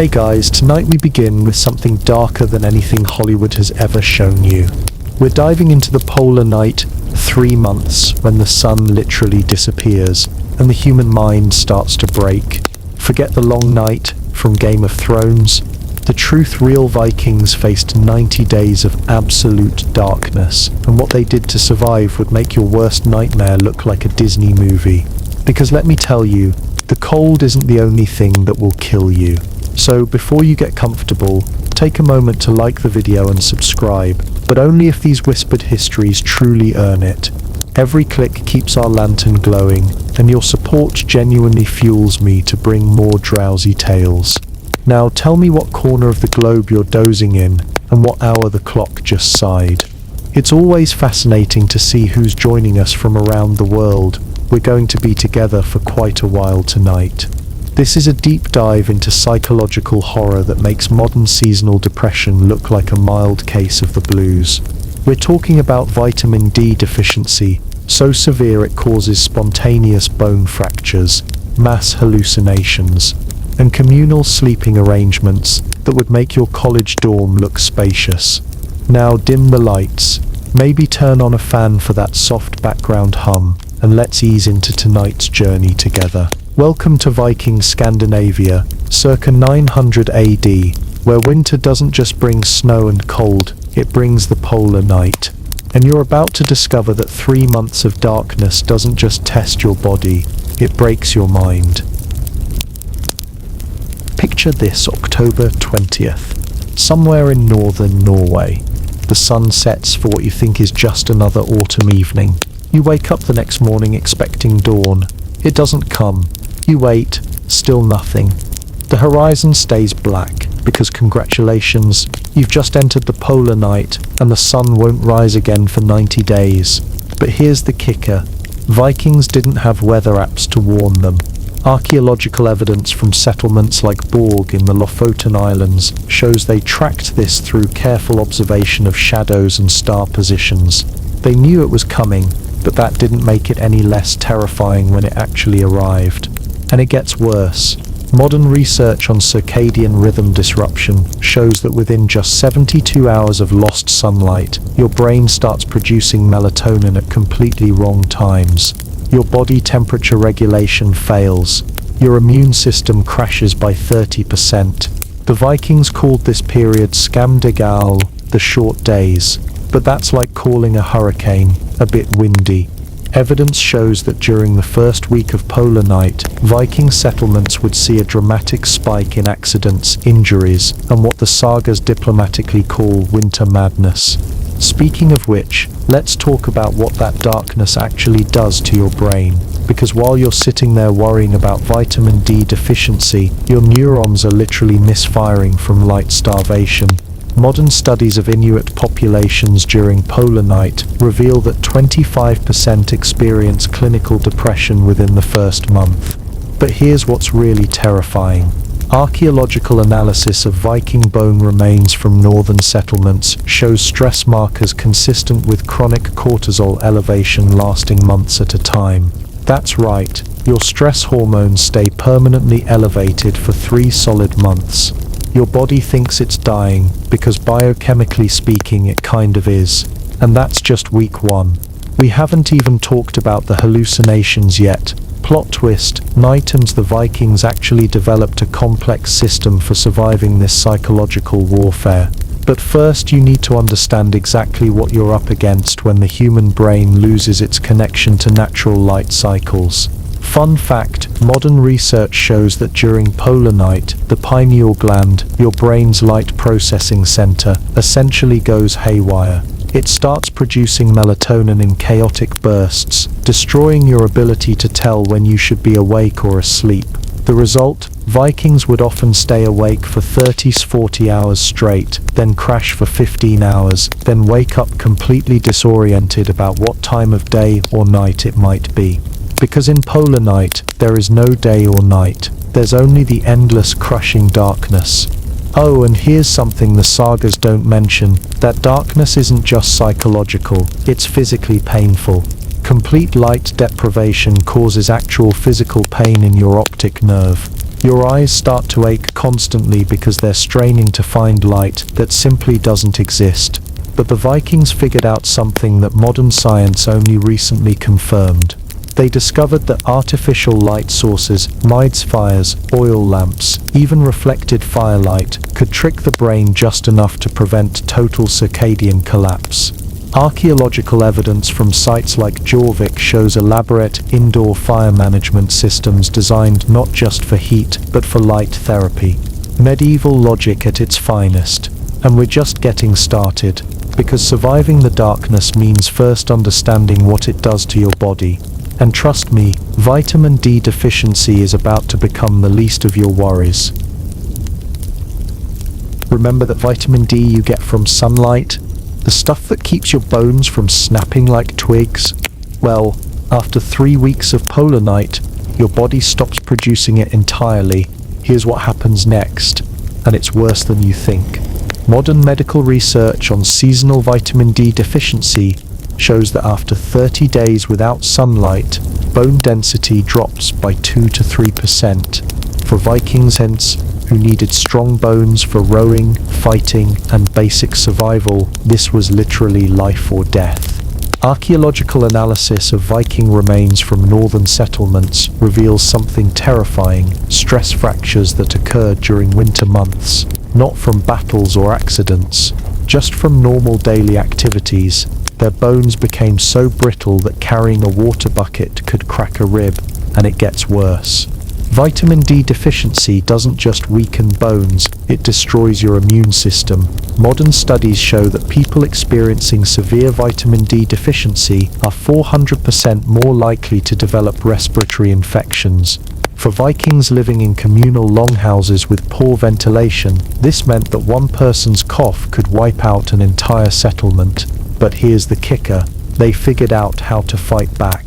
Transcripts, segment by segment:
Hey guys, tonight we begin with something darker than anything Hollywood has ever shown you. We're diving into the polar night, 3 months when the sun literally disappears and the human mind starts to break. Forget the long night from Game of Thrones. The truth, real Vikings faced 90 days of absolute darkness, and what they did to survive would make your worst nightmare look like a Disney movie. Because let me tell you, the cold isn't the only thing that will kill you. So before you get comfortable, take a moment to like the video and subscribe, but only if these whispered histories truly earn it. Every click keeps our lantern glowing, and your support genuinely fuels me to bring more drowsy tales. Now tell me what corner of the globe you're dozing in, and what hour the clock just sighed. It's always fascinating to see who's joining us from around the world. We're going to be together for quite a while tonight. This is a deep dive into psychological horror that makes modern seasonal depression look like a mild case of the blues. We're talking about vitamin D deficiency, so severe it causes spontaneous bone fractures, mass hallucinations, and communal sleeping arrangements that would make your college dorm look spacious. Now dim the lights, maybe turn on a fan for that soft background hum, and let's ease into tonight's journey together. Welcome to Viking Scandinavia, circa 900 AD, where winter doesn't just bring snow and cold, it brings the polar night. And you're about to discover that 3 months of darkness doesn't just test your body, it breaks your mind. Picture this October 20th, somewhere in northern Norway. The sun sets for what you think is just another autumn evening. You wake up the next morning expecting dawn. It doesn't come. You wait, still nothing. The horizon stays black, because congratulations, you've just entered the polar night, and the sun won't rise again for 90 days. But here's the kicker. Vikings didn't have weather apps to warn them. Archaeological evidence from settlements like Borg in the Lofoten Islands shows they tracked this through careful observation of shadows and star positions. They knew it was coming, but that didn't make it any less terrifying when it actually arrived. And it gets worse. Modern research on circadian rhythm disruption shows that within just 72 hours of lost sunlight, your brain starts producing melatonin at completely wrong times. Your body temperature regulation fails. Your immune system crashes by 30%. The Vikings called this period skamdagal, the short days. But that's like calling a hurricane a bit windy. Evidence shows that during the first week of polar night, Viking settlements would see a dramatic spike in accidents, injuries, and what the sagas diplomatically call winter madness. Speaking of which, let's talk about what that darkness actually does to your brain. Because while you're sitting there worrying about vitamin D deficiency, your neurons are literally misfiring from light starvation. Modern studies of Inuit populations during polar night reveal that 25% experience clinical depression within the first month. But here's what's really terrifying. Archaeological analysis of Viking bone remains from northern settlements shows stress markers consistent with chronic cortisol elevation lasting months at a time. That's right, your stress hormones stay permanently elevated for 3 solid months. Your body thinks it's dying, because biochemically speaking it kind of is. And that's just week 1. We haven't even talked about the hallucinations yet. Plot twist, Nightens the Vikings actually developed a complex system for surviving this psychological warfare. But first you need to understand exactly what you're up against when the human brain loses its connection to natural light cycles. Fun fact, modern research shows that during polar night, the pineal gland, your brain's light processing center, essentially goes haywire. It starts producing melatonin in chaotic bursts, destroying your ability to tell when you should be awake or asleep. The result? Vikings would often stay awake for 30-40 hours straight, then crash for 15 hours, then wake up completely disoriented about what time of day or night it might be. Because in polar night, there is no day or night. There's only the endless crushing darkness. Oh, and here's something the sagas don't mention. That darkness isn't just psychological, it's physically painful. Complete light deprivation causes actual physical pain in your optic nerve. Your eyes start to ache constantly because they're straining to find light that simply doesn't exist. But the Vikings figured out something that modern science only recently confirmed. They discovered that artificial light sources, mides fires, oil lamps, even reflected firelight, could trick the brain just enough to prevent total circadian collapse. Archaeological evidence from sites like Jorvik shows elaborate indoor fire management systems designed not just for heat, but for light therapy. Medieval logic at its finest. And we're just getting started, because surviving the darkness means first understanding what it does to your body. And trust me, vitamin D deficiency is about to become the least of your worries. Remember that vitamin D you get from sunlight? The stuff that keeps your bones from snapping like twigs? Well, after 3 weeks of polar night, your body stops producing it entirely. Here's what happens next, and it's worse than you think. Modern medical research on seasonal vitamin D deficiency shows that after 30 days without sunlight, bone density drops by 2 to 3%. For Vikings hence, who needed strong bones for rowing, fighting, and basic survival, this was literally life or death. Archaeological analysis of Viking remains from northern settlements reveals something terrifying: stress fractures that occurred during winter months, not from battles or accidents, just from normal daily activities. Their bones became so brittle that carrying a water bucket could crack a rib, and it gets worse. Vitamin D deficiency doesn't just weaken bones, it destroys your immune system. Modern studies show that people experiencing severe vitamin D deficiency are 400% more likely to develop respiratory infections. For Vikings living in communal longhouses with poor ventilation, this meant that one person's cough could wipe out an entire settlement. But here's the kicker: they figured out how to fight back.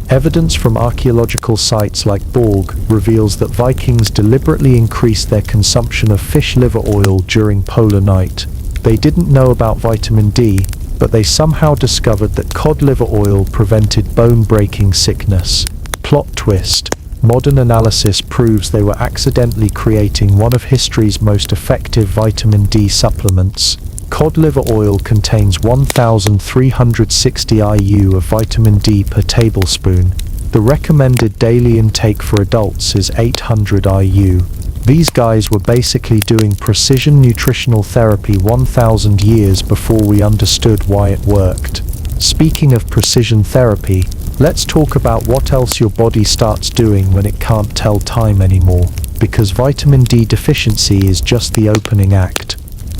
Evidence from archaeological sites like Borg reveals that Vikings deliberately increased their consumption of fish liver oil during polar night. They didn't know about vitamin D, but they somehow discovered that cod liver oil prevented bone-breaking sickness. Plot twist: modern analysis proves they were accidentally creating one of history's most effective vitamin D supplements. Cod liver oil contains 1,360 IU of vitamin D per tablespoon. The recommended daily intake for adults is 800 IU. These guys were basically doing precision nutritional therapy 1,000 years before we understood why it worked. Speaking of precision therapy, let's talk about what else your body starts doing when it can't tell time anymore, because vitamin D deficiency is just the opening act.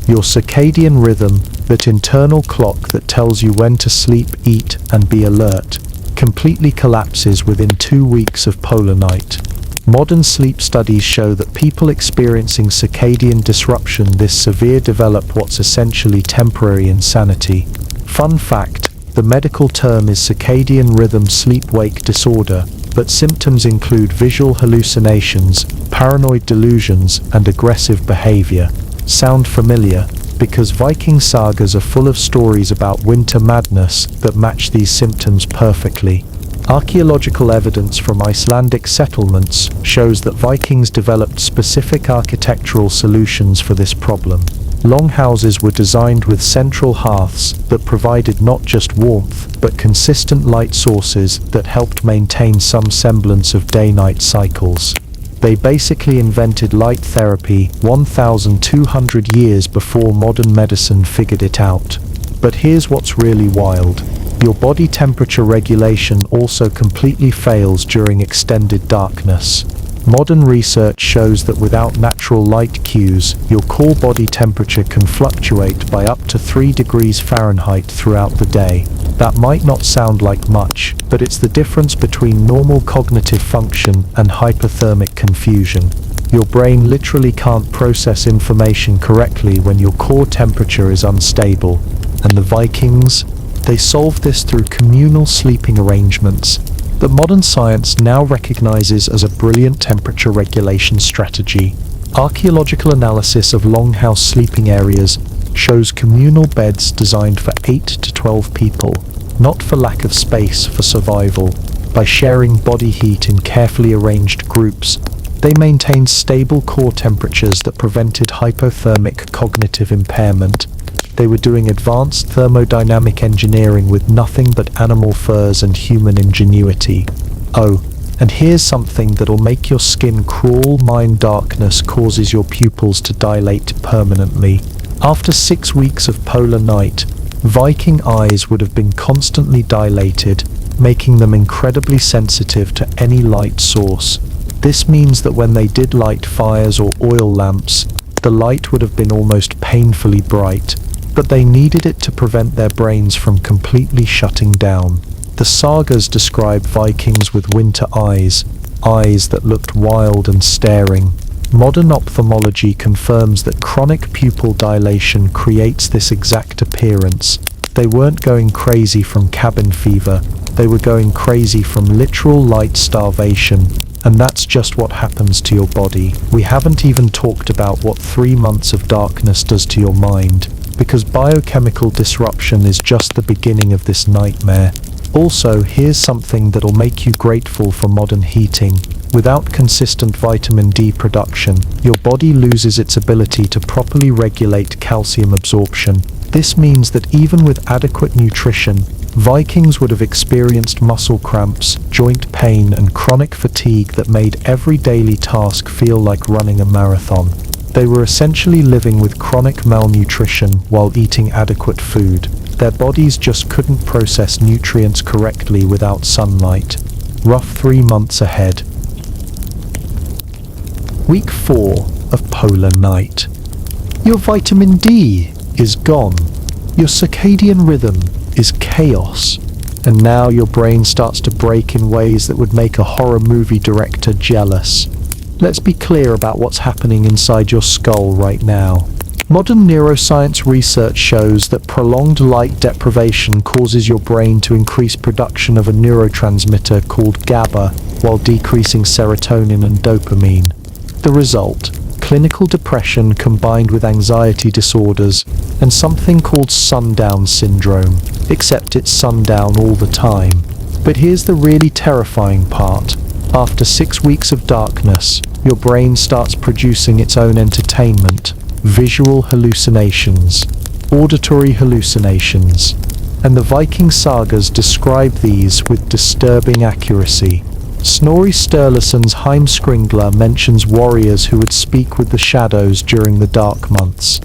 Your circadian rhythm, that internal clock that tells you when to sleep, eat, and be alert, completely collapses within 2 weeks of polar night. Modern sleep studies show that people experiencing circadian disruption this severe develop what's essentially temporary insanity. Fun fact: the medical term is circadian rhythm sleep-wake disorder, but symptoms include visual hallucinations, paranoid delusions, and aggressive behavior. Sound familiar? Because Viking sagas are full of stories about winter madness that match these symptoms perfectly. Archaeological evidence from Icelandic settlements shows that Vikings developed specific architectural solutions for this problem. Longhouses were designed with central hearths that provided not just warmth, but consistent light sources that helped maintain some semblance of day-night cycles. They basically invented light therapy 1,200 years before modern medicine figured it out. But here's what's really wild: your body temperature regulation also completely fails during extended darkness. Modern research shows that without natural light cues, your core body temperature can fluctuate by up to 3 degrees Fahrenheit throughout the day. That might not sound like much, but it's the difference between normal cognitive function and hypothermic confusion. Your brain literally can't process information correctly when your core temperature is unstable. And the Vikings? They solved this through communal sleeping arrangements that modern science now recognizes as a brilliant temperature regulation strategy. Archaeological analysis of longhouse sleeping areas shows communal beds designed for 8 to 12 people, not for lack of space, for survival. By sharing body heat in carefully arranged groups, They maintained stable core temperatures that prevented hypothermic cognitive impairment. They were doing advanced thermodynamic engineering with nothing but animal furs and human ingenuity. Oh, and here's something that'll make your skin crawl. Mind darkness causes your pupils to dilate permanently. After 6 weeks of polar night, Viking eyes would have been constantly dilated, making them incredibly sensitive to any light source. This means that when they did light fires or oil lamps, the light would have been almost painfully bright, but they needed it to prevent their brains from completely shutting down. The sagas describe Vikings with winter eyes that looked wild and staring. Modern ophthalmology confirms that chronic pupil dilation creates this exact appearance. They weren't going crazy from cabin fever, they were going crazy from literal light starvation. And that's just what happens to your body. We haven't even talked about what 3 months of darkness does to your mind, because biochemical disruption is just the beginning of this nightmare. Also, here's something that'll make you grateful for modern heating. Without consistent vitamin D production, your body loses its ability to properly regulate calcium absorption. This means that even with adequate nutrition, Vikings would have experienced muscle cramps, joint pain, and chronic fatigue that made every daily task feel like running a marathon. They were essentially living with chronic malnutrition while eating adequate food. Their bodies just couldn't process nutrients correctly without sunlight. Rough 3 months ahead. Week 4 of Polar Night. Your vitamin D is gone. Your circadian rhythm is chaos. And now your brain starts to break in ways that would make a horror movie director jealous. Let's be clear about what's happening inside your skull right now. Modern neuroscience research shows that prolonged light deprivation causes your brain to increase production of a neurotransmitter called GABA while decreasing serotonin and dopamine. The result: clinical depression combined with anxiety disorders and something called sundown syndrome, except it's sundown all the time. But here's the really terrifying part. After 6 weeks of darkness, your brain starts producing its own entertainment: visual hallucinations, auditory hallucinations, and the Viking sagas describe these with disturbing accuracy. Snorri Sturluson's Heimskringla mentions warriors who would speak with the shadows during the dark months.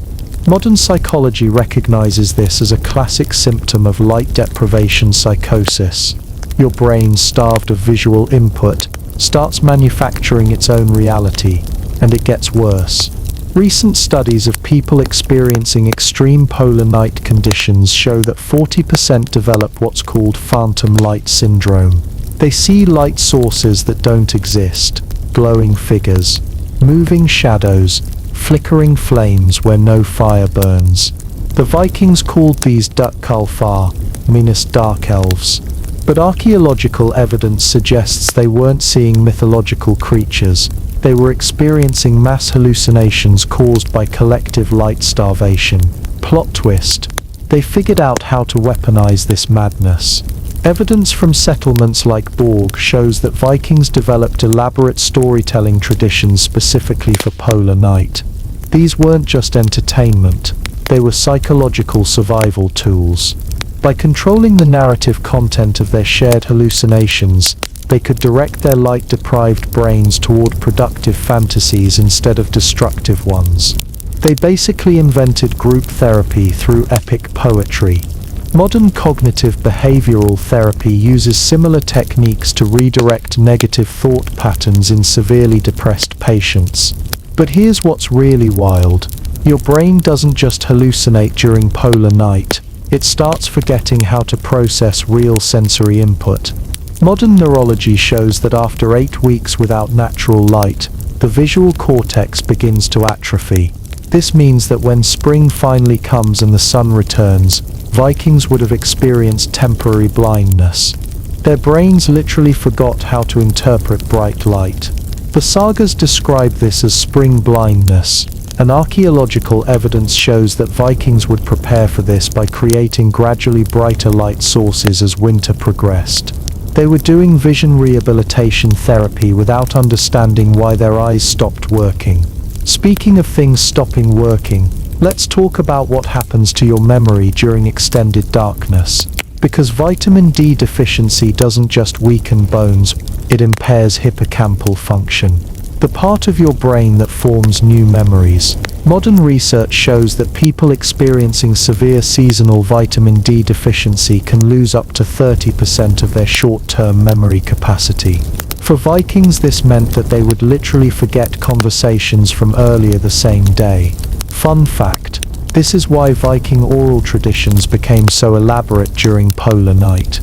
Modern psychology recognizes this as a classic symptom of light deprivation psychosis. Your brain, starved of visual input, starts manufacturing its own reality, and it gets worse. Recent studies of people experiencing extreme polar night conditions show that 40% develop what's called phantom light syndrome. They see light sources that don't exist, glowing figures, moving shadows, flickering flames where no fire burns. The Vikings called these dukkalfar, meaning dark elves. But archaeological evidence suggests they weren't seeing mythological creatures. They were experiencing mass hallucinations caused by collective light starvation. Plot twist: they figured out how to weaponize this madness. Evidence from settlements like Borg shows that Vikings developed elaborate storytelling traditions specifically for polar night. These weren't just entertainment, they were psychological survival tools. By controlling the narrative content of their shared hallucinations, they could direct their light-deprived brains toward productive fantasies instead of destructive ones. They basically invented group therapy through epic poetry. Modern cognitive behavioral therapy uses similar techniques to redirect negative thought patterns in severely depressed patients. But here's what's really wild. Your brain doesn't just hallucinate during polar night. It starts forgetting how to process real sensory input. Modern neurology shows that after 8 weeks without natural light, the visual cortex begins to atrophy. This means that when spring finally comes and the sun returns, Vikings would have experienced temporary blindness. Their brains literally forgot how to interpret bright light. The sagas describe this as spring blindness, and archaeological evidence shows that Vikings would prepare for this by creating gradually brighter light sources as winter progressed. They were doing vision rehabilitation therapy without understanding why their eyes stopped working. Speaking of things stopping working, let's talk about what happens to your memory during extended darkness. Because vitamin D deficiency doesn't just weaken bones, it impairs hippocampal function, the part of your brain that forms new memories. Modern research shows that people experiencing severe seasonal vitamin D deficiency can lose up to 30% of their short-term memory capacity. For Vikings, this meant that they would literally forget conversations from earlier the same day. Fun fact: this is why Viking oral traditions became so elaborate during polar night.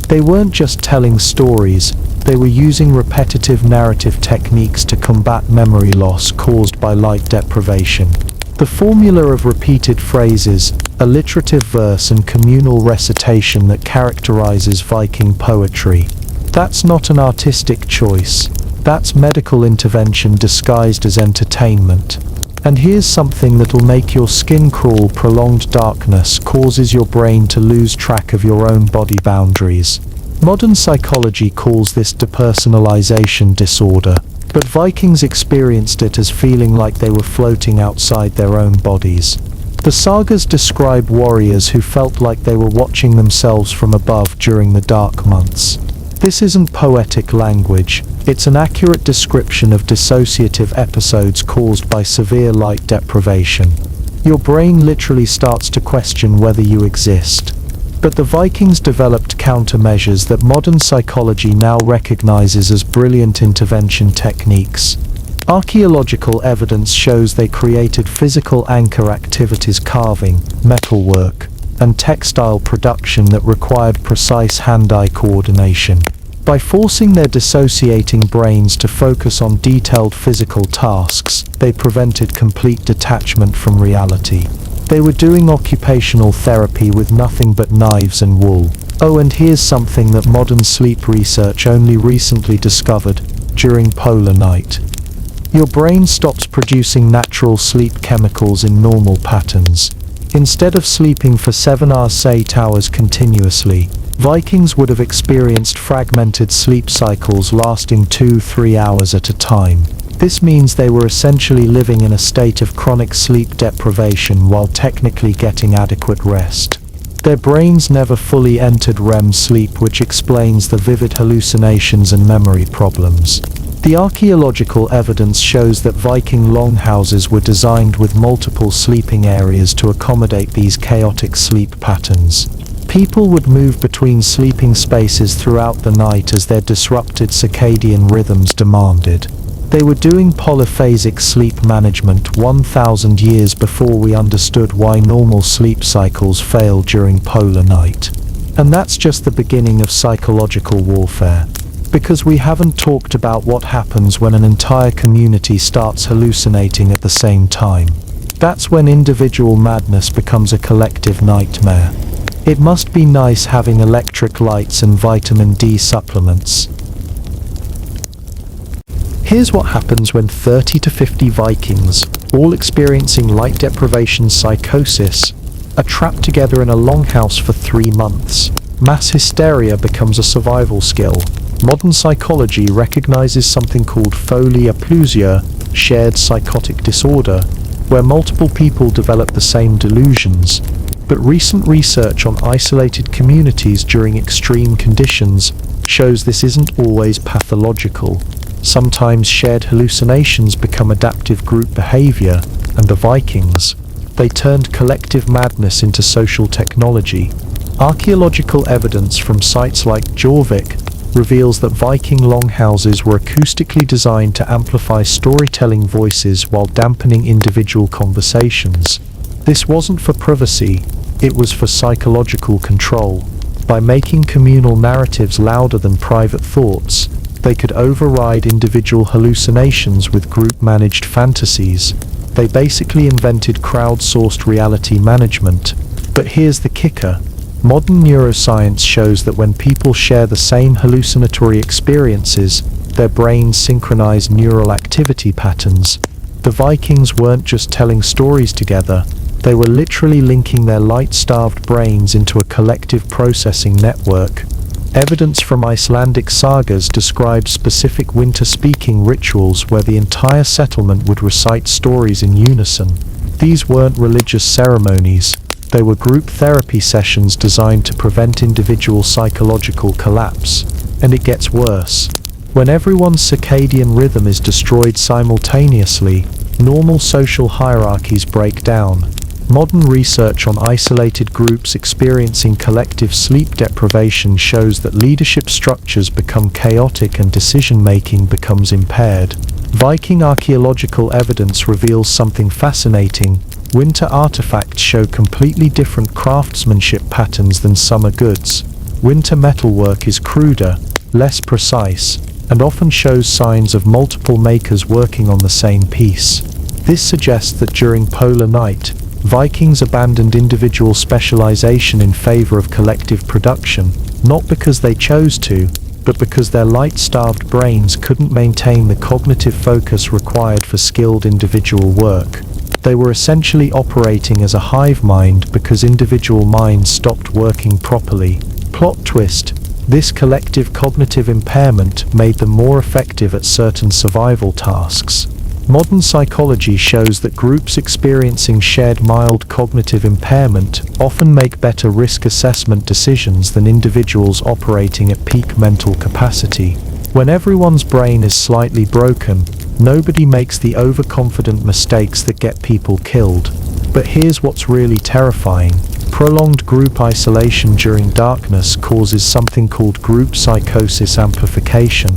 They weren't just telling stories, they were using repetitive narrative techniques to combat memory loss caused by light deprivation. The formula of repeated phrases, alliterative verse and communal recitation that characterizes Viking poetry. That's not an artistic choice, that's medical intervention disguised as entertainment. And here's something that'll make your skin crawl: prolonged darkness causes your brain to lose track of your own body boundaries. Modern psychology calls this depersonalization disorder, but Vikings experienced it as feeling like they were floating outside their own bodies. The sagas describe warriors who felt like they were watching themselves from above during the dark months. This isn't poetic language, it's an accurate description of dissociative episodes caused by severe light deprivation. Your brain literally starts to question whether you exist. But the Vikings developed countermeasures that modern psychology now recognizes as brilliant intervention techniques. Archaeological evidence shows they created physical anchor activities: carving, metalwork, and textile production that required precise hand-eye coordination. By forcing their dissociating brains to focus on detailed physical tasks, they prevented complete detachment from reality. They were doing occupational therapy with nothing but knives and wool. Oh, and here's something that modern sleep research only recently discovered: during polar night, your brain stops producing natural sleep chemicals in normal patterns. Instead of sleeping for 7 hours, 8 hours continuously, Vikings would have experienced fragmented sleep cycles lasting 2-3 hours at a time. This means they were essentially living in a state of chronic sleep deprivation while technically getting adequate rest. Their brains never fully entered REM sleep, which explains the vivid hallucinations and memory problems. The archaeological evidence shows that Viking longhouses were designed with multiple sleeping areas to accommodate these chaotic sleep patterns. People would move between sleeping spaces throughout the night as their disrupted circadian rhythms demanded. They were doing polyphasic sleep management 1,000 years before we understood why normal sleep cycles fail during polar night. And that's just the beginning of psychological warfare. Because we haven't talked about what happens when an entire community starts hallucinating at the same time. That's when individual madness becomes a collective nightmare. It must be nice having electric lights and vitamin D supplements. Here's what happens when 30 to 50 Vikings, all experiencing light deprivation psychosis, are trapped together in a longhouse for 3 months. Mass hysteria becomes a survival skill. Modern psychology recognizes something called folie à plusieurs, shared psychotic disorder, where multiple people develop the same delusions. But recent research on isolated communities during extreme conditions shows this isn't always pathological. Sometimes shared hallucinations become adaptive group behavior, and the Vikings, they turned collective madness into social technology. Archaeological evidence from sites like Jorvik reveals that Viking longhouses were acoustically designed to amplify storytelling voices while dampening individual conversations. This wasn't for privacy, it was for psychological control. By making communal narratives louder than private thoughts, they could override individual hallucinations with group-managed fantasies. They basically invented crowdsourced reality management. But here's the kicker. Modern neuroscience shows that when people share the same hallucinatory experiences, their brains synchronize neural activity patterns. The Vikings weren't just telling stories together, they were literally linking their light-starved brains into a collective processing network. Evidence from Icelandic sagas describes specific winter-speaking rituals where the entire settlement would recite stories in unison. These weren't religious ceremonies, they were group therapy sessions designed to prevent individual psychological collapse. And it gets worse. When everyone's circadian rhythm is destroyed simultaneously, normal social hierarchies break down. Modern research on isolated groups experiencing collective sleep deprivation shows that leadership structures become chaotic and decision-making becomes impaired. Viking archaeological evidence reveals something fascinating. Winter artifacts show completely different craftsmanship patterns than summer goods. Winter metalwork is cruder, less precise, and often shows signs of multiple makers working on the same piece. This suggests that during polar night, Vikings abandoned individual specialization in favor of collective production, not because they chose to, but because their light-starved brains couldn't maintain the cognitive focus required for skilled individual work. They were essentially operating as a hive mind because individual minds stopped working properly. Plot twist: this collective cognitive impairment made them more effective at certain survival tasks. Modern psychology shows that groups experiencing shared mild cognitive impairment often make better risk assessment decisions than individuals operating at peak mental capacity. When everyone's brain is slightly broken, nobody makes the overconfident mistakes that get people killed. But here's what's really terrifying. Prolonged group isolation during darkness causes something called group psychosis amplification.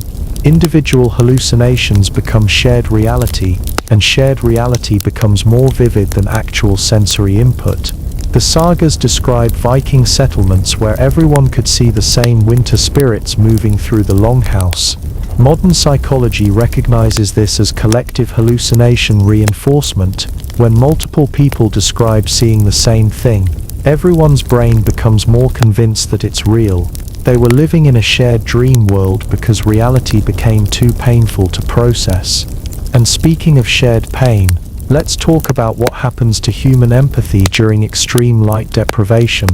Individual hallucinations become shared reality, and shared reality becomes more vivid than actual sensory input. The sagas describe Viking settlements where everyone could see the same winter spirits moving through the longhouse. Modern psychology recognizes this as collective hallucination reinforcement. When multiple people describe seeing the same thing, everyone's brain becomes more convinced that it's real. They were living in a shared dream world because reality became too painful to process. And speaking of shared pain, let's talk about what happens to human empathy during extreme light deprivation.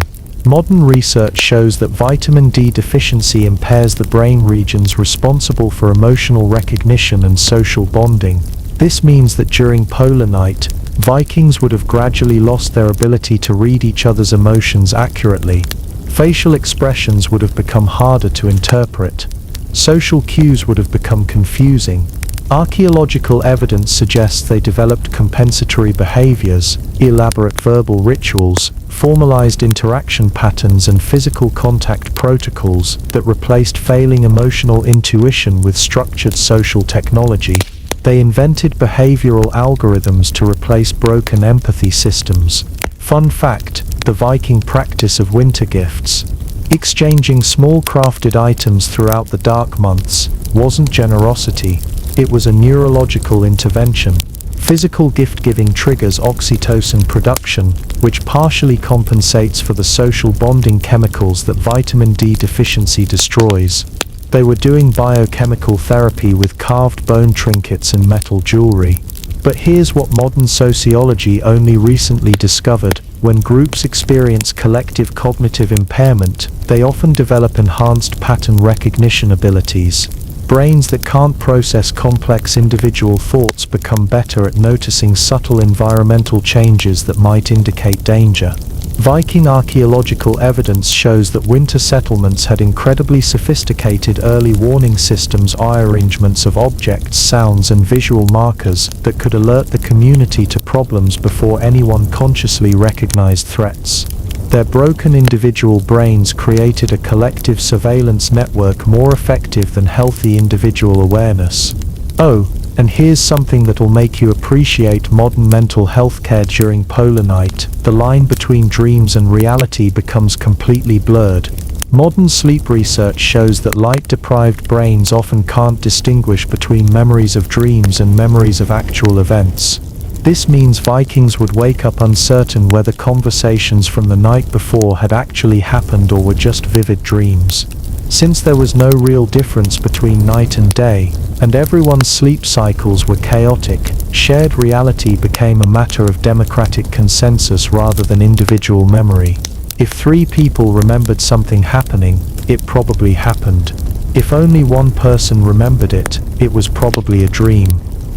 Modern research shows that vitamin D deficiency impairs the brain regions responsible for emotional recognition and social bonding. This means that during polar night, Vikings would have gradually lost their ability to read each other's emotions accurately. Facial expressions would have become harder to interpret. Social cues would have become confusing. Archaeological evidence suggests they developed compensatory behaviors, elaborate verbal rituals, formalized interaction patterns and physical contact protocols that replaced failing emotional intuition with structured social technology. They invented behavioral algorithms to replace broken empathy systems. Fun fact: the Viking practice of winter gifts, exchanging small crafted items throughout the dark months, wasn't generosity, it was a neurological intervention. Physical gift-giving triggers oxytocin production, which partially compensates for the social bonding chemicals that vitamin D deficiency destroys. They were doing biochemical therapy with carved bone trinkets and metal jewelry. But here's what modern sociology only recently discovered: when groups experience collective cognitive impairment, they often develop enhanced pattern recognition abilities. Brains that can't process complex individual thoughts become better at noticing subtle environmental changes that might indicate danger. Viking archaeological evidence shows that winter settlements had incredibly sophisticated early warning systems, arrangements of objects, sounds and visual markers that could alert the community to problems before anyone consciously recognized threats. Their broken individual brains created a collective surveillance network more effective than healthy individual awareness. Oh, and here's something that'll make you appreciate modern mental health care during polar night: the line between dreams and reality becomes completely blurred. Modern sleep research shows that light-deprived brains often can't distinguish between memories of dreams and memories of actual events. This means Vikings would wake up uncertain whether conversations from the night before had actually happened or were just vivid dreams. Since there was no real difference between night and day, and everyone's sleep cycles were chaotic, shared reality became a matter of democratic consensus rather than individual memory. If 3 people remembered something happening, It probably happened. If only one person remembered it, it was probably a dream.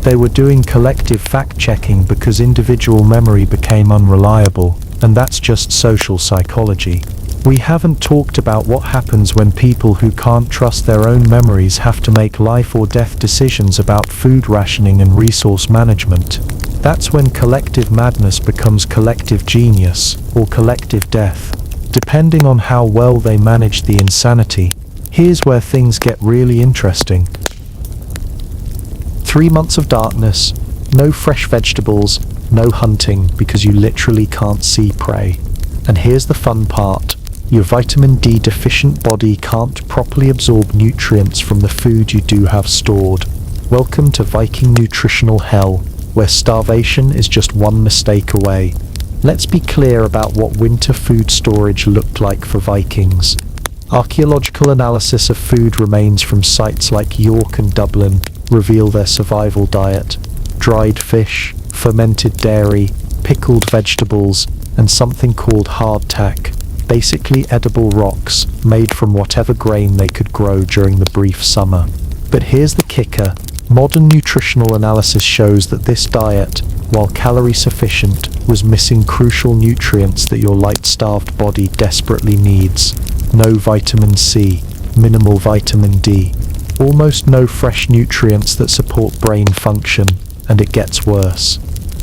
They were doing collective fact-checking because individual memory became unreliable, and that's just social psychology. We haven't talked about what happens when people who can't trust their own memories have to make life or death decisions about food rationing and resource management. That's when collective madness becomes collective genius, or collective death, depending on how well they manage the insanity. Here's where things get really interesting. 3 months of darkness, no fresh vegetables, no hunting because you literally can't see prey. And here's the fun part. Your vitamin D deficient body can't properly absorb nutrients from the food you do have stored. Welcome to Viking nutritional hell, where starvation is just one mistake away. Let's be clear about what winter food storage looked like for Vikings. Archaeological analysis of food remains from sites like York and Dublin reveal their survival diet. Dried fish, fermented dairy, pickled vegetables, and something called hardtack, basically edible rocks made from whatever grain they could grow during the brief summer. But here's the kicker. Modern nutritional analysis shows that this diet, while calorie sufficient, was missing crucial nutrients that your light-starved body desperately needs. No vitamin C, minimal vitamin D, almost no fresh nutrients that support brain function, and it gets worse.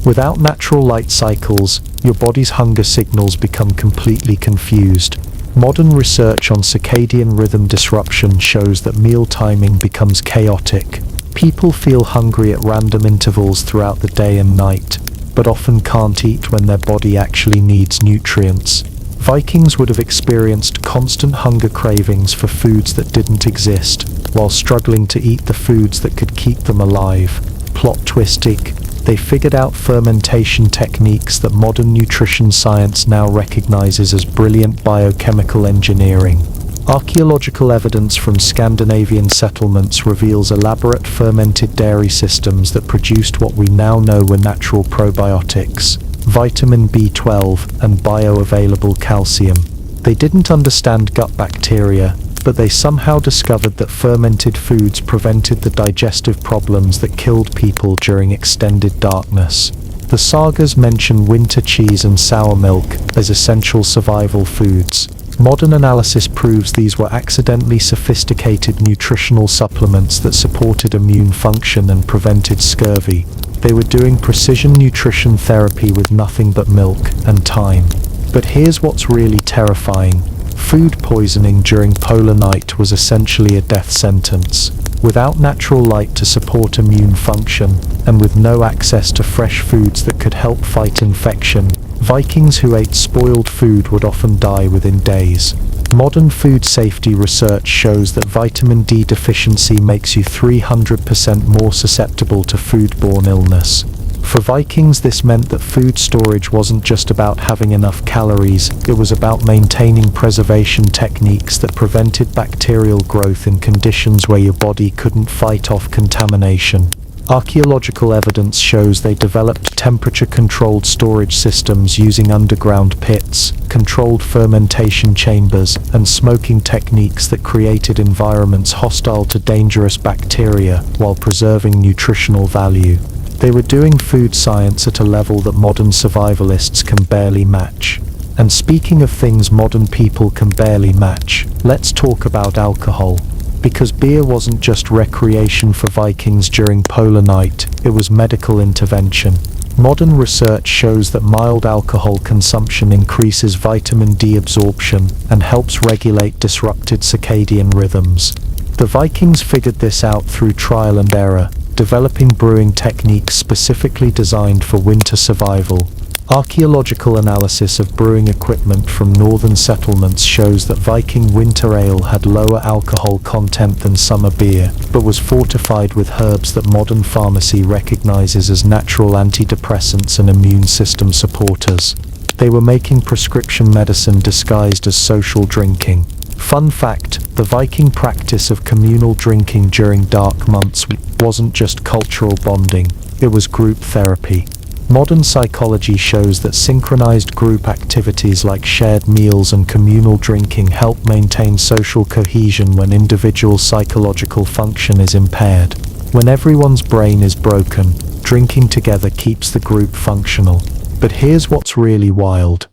Without natural light cycles, your body's hunger signals become completely confused. Modern research on circadian rhythm disruption shows that meal timing becomes chaotic. People feel hungry at random intervals throughout the day and night, but often can't eat when their body actually needs nutrients. Vikings would have experienced constant hunger cravings for foods that didn't exist, while struggling to eat the foods that could keep them alive. Plot twisting, they figured out fermentation techniques that modern nutrition science now recognizes as brilliant biochemical engineering. Archaeological evidence from Scandinavian settlements reveals elaborate fermented dairy systems that produced what we now know were natural probiotics, vitamin B12, and bioavailable calcium. They didn't understand gut bacteria, but they somehow discovered that fermented foods prevented the digestive problems that killed people during extended darkness. The sagas mention winter cheese and sour milk as essential survival foods. Modern analysis proves these were accidentally sophisticated nutritional supplements that supported immune function and prevented scurvy. They were doing precision nutrition therapy with nothing but milk and time. But here's what's really terrifying. Food poisoning during polar night was essentially a death sentence. Without natural light to support immune function, and with no access to fresh foods that could help fight infection, Vikings who ate spoiled food would often die within days. Modern food safety research shows that vitamin D deficiency makes you 300% more susceptible to foodborne illness. For Vikings, this meant that food storage wasn't just about having enough calories, it was about maintaining preservation techniques that prevented bacterial growth in conditions where your body couldn't fight off contamination. Archaeological evidence shows they developed temperature-controlled storage systems using underground pits, controlled fermentation chambers, and smoking techniques that created environments hostile to dangerous bacteria while preserving nutritional value. They were doing food science at a level that modern survivalists can barely match. And speaking of things modern people can barely match, let's talk about alcohol. Because beer wasn't just recreation for Vikings during polar night, it was medical intervention. Modern research shows that mild alcohol consumption increases vitamin D absorption and helps regulate disrupted circadian rhythms. The Vikings figured this out through trial and error, developing brewing techniques specifically designed for winter survival. Archaeological analysis of brewing equipment from northern settlements shows that Viking winter ale had lower alcohol content than summer beer, but was fortified with herbs that modern pharmacy recognizes as natural antidepressants and immune system supporters. They were making prescription medicine disguised as social drinking. Fun fact, the Viking practice of communal drinking during dark months wasn't just cultural bonding, it was group therapy. Modern psychology shows that synchronized group activities like shared meals and communal drinking help maintain social cohesion when individual psychological function is impaired. When everyone's brain is broken, drinking together keeps the group functional. But here's what's really wild.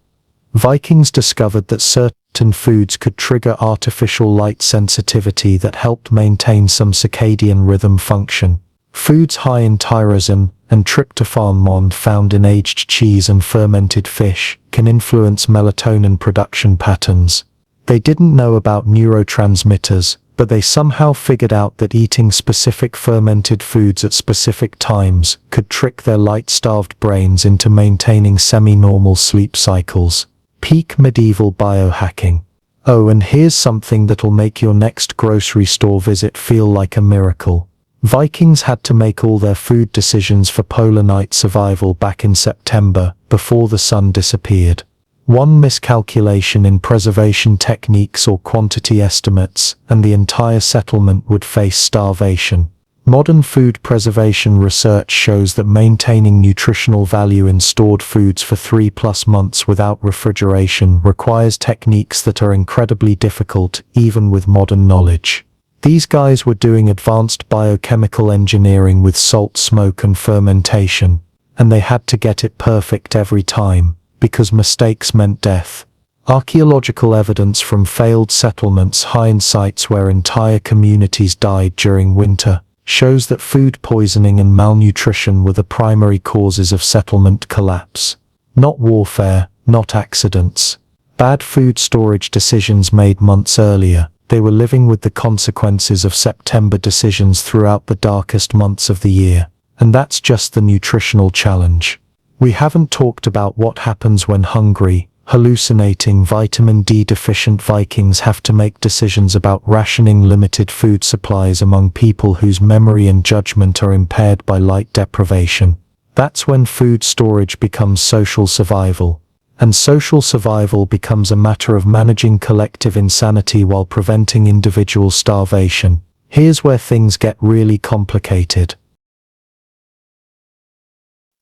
Vikings discovered that certain foods could trigger artificial light sensitivity that helped maintain some circadian rhythm function. Foods high in tyrosine and tryptophan found in aged cheese and fermented fish can influence melatonin production patterns. They didn't know about neurotransmitters, but they somehow figured out that eating specific fermented foods at specific times could trick their light-starved brains into maintaining semi-normal sleep cycles. Peak medieval biohacking. Oh, and here's something that'll make your next grocery store visit feel like a miracle. Vikings had to make all their food decisions for polar night survival back in September, before the sun disappeared. One miscalculation in preservation techniques or quantity estimates, and the entire settlement would face starvation. Modern food preservation research shows that maintaining nutritional value in stored foods for 3+ months without refrigeration requires techniques that are incredibly difficult, even with modern knowledge. These guys were doing advanced biochemical engineering with salt, smoke, and fermentation, and they had to get it perfect every time, because mistakes meant death. Archaeological evidence from failed settlements high in sites where entire communities died during winter shows that food poisoning and malnutrition were the primary causes of settlement collapse. Not warfare, not accidents. Bad food storage decisions made months earlier. They were living with the consequences of September decisions throughout the darkest months of the year. And that's just the nutritional challenge. We haven't talked about what happens when hungry, hallucinating, vitamin D deficient Vikings have to make decisions about rationing limited food supplies among people whose memory and judgment are impaired by light deprivation. That's when food storage becomes social survival. And social survival becomes a matter of managing collective insanity while preventing individual starvation. Here's where things get really complicated.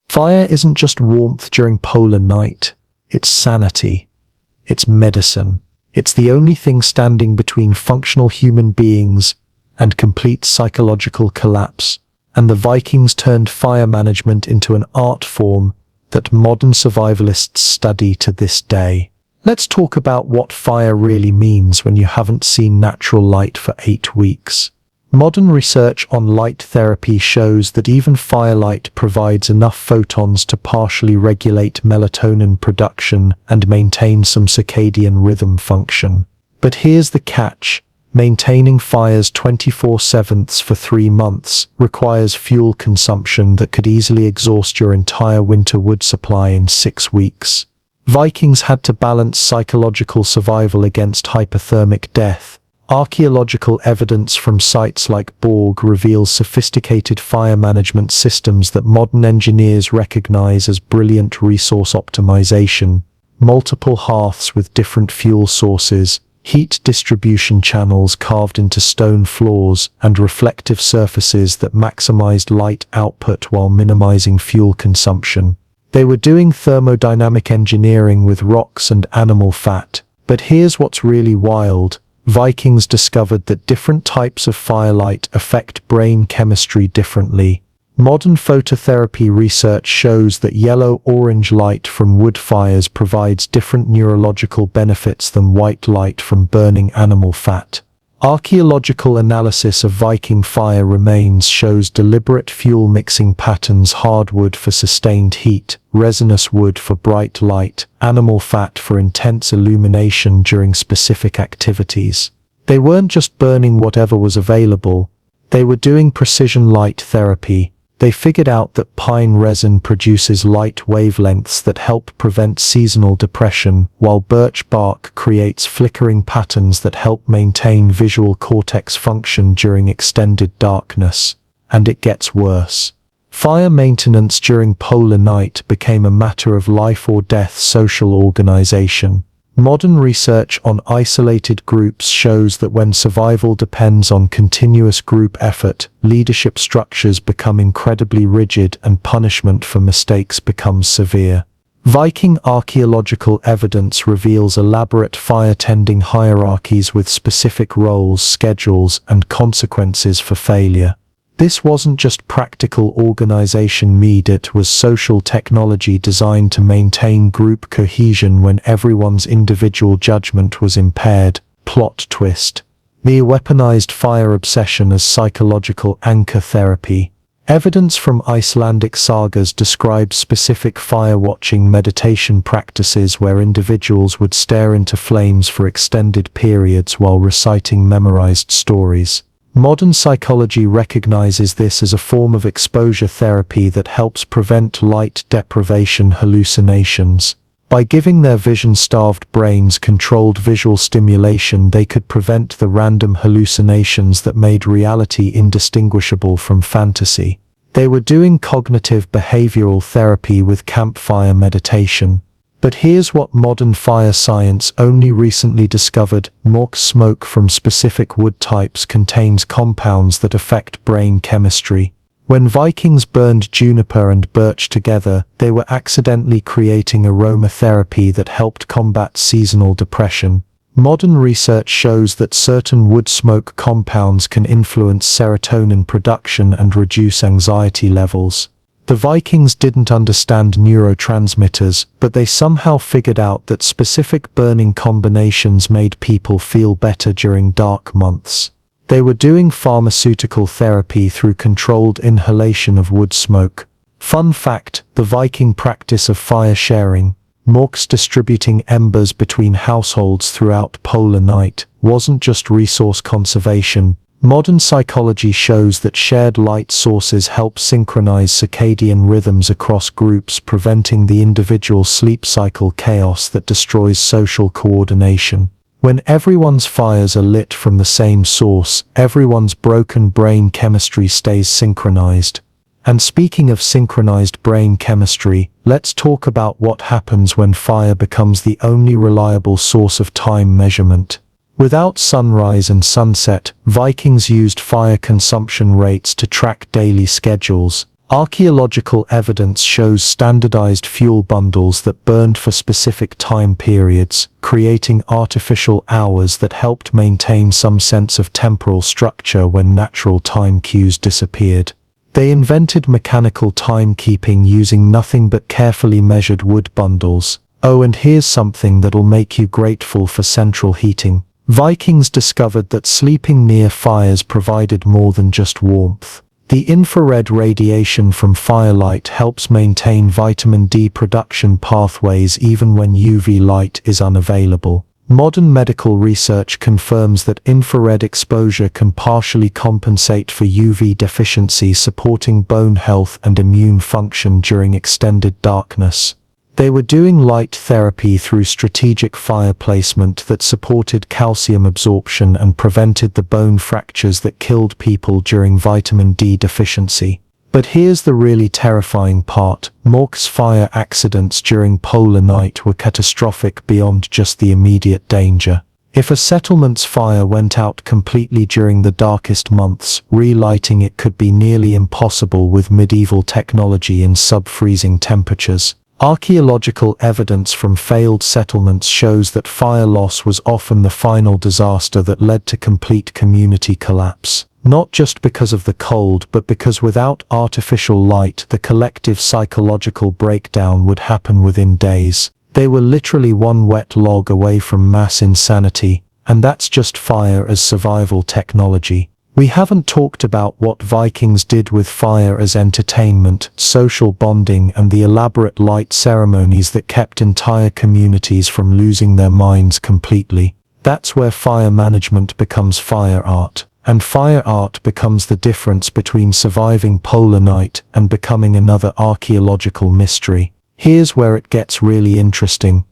Fire isn't just warmth during polar night. It's sanity. It's medicine. It's the only thing standing between functional human beings and complete psychological collapse. And the Vikings turned fire management into an art form that modern survivalists study to this day. Let's talk about what fire really means when you haven't seen natural light for 8 weeks. Modern research on light therapy shows that even firelight provides enough photons to partially regulate melatonin production and maintain some circadian rhythm function. But here's the catch. Maintaining fires 24/7 for 3 months requires fuel consumption that could easily exhaust your entire winter wood supply in 6 weeks. Vikings had to balance psychological survival against hypothermic death. Archaeological evidence from sites like Borg reveals sophisticated fire management systems that modern engineers recognize as brilliant resource optimization. Multiple hearths with different fuel sources, heat distribution channels carved into stone floors, and reflective surfaces that maximized light output while minimizing fuel consumption. They were doing thermodynamic engineering with rocks and animal fat. But here's what's really wild. Vikings discovered that different types of firelight affect brain chemistry differently. Modern phototherapy research shows that yellow-orange light from wood fires provides different neurological benefits than white light from burning animal fat. Archaeological analysis of Viking fire remains shows deliberate fuel mixing patterns: hardwood for sustained heat, resinous wood for bright light, animal fat for intense illumination during specific activities. They weren't just burning whatever was available, they were doing precision light therapy. They figured out that pine resin produces light wavelengths that help prevent seasonal depression, while birch bark creates flickering patterns that help maintain visual cortex function during extended darkness. And it gets worse. Fire maintenance during polar night became a matter of life or death social organization. Modern research on isolated groups shows that when survival depends on continuous group effort, leadership structures become incredibly rigid and punishment for mistakes becomes severe. Viking archaeological evidence reveals elaborate fire-tending hierarchies with specific roles, schedules, and consequences for failure. This wasn't just practical organization it was social technology designed to maintain group cohesion when everyone's individual judgment was impaired. Plot twist. The weaponized fire obsession as psychological anchor therapy. Evidence from Icelandic sagas describes specific fire-watching meditation practices where individuals would stare into flames for extended periods while reciting memorized stories. Modern psychology recognizes this as a form of exposure therapy that helps prevent light deprivation hallucinations. By giving their vision-starved brains controlled visual stimulation, they could prevent the random hallucinations that made reality indistinguishable from fantasy. They were doing cognitive behavioral therapy with campfire meditation. But here's what modern fire science only recently discovered: smoke from specific wood types contains compounds that affect brain chemistry. When Vikings burned juniper and birch together, they were accidentally creating aromatherapy that helped combat seasonal depression. Modern research shows that certain wood smoke compounds can influence serotonin production and reduce anxiety levels. The Vikings didn't understand neurotransmitters, but they somehow figured out that specific burning combinations made people feel better during dark months. They were doing pharmaceutical therapy through controlled inhalation of wood smoke. Fun fact, the Viking practice of fire sharing, distributing embers between households throughout polar night, wasn't just resource conservation. Modern psychology shows that shared light sources help synchronize circadian rhythms across groups, preventing the individual sleep cycle chaos that destroys social coordination. When everyone's fires are lit from the same source, everyone's broken brain chemistry stays synchronized. And speaking of synchronized brain chemistry, let's talk about what happens when fire becomes the only reliable source of time measurement. Without sunrise and sunset, Vikings used fire consumption rates to track daily schedules. Archaeological evidence shows standardized fuel bundles that burned for specific time periods, creating artificial hours that helped maintain some sense of temporal structure when natural time cues disappeared. They invented mechanical timekeeping using nothing but carefully measured wood bundles. Oh, and here's something that'll make you grateful for central heating. Vikings discovered that sleeping near fires provided more than just warmth. The infrared radiation from firelight helps maintain vitamin D production pathways even when UV light is unavailable. Modern medical research confirms that infrared exposure can partially compensate for UV deficiency, supporting bone health and immune function during extended darkness. They were doing light therapy through strategic fire placement that supported calcium absorption and prevented the bone fractures that killed people during vitamin D deficiency. But here's the really terrifying part: fire accidents during polar night were catastrophic beyond just the immediate danger. If a settlement's fire went out completely during the darkest months, relighting it could be nearly impossible with medieval technology in sub-freezing temperatures. Archaeological evidence from failed settlements shows that fire loss was often the final disaster that led to complete community collapse. Not just because of the cold, but because without artificial light, the collective psychological breakdown would happen within days. They were literally one wet log away from mass insanity, and that's just fire as survival technology. We haven't talked about what Vikings did with fire as entertainment, social bonding, and the elaborate light ceremonies that kept entire communities from losing their minds completely. That's where fire management becomes fire art, and fire art becomes the difference between surviving polar night and becoming another archaeological mystery. Here's where it gets really interesting.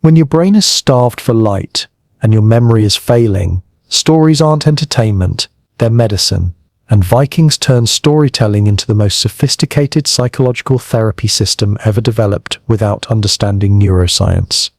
When your brain is starved for light, and your memory is failing, stories aren't entertainment, they're medicine. and Vikings turned storytelling into the most sophisticated psychological therapy system ever developed without understanding neuroscience.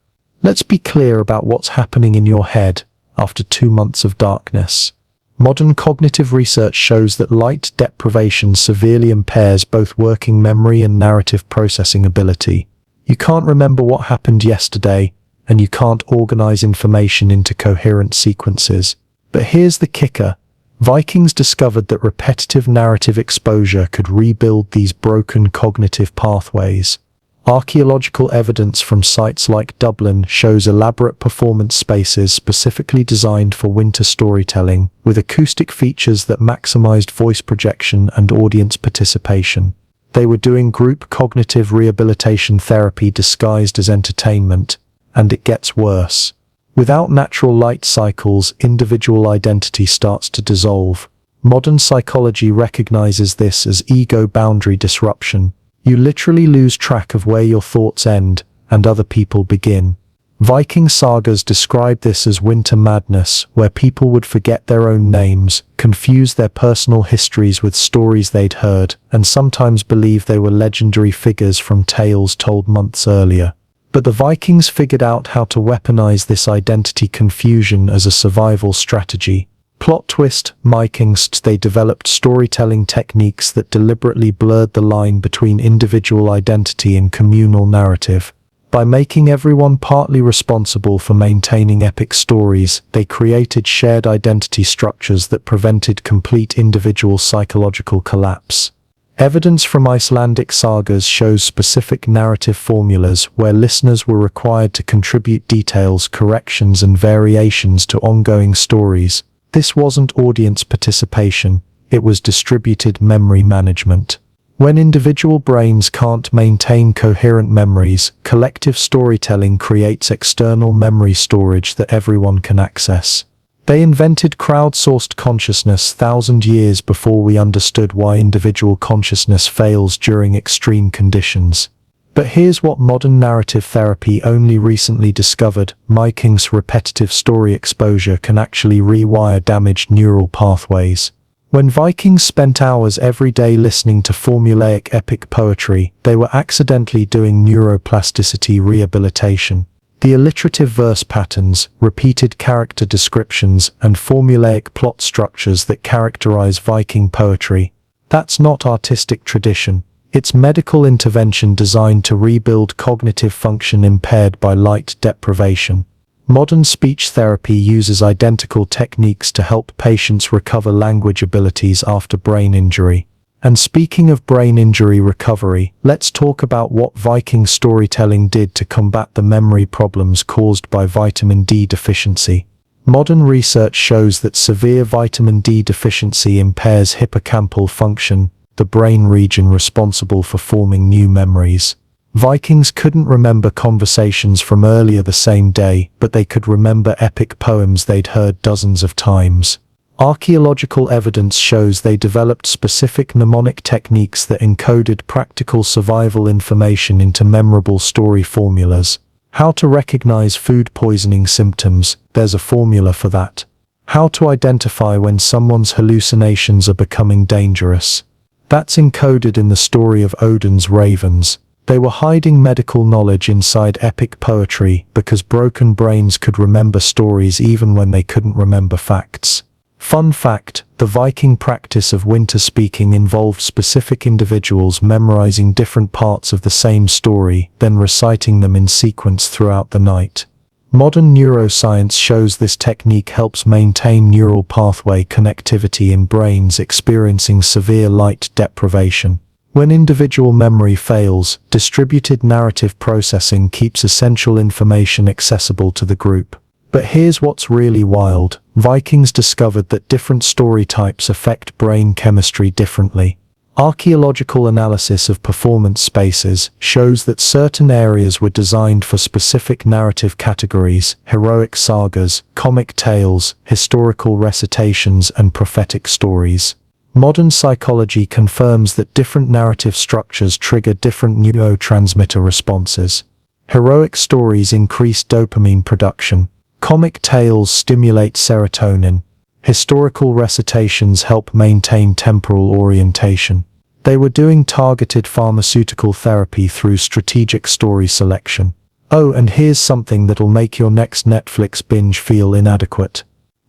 Let's be clear about what's happening in your head after 2 months of darkness. Modern cognitive research shows that light deprivation severely impairs both working memory and narrative processing ability. You can't remember what happened yesterday, and you can't organize information into coherent sequences. But here's the kicker. Vikings discovered that repetitive narrative exposure could rebuild these broken cognitive pathways. Archaeological evidence from sites like Dublin shows elaborate performance spaces specifically designed for winter storytelling, with acoustic features that maximized voice projection and audience participation. They were doing group cognitive rehabilitation therapy disguised as entertainment, and it gets worse. Without natural light cycles, individual identity starts to dissolve. Modern psychology recognizes this as ego boundary disruption. You literally lose track of where your thoughts end and other people begin. Viking sagas describe this as winter madness, where people would forget their own names, confuse their personal histories with stories they'd heard, and sometimes believe they were legendary figures from tales told months earlier. But the Vikings figured out how to weaponize this identity confusion as a survival strategy. Plot twist, Vikings, they developed storytelling techniques that deliberately blurred the line between individual identity and communal narrative. By making everyone partly responsible for maintaining epic stories, they created shared identity structures that prevented complete individual psychological collapse. Evidence from Icelandic sagas shows specific narrative formulas where listeners were required to contribute details, corrections, and variations to ongoing stories. This wasn't audience participation, it was distributed memory management. When individual brains can't maintain coherent memories, collective storytelling creates external memory storage that everyone can access. They invented crowdsourced consciousness 1,000 years before we understood why individual consciousness fails during extreme conditions. But here's what modern narrative therapy only recently discovered: Vikings' repetitive story exposure can actually rewire damaged neural pathways. When Vikings spent hours every day listening to formulaic epic poetry, they were accidentally doing neuroplasticity rehabilitation. The alliterative verse patterns, repeated character descriptions, and formulaic plot structures that characterize Viking poetry, that's not artistic tradition. It's medical intervention designed to rebuild cognitive function impaired by light deprivation. Modern speech therapy uses identical techniques to help patients recover language abilities after brain injury. And speaking of brain injury recovery, let's talk about what Viking storytelling did to combat the memory problems caused by vitamin D deficiency. Modern research shows that severe vitamin D deficiency impairs hippocampal function, the brain region responsible for forming new memories. Vikings couldn't remember conversations from earlier the same day, but they could remember epic poems they'd heard dozens of times. Archaeological evidence shows they developed specific mnemonic techniques that encoded practical survival information into memorable story formulas. How to recognize food poisoning symptoms, there's a formula for that. How to identify when someone's hallucinations are becoming dangerous. That's encoded in the story of Odin's ravens. They were hiding medical knowledge inside epic poetry because broken brains could remember stories even when they couldn't remember facts. Fun fact, the Viking practice of winter speaking involved specific individuals memorizing different parts of the same story, then reciting them in sequence throughout the night. Modern neuroscience shows this technique helps maintain neural pathway connectivity in brains experiencing severe light deprivation. When individual memory fails, distributed narrative processing keeps essential information accessible to the group. But here's what's really wild. Vikings discovered that different story types affect brain chemistry differently. Archaeological analysis of performance spaces shows that certain areas were designed for specific narrative categories: heroic sagas, comic tales, historical recitations, and prophetic stories. Modern psychology confirms that different narrative structures trigger different neurotransmitter responses. Heroic stories increase dopamine production. Comic tales stimulate serotonin. Historical recitations help maintain temporal orientation. They were doing targeted pharmaceutical therapy through strategic story selection. Oh, and here's something that'll make your next Netflix binge feel inadequate.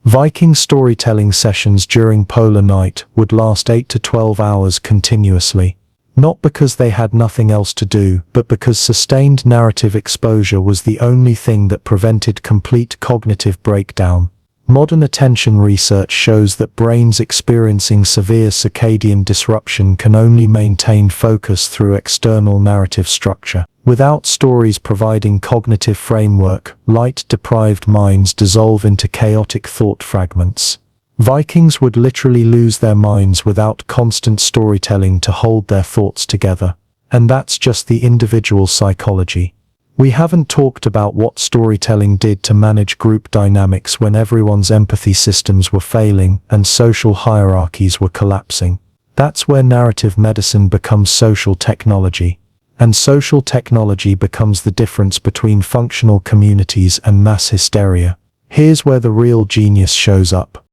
Viking storytelling sessions during polar night would last 8 to 12 hours continuously. Not because they had nothing else to do, but because sustained narrative exposure was the only thing that prevented complete cognitive breakdown. Modern attention research shows that brains experiencing severe circadian disruption can only maintain focus through external narrative structure. Without stories providing cognitive framework, light-deprived minds dissolve into chaotic thought fragments. Vikings would literally lose their minds without constant storytelling to hold their thoughts together. And that's just the individual psychology. We haven't talked about what storytelling did to manage group dynamics when everyone's empathy systems were failing and social hierarchies were collapsing. That's where narrative medicine becomes social technology. And social technology becomes the difference between functional communities and mass hysteria. Here's where the real genius shows up.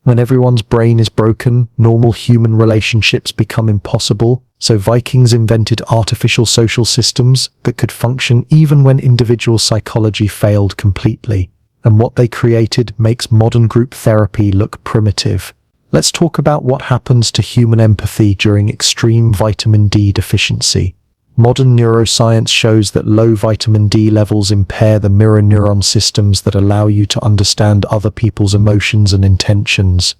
When everyone's brain is broken, normal human relationships become impossible, so Vikings invented artificial social systems that could function even when individual psychology failed completely. And what they created makes modern group therapy look primitive. Let's talk about what happens to human empathy during extreme vitamin D deficiency. Modern neuroscience shows that low vitamin D levels impair the mirror neuron systems that allow you to understand other people's emotions and intentions.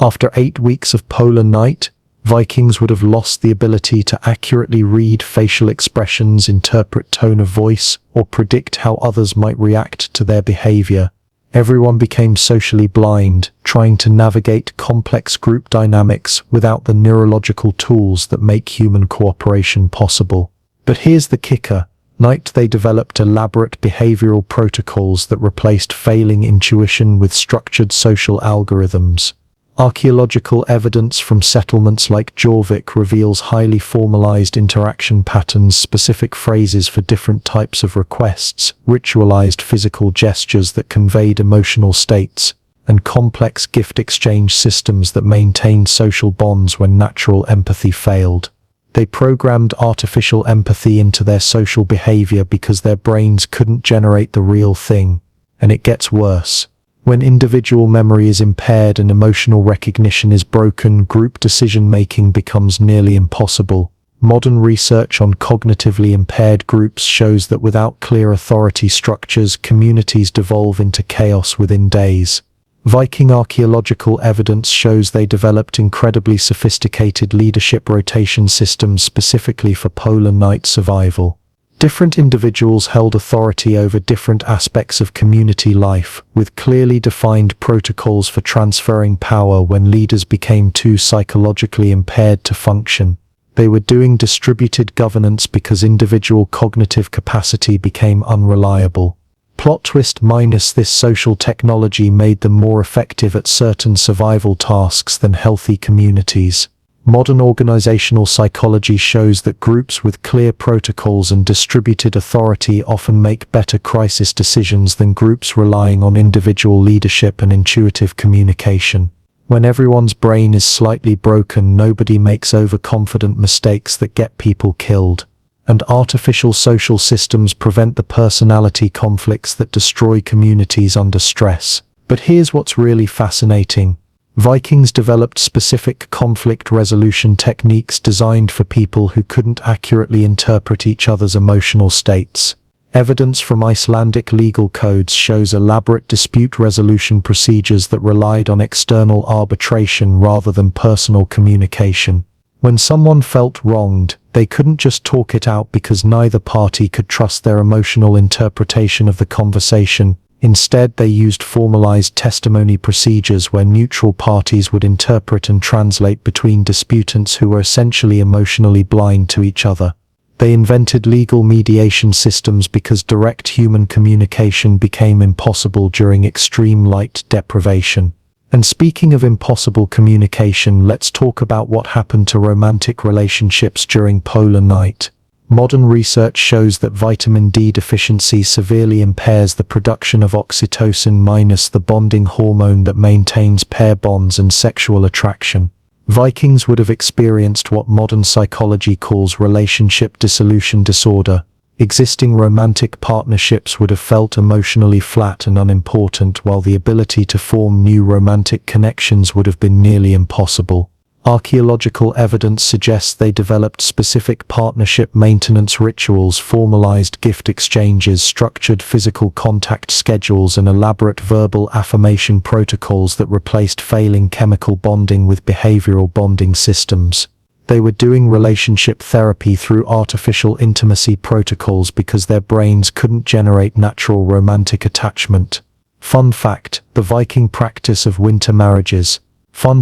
After 8 weeks of polar night, Vikings would have lost the ability to accurately read facial expressions, interpret tone of voice, or predict how others might react to their behavior. Everyone became socially blind, trying to navigate complex group dynamics without the neurological tools that make human cooperation possible. But here's the kicker. They developed elaborate behavioral protocols that replaced failing intuition with structured social algorithms. Archaeological evidence from settlements like Jorvik reveals highly formalized interaction patterns, specific phrases for different types of requests, ritualized physical gestures that conveyed emotional states, and complex gift exchange systems that maintained social bonds when natural empathy failed. They programmed artificial empathy into their social behavior because their brains couldn't generate the real thing. And it gets worse. When individual memory is impaired and emotional recognition is broken, group decision-making becomes nearly impossible. Modern research on cognitively impaired groups shows that without clear authority structures, communities devolve into chaos within days. Viking archaeological evidence shows they developed incredibly sophisticated leadership rotation systems specifically for polar night survival. Different individuals held authority over different aspects of community life, with clearly defined protocols for transferring power when leaders became too psychologically impaired to function. They were doing distributed governance because individual cognitive capacity became unreliable. Plot twist: this social technology made them more effective at certain survival tasks than healthy communities. Modern organizational psychology shows that groups with clear protocols and distributed authority often make better crisis decisions than groups relying on individual leadership and intuitive communication. When everyone's brain is slightly broken, nobody makes overconfident mistakes that get people killed. And artificial social systems prevent the personality conflicts that destroy communities under stress. But here's what's really fascinating. Vikings developed specific conflict resolution techniques designed for people who couldn't accurately interpret each other's emotional states. Evidence from Icelandic legal codes shows elaborate dispute resolution procedures that relied on external arbitration rather than personal communication. When someone felt wronged, they couldn't just talk it out because neither party could trust their emotional interpretation of the conversation. Instead, they used formalized testimony procedures where neutral parties would interpret and translate between disputants who were essentially emotionally blind to each other. They invented legal mediation systems because direct human communication became impossible during extreme light deprivation. And speaking of impossible communication, let's talk about what happened to romantic relationships during polar night. Modern research shows that vitamin D deficiency severely impairs the production of oxytocin minus the bonding hormone that maintains pair bonds and sexual attraction. Vikings would have experienced what modern psychology calls relationship dissolution disorder. Existing romantic partnerships would have felt emotionally flat and unimportant, while the ability to form new romantic connections would have been nearly impossible. Archaeological evidence suggests they developed specific partnership maintenance rituals, formalized gift exchanges, structured physical contact schedules, and elaborate verbal affirmation protocols that replaced failing chemical bonding with behavioral bonding systems. They were doing relationship therapy through artificial intimacy protocols because their brains couldn't generate natural romantic attachment. Fun fact: the Viking practice of winter marriages,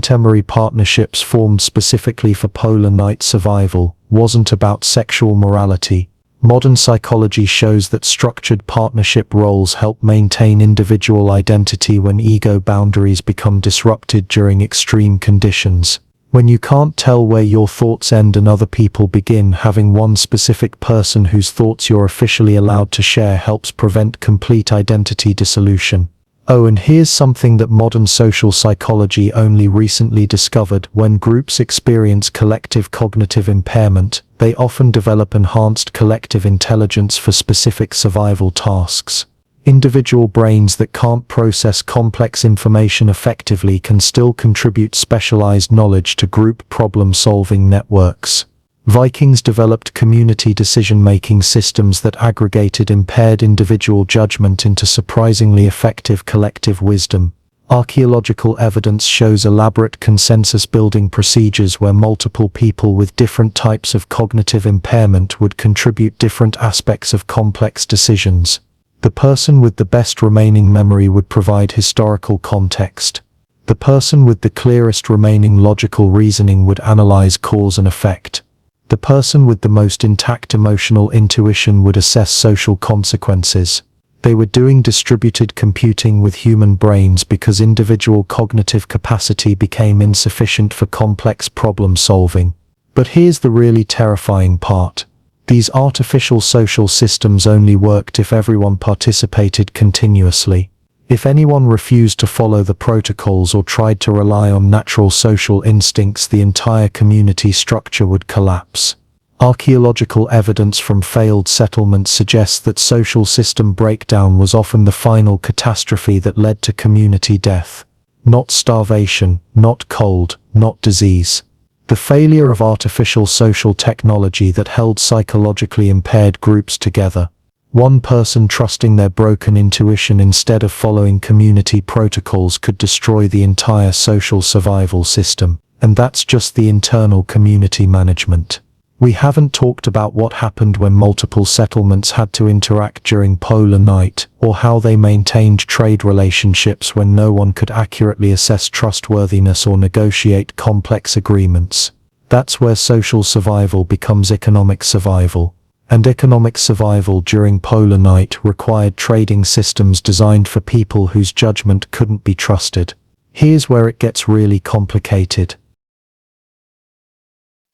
temporary partnerships formed specifically for polar night survival, wasn't about sexual morality. Modern psychology shows that structured partnership roles help maintain individual identity when ego boundaries become disrupted during extreme conditions. When you can't tell where your thoughts end and other people begin, having one specific person whose thoughts you're officially allowed to share helps prevent complete identity dissolution. Oh, and here's something that modern social psychology only recently discovered: when groups experience collective cognitive impairment, they often develop enhanced collective intelligence for specific survival tasks. Individual brains that can't process complex information effectively can still contribute specialized knowledge to group problem-solving networks. Vikings developed community decision-making systems that aggregated impaired individual judgment into surprisingly effective collective wisdom. Archaeological evidence shows elaborate consensus-building procedures where multiple people with different types of cognitive impairment would contribute different aspects of complex decisions. The person with the best remaining memory would provide historical context. The person with the clearest remaining logical reasoning would analyze cause and effect. The person with the most intact emotional intuition would assess social consequences. They were doing distributed computing with human brains because individual cognitive capacity became insufficient for complex problem solving. But here's the really terrifying part. These artificial social systems only worked if everyone participated continuously. If anyone refused to follow the protocols or tried to rely on natural social instincts, the entire community structure would collapse. Archaeological evidence from failed settlements suggests that social system breakdown was often the final catastrophe that led to community death. Not starvation, not cold, not disease. The failure of artificial social technology that held psychologically impaired groups together. One person trusting their broken intuition instead of following community protocols could destroy the entire social survival system. And that's just the internal community management. We haven't talked about what happened when multiple settlements had to interact during polar night, or how they maintained trade relationships when no one could accurately assess trustworthiness or negotiate complex agreements. That's where social survival becomes economic survival. And economic survival during polar night required trading systems designed for people whose judgment couldn't be trusted. Here's where it gets really complicated.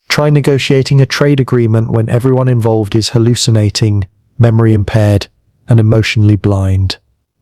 Try negotiating a trade agreement when everyone involved is hallucinating, memory impaired, and emotionally blind.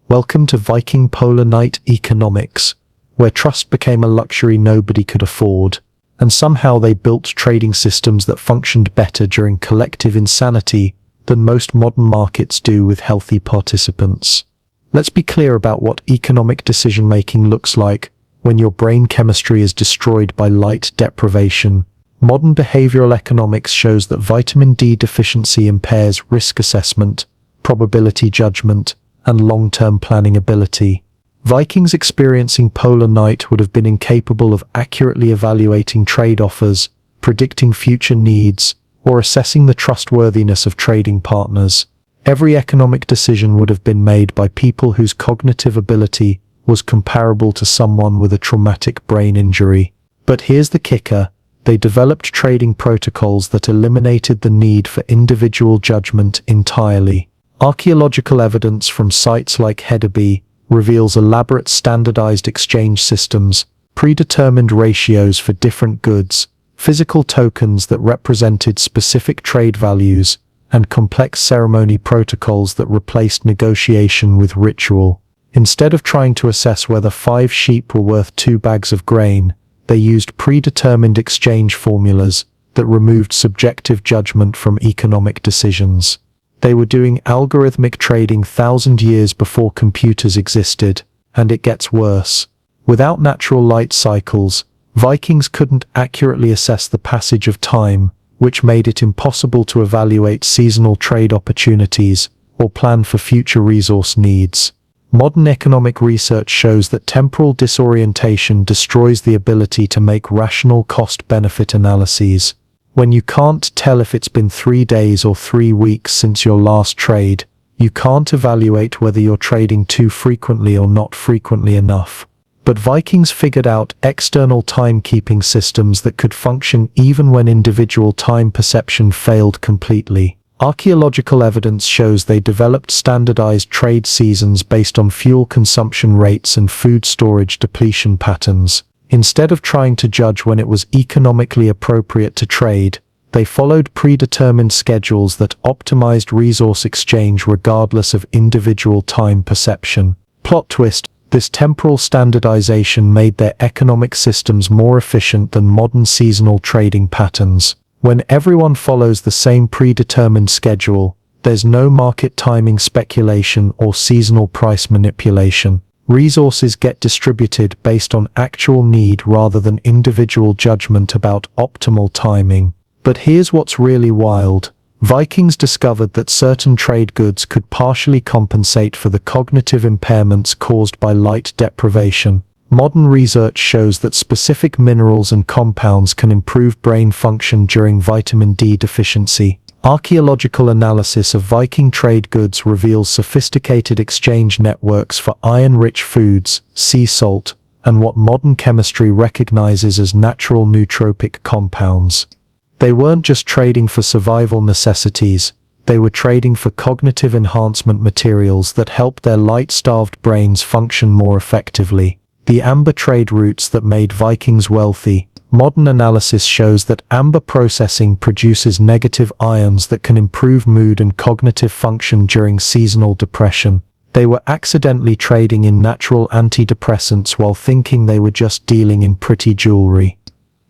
Welcome to Viking polar night economics, where trust became a luxury nobody could afford, and somehow they built trading systems that functioned better during collective insanity than most modern markets do with healthy participants. Let's be clear about what economic decision-making looks like when your brain chemistry is destroyed by light deprivation. Modern behavioral economics shows that vitamin D deficiency impairs risk assessment, probability judgment, and long-term planning ability. Vikings experiencing polar night would have been incapable of accurately evaluating trade offers, predicting future needs, or assessing the trustworthiness of trading partners. Every economic decision would have been made by people whose cognitive ability was comparable to someone with a traumatic brain injury. But here's the kicker. They developed trading protocols that eliminated the need for individual judgment entirely. Archaeological evidence from sites like Hedeby reveals elaborate standardized exchange systems, predetermined ratios for different goods, physical tokens that represented specific trade values, and complex ceremony protocols that replaced negotiation with ritual. Instead of trying to assess whether 5 sheep were worth 2 bags of grain, they used predetermined exchange formulas that removed subjective judgment from economic decisions. They were doing algorithmic trading 1,000 years before computers existed, and it gets worse. Without natural light cycles, Vikings couldn't accurately assess the passage of time, which made it impossible to evaluate seasonal trade opportunities or plan for future resource needs. Modern economic research shows that temporal disorientation destroys the ability to make rational cost-benefit analyses. When you can't tell if it's been 3 days or 3 weeks since your last trade, you can't evaluate whether you're trading too frequently or not frequently enough. But Vikings figured out external timekeeping systems that could function even when individual time perception failed completely. Archaeological evidence shows they developed standardized trade seasons based on fuel consumption rates and food storage depletion patterns. Instead of trying to judge when it was economically appropriate to trade, they followed predetermined schedules that optimized resource exchange regardless of individual time perception. Plot twist: this temporal standardization made their economic systems more efficient than modern seasonal trading patterns. When everyone follows the same predetermined schedule, there's no market timing speculation or seasonal price manipulation. Resources get distributed based on actual need rather than individual judgment about optimal timing. But here's what's really wild. Vikings discovered that certain trade goods could partially compensate for the cognitive impairments caused by light deprivation. Modern research shows that specific minerals and compounds can improve brain function during vitamin D deficiency. Archaeological analysis of Viking trade goods reveals sophisticated exchange networks for iron-rich foods, sea salt, and what modern chemistry recognizes as natural nootropic compounds. They weren't just trading for survival necessities, they were trading for cognitive enhancement materials that helped their light-starved brains function more effectively. The amber trade routes that made Vikings wealthy. Modern analysis shows that amber processing produces negative ions that can improve mood and cognitive function during seasonal depression. They were accidentally trading in natural antidepressants while thinking they were just dealing in pretty jewelry.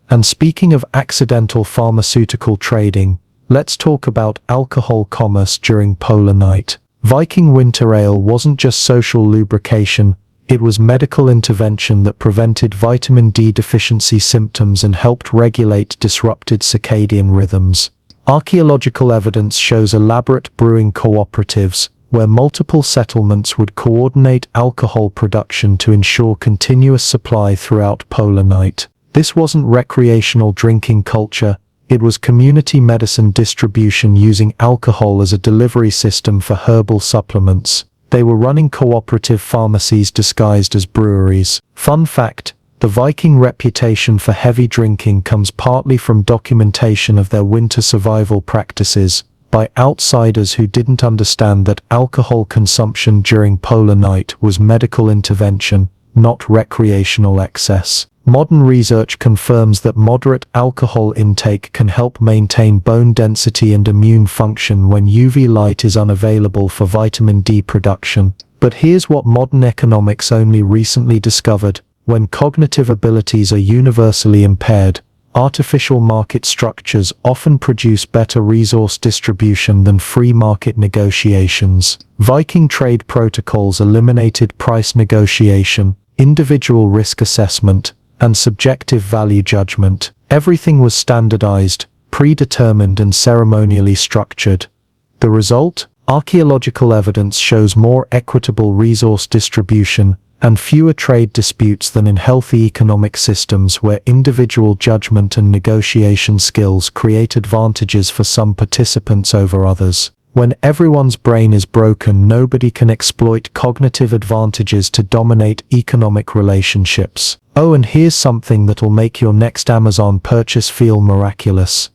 And speaking of accidental pharmaceutical trading, let's talk about alcohol commerce during polar night. Viking winter ale wasn't just social lubrication, it was medical intervention that prevented vitamin D deficiency symptoms and helped regulate disrupted circadian rhythms. Archaeological evidence shows elaborate brewing cooperatives, where multiple settlements would coordinate alcohol production to ensure continuous supply throughout polar night. This wasn't recreational drinking culture, it was community medicine distribution using alcohol as a delivery system for herbal supplements. They were running cooperative pharmacies disguised as breweries. Fun fact, the Viking reputation for heavy drinking comes partly from documentation of their winter survival practices by outsiders who didn't understand that alcohol consumption during polar night was medical intervention, not recreational excess. Modern research confirms that moderate alcohol intake can help maintain bone density and immune function when UV light is unavailable for vitamin D production. But here's what modern economics only recently discovered: when cognitive abilities are universally impaired, artificial market structures often produce better resource distribution than free market negotiations. Viking trade protocols eliminated price negotiation, individual risk assessment, and subjective value judgment. Everything was standardized, predetermined and ceremonially structured. The result? Archaeological evidence shows more equitable resource distribution and fewer trade disputes than in healthy economic systems where individual judgment and negotiation skills create advantages for some participants over others. When everyone's brain is broken, nobody can exploit cognitive advantages to dominate economic relationships. Oh, and here's something that'll make your next Amazon purchase feel miraculous.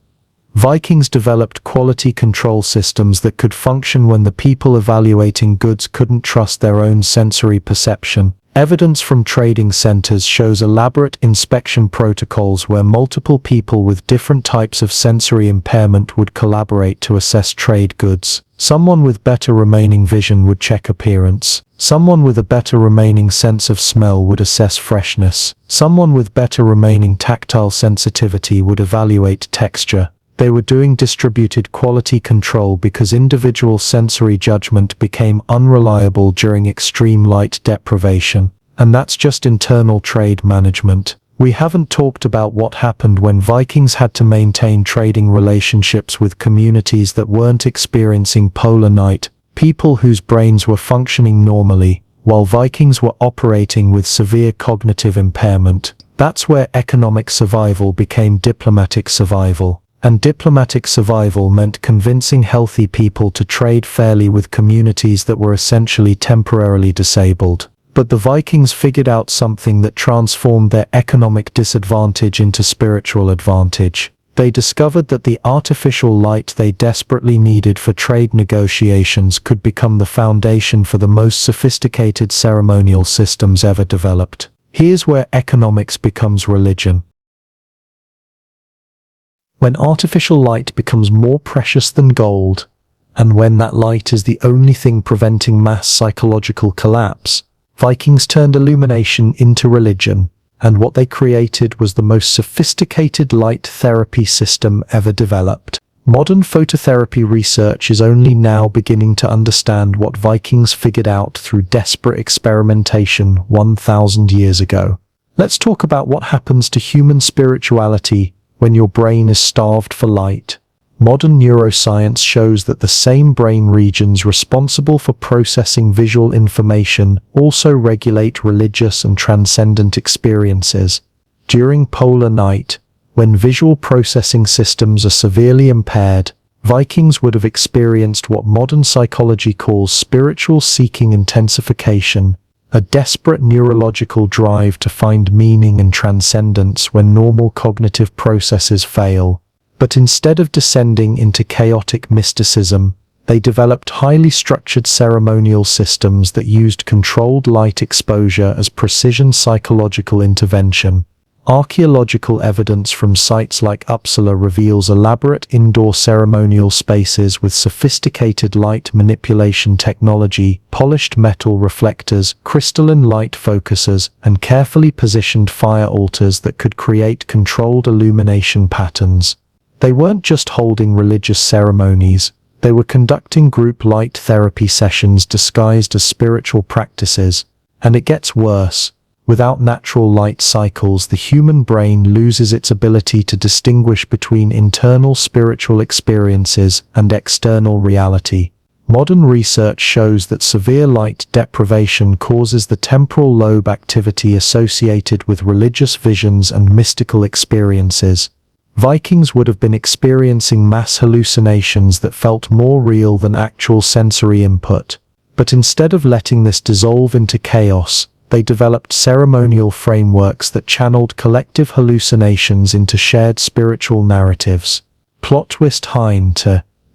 Vikings developed quality control systems that could function when the people evaluating goods couldn't trust their own sensory perception. Evidence from trading centers shows elaborate inspection protocols where multiple people with different types of sensory impairment would collaborate to assess trade goods. Someone with better remaining vision would check appearance. Someone with a better remaining sense of smell would assess freshness. Someone with better remaining tactile sensitivity would evaluate texture. They were doing distributed quality control because individual sensory judgment became unreliable during extreme light deprivation. And that's just internal trade management. We haven't talked about what happened when Vikings had to maintain trading relationships with communities that weren't experiencing polar night, people whose brains were functioning normally, while Vikings were operating with severe cognitive impairment. That's where economic survival became diplomatic survival. And diplomatic survival meant convincing healthy people to trade fairly with communities that were essentially temporarily disabled. But the Vikings figured out something that transformed their economic disadvantage into spiritual advantage. They discovered that the artificial light they desperately needed for trade negotiations could become the foundation for the most sophisticated ceremonial systems ever developed. Here's where economics becomes religion. When artificial light becomes more precious than gold, and when that light is the only thing preventing mass psychological collapse, Vikings turned illumination into religion, and what they created was the most sophisticated light therapy system ever developed. Modern phototherapy research is only now beginning to understand what Vikings figured out through desperate experimentation 1,000 years ago. Let's talk about what happens to human spirituality when your brain is starved for light. Modern neuroscience shows that the same brain regions responsible for processing visual information also regulate religious and transcendent experiences. During polar night, when visual processing systems are severely impaired, Vikings would have experienced what modern psychology calls spiritual seeking intensification, a desperate neurological drive to find meaning and transcendence when normal cognitive processes fail. But instead of descending into chaotic mysticism, they developed highly structured ceremonial systems that used controlled light exposure as precision psychological intervention. Archaeological evidence from sites like Uppsala reveals elaborate indoor ceremonial spaces with sophisticated light manipulation technology, polished metal reflectors, crystalline light focusers, and carefully positioned fire altars that could create controlled illumination patterns. They weren't just holding religious ceremonies, they were conducting group light therapy sessions disguised as spiritual practices. And it gets worse. Without natural light cycles, the human brain loses its ability to distinguish between internal spiritual experiences and external reality. Modern research shows that severe light deprivation causes the temporal lobe activity associated with religious visions and mystical experiences. Vikings would have been experiencing mass hallucinations that felt more real than actual sensory input. But instead of letting this dissolve into chaos, they developed ceremonial frameworks that channeled collective hallucinations into shared spiritual narratives. Plot twist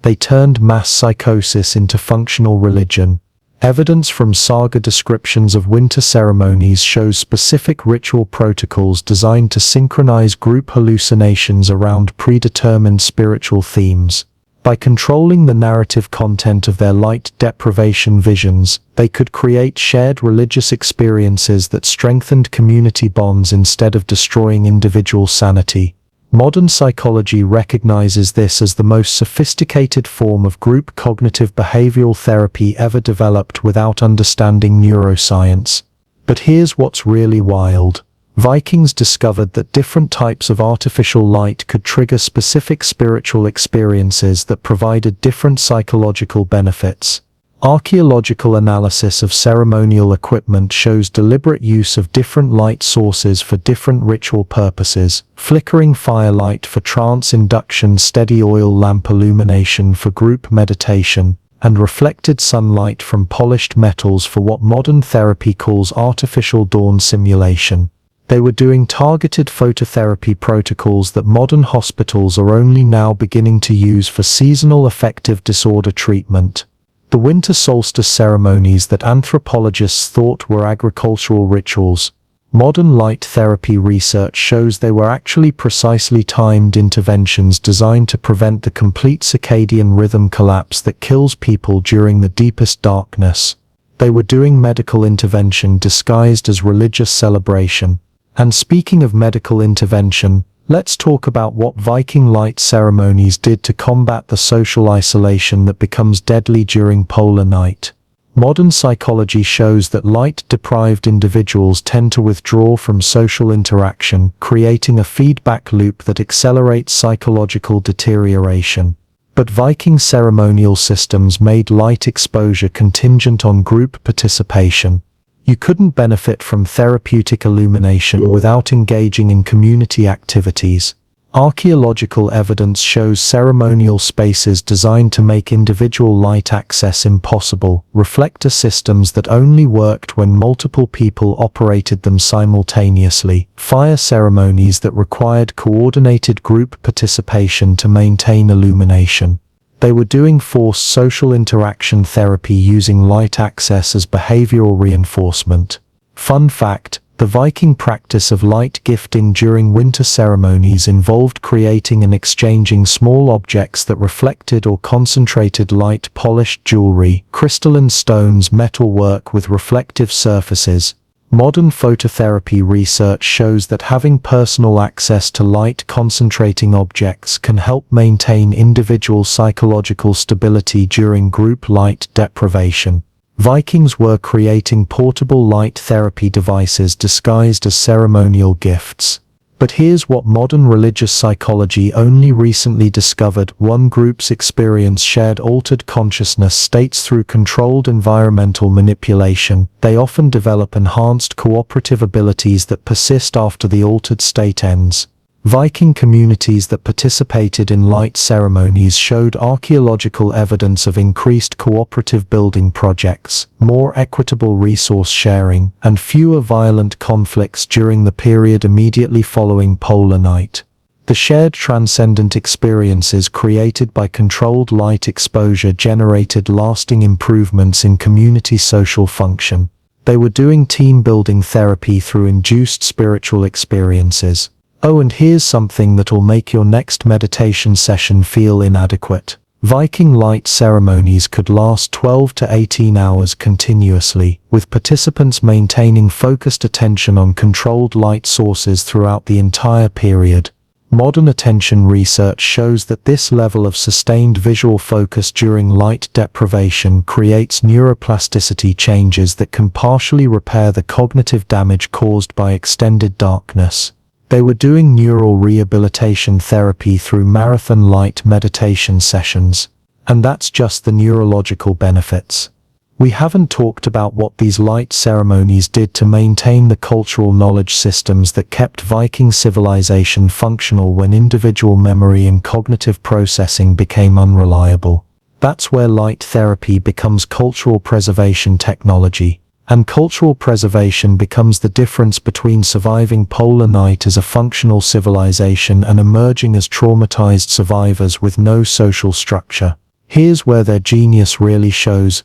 they turned mass psychosis into functional religion. Evidence from saga descriptions of winter ceremonies shows specific ritual protocols designed to synchronize group hallucinations around predetermined spiritual themes. By controlling the narrative content of their light deprivation visions, they could create shared religious experiences that strengthened community bonds instead of destroying individual sanity. Modern psychology recognizes this as the most sophisticated form of group cognitive behavioral therapy ever developed without understanding neuroscience. But here's what's really wild. Vikings discovered that different types of artificial light could trigger specific spiritual experiences that provided different psychological benefits. Archaeological analysis of ceremonial equipment shows deliberate use of different light sources for different ritual purposes: flickering firelight for trance induction, steady oil lamp illumination for group meditation, and reflected sunlight from polished metals for what modern therapy calls artificial dawn simulation. They were doing targeted phototherapy protocols that modern hospitals are only now beginning to use for seasonal affective disorder treatment. The winter solstice ceremonies that anthropologists thought were agricultural rituals. Modern light therapy research shows they were actually precisely timed interventions designed to prevent the complete circadian rhythm collapse that kills people during the deepest darkness. They were doing medical intervention disguised as religious celebration. And speaking of medical intervention, let's talk about what Viking light ceremonies did to combat the social isolation that becomes deadly during polar night. Modern psychology shows that light-deprived individuals tend to withdraw from social interaction, creating a feedback loop that accelerates psychological deterioration. But Viking ceremonial systems made light exposure contingent on group participation. You couldn't benefit from therapeutic illumination without engaging in community activities. Archaeological evidence shows ceremonial spaces designed to make individual light access impossible, reflector systems that only worked when multiple people operated them simultaneously, fire ceremonies that required coordinated group participation to maintain illumination. They were doing forced social interaction therapy using light access as behavioral reinforcement. Fun fact: the Viking practice of light gifting during winter ceremonies involved creating and exchanging small objects that reflected or concentrated light: polished jewelry, crystalline stones, metalwork with reflective surfaces. Modern phototherapy research shows that having personal access to light-concentrating objects can help maintain individual psychological stability during group light deprivation. Vikings were creating portable light therapy devices disguised as ceremonial gifts. But here's what modern religious psychology only recently discovered: one group's experience shared altered consciousness states through controlled environmental manipulation. They often develop enhanced cooperative abilities that persist after the altered state ends. Viking communities that participated in light ceremonies showed archaeological evidence of increased cooperative building projects, more equitable resource sharing, and fewer violent conflicts during the period immediately following polar night. The shared transcendent experiences created by controlled light exposure generated lasting improvements in community social function. They were doing team-building therapy through induced spiritual experiences. Oh, and here's something that'll make your next meditation session feel inadequate. Viking light ceremonies could last 12 to 18 hours continuously, with participants maintaining focused attention on controlled light sources throughout the entire period. Modern attention research shows that this level of sustained visual focus during light deprivation creates neuroplasticity changes that can partially repair the cognitive damage caused by extended darkness. They were doing neural rehabilitation therapy through marathon light meditation sessions. And that's just the neurological benefits. We haven't talked about what these light ceremonies did to maintain the cultural knowledge systems that kept Viking civilization functional when individual memory and cognitive processing became unreliable. That's where light therapy becomes cultural preservation technology. And cultural preservation becomes the difference between surviving polar night as a functional civilization and emerging as traumatized survivors with no social structure. Here's where their genius really shows.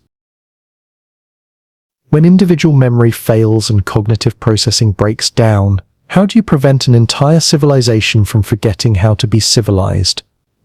When individual memory fails and cognitive processing breaks down, how do you prevent an entire civilization from forgetting how to be civilized?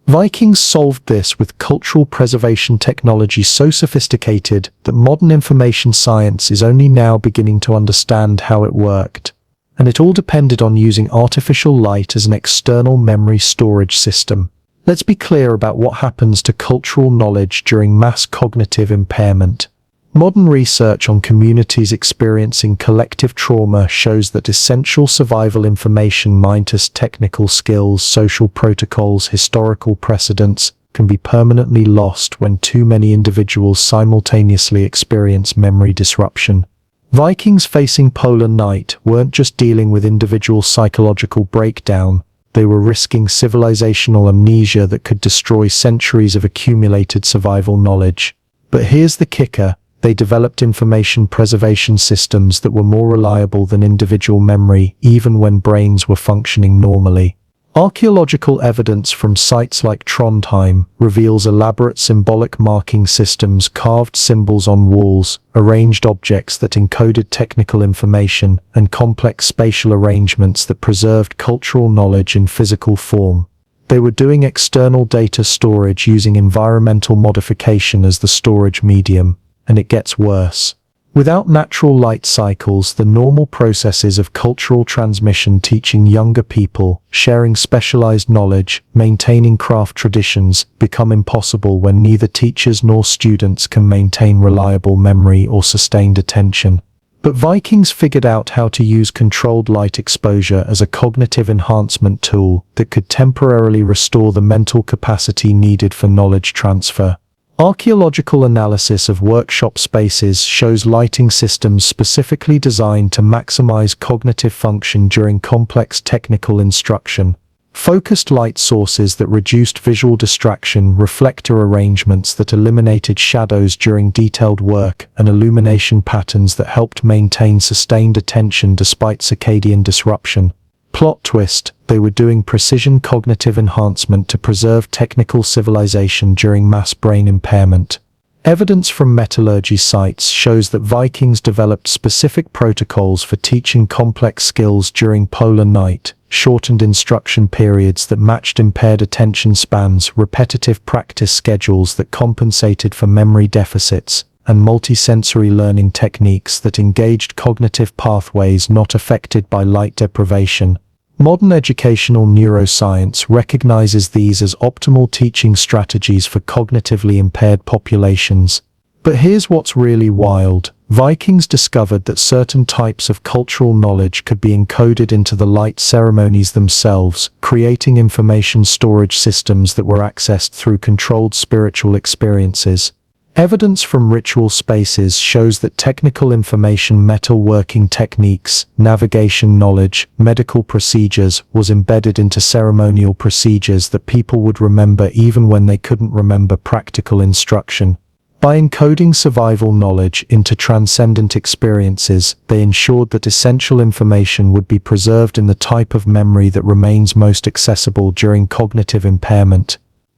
Vikings solved this with cultural preservation technology so sophisticated that modern information science is only now beginning to understand how it worked. And it all depended on using artificial light as an external memory storage system. Let's be clear about what happens to cultural knowledge during mass cognitive impairment. Modern research on communities experiencing collective trauma shows that essential survival information minus technical skills, social protocols, historical precedents, can be permanently lost when too many individuals simultaneously experience memory disruption. Vikings facing polar night weren't just dealing with individual psychological breakdown, they were risking civilizational amnesia that could destroy centuries of accumulated survival knowledge. But here's the kicker. They developed information preservation systems that were more reliable than individual memory, even when brains were functioning normally. Archaeological evidence from sites like Trondheim reveals elaborate symbolic marking systems, carved symbols on walls, arranged objects that encoded technical information, and complex spatial arrangements that preserved cultural knowledge in physical form. They were doing external data storage using environmental modification as the storage medium, and it gets worse. Without natural light cycles, the normal processes of cultural transmission, teaching younger people, sharing specialized knowledge, maintaining craft traditions, become impossible when neither teachers nor students can maintain reliable memory or sustained attention. But Vikings figured out how to use controlled light exposure as a cognitive enhancement tool that could temporarily restore the mental capacity needed for knowledge transfer. Archaeological analysis of workshop spaces shows lighting systems specifically designed to maximize cognitive function during complex technical instruction. Focused light sources that reduced visual distraction, reflector arrangements that eliminated shadows during detailed work, and illumination patterns that helped maintain sustained attention despite circadian disruption. Plot twist, they were doing precision cognitive enhancement to preserve technical civilization during mass brain impairment. Evidence from metallurgy sites shows that Vikings developed specific protocols for teaching complex skills during polar night, shortened instruction periods that matched impaired attention spans, repetitive practice schedules that compensated for memory deficits, and multisensory learning techniques that engaged cognitive pathways not affected by light deprivation. Modern educational neuroscience recognizes these as optimal teaching strategies for cognitively impaired populations. But here's what's really wild. Vikings discovered that certain types of cultural knowledge could be encoded into the light ceremonies themselves, creating information storage systems that were accessed through controlled spiritual experiences. Evidence from ritual spaces shows that technical information, metalworking techniques, navigation knowledge, medical procedures was embedded into ceremonial procedures that people would remember even when they couldn't remember practical instruction. By encoding survival knowledge into transcendent experiences, they ensured that essential information would be preserved in the type of memory that remains most accessible during cognitive impairment.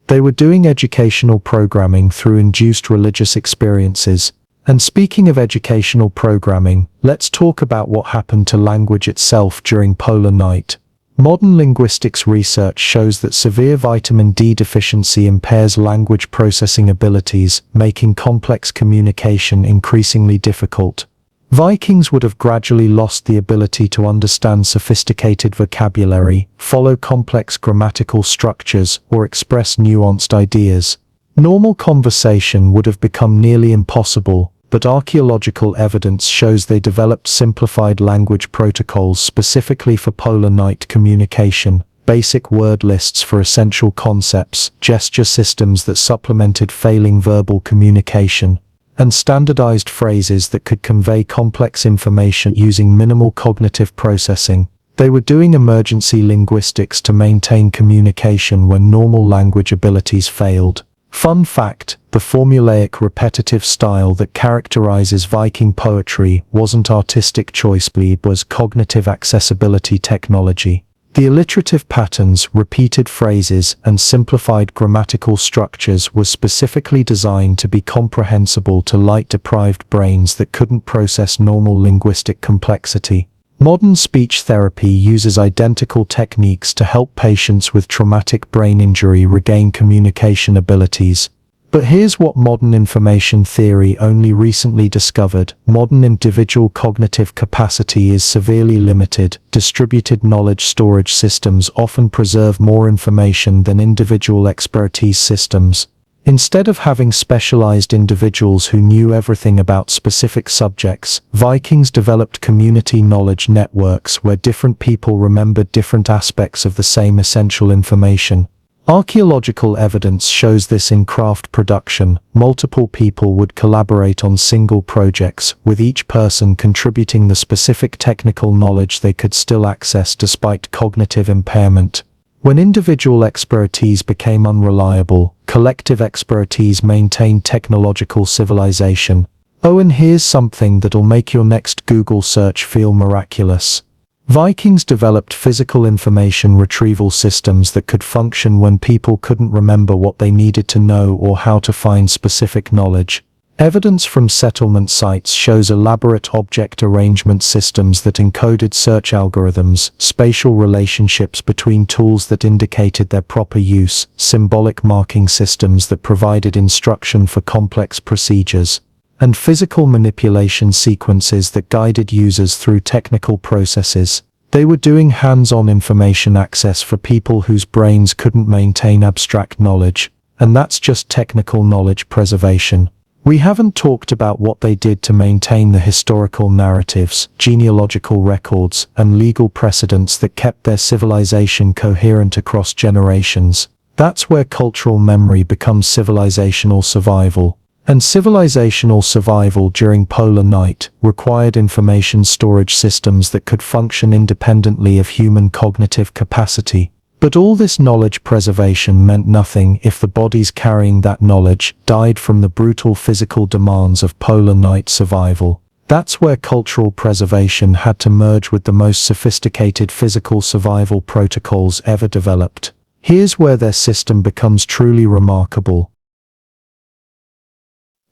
They were doing educational programming through induced religious experiences. And speaking of educational programming, let's talk about what happened to language itself during polar night. Modern linguistics research shows that severe vitamin D deficiency impairs language processing abilities, making complex communication increasingly difficult. Vikings would have gradually lost the ability to understand sophisticated vocabulary, follow complex grammatical structures, or express nuanced ideas. Normal conversation would have become nearly impossible, but archaeological evidence shows they developed simplified language protocols specifically for polar night communication, basic word lists for essential concepts, gesture systems that supplemented failing verbal communication, and standardized phrases that could convey complex information using minimal cognitive processing. They were doing emergency linguistics to maintain communication when normal language abilities failed. Fun fact, the formulaic repetitive style that characterizes Viking poetry wasn't artistic choice, it was cognitive accessibility technology. The alliterative patterns, repeated phrases, and simplified grammatical structures were specifically designed to be comprehensible to light-deprived brains that couldn't process normal linguistic complexity. Modern speech therapy uses identical techniques to help patients with traumatic brain injury regain communication abilities. But here's what modern information theory only recently discovered. Modern individual cognitive capacity is severely limited. Distributed knowledge storage systems often preserve more information than individual expertise systems. Instead of having specialized individuals who knew everything about specific subjects, Vikings developed community knowledge networks where different people remembered different aspects of the same essential information. Archaeological evidence shows this in craft production. Multiple people would collaborate on single projects, with each person contributing the specific technical knowledge they could still access despite cognitive impairment. When individual expertise became unreliable, collective expertise maintained technological civilization. Oh, and here's something that'll make your next Google search feel miraculous. Vikings developed physical information retrieval systems that could function when people couldn't remember what they needed to know or how to find specific knowledge. Evidence from settlement sites shows elaborate object arrangement systems that encoded search algorithms, spatial relationships between tools that indicated their proper use, symbolic marking systems that provided instruction for complex procedures, and physical manipulation sequences that guided users through technical processes. They were doing hands-on information access for people whose brains couldn't maintain abstract knowledge, and that's just technical knowledge preservation. We haven't talked about what they did to maintain the historical narratives, genealogical records, and legal precedents that kept their civilization coherent across generations. That's where cultural memory becomes civilizational survival. And civilizational survival during polar night required information storage systems that could function independently of human cognitive capacity. But all this knowledge preservation meant nothing if the bodies carrying that knowledge died from the brutal physical demands of polar night survival. That's where cultural preservation had to merge with the most sophisticated physical survival protocols ever developed. Here's where their system becomes truly remarkable.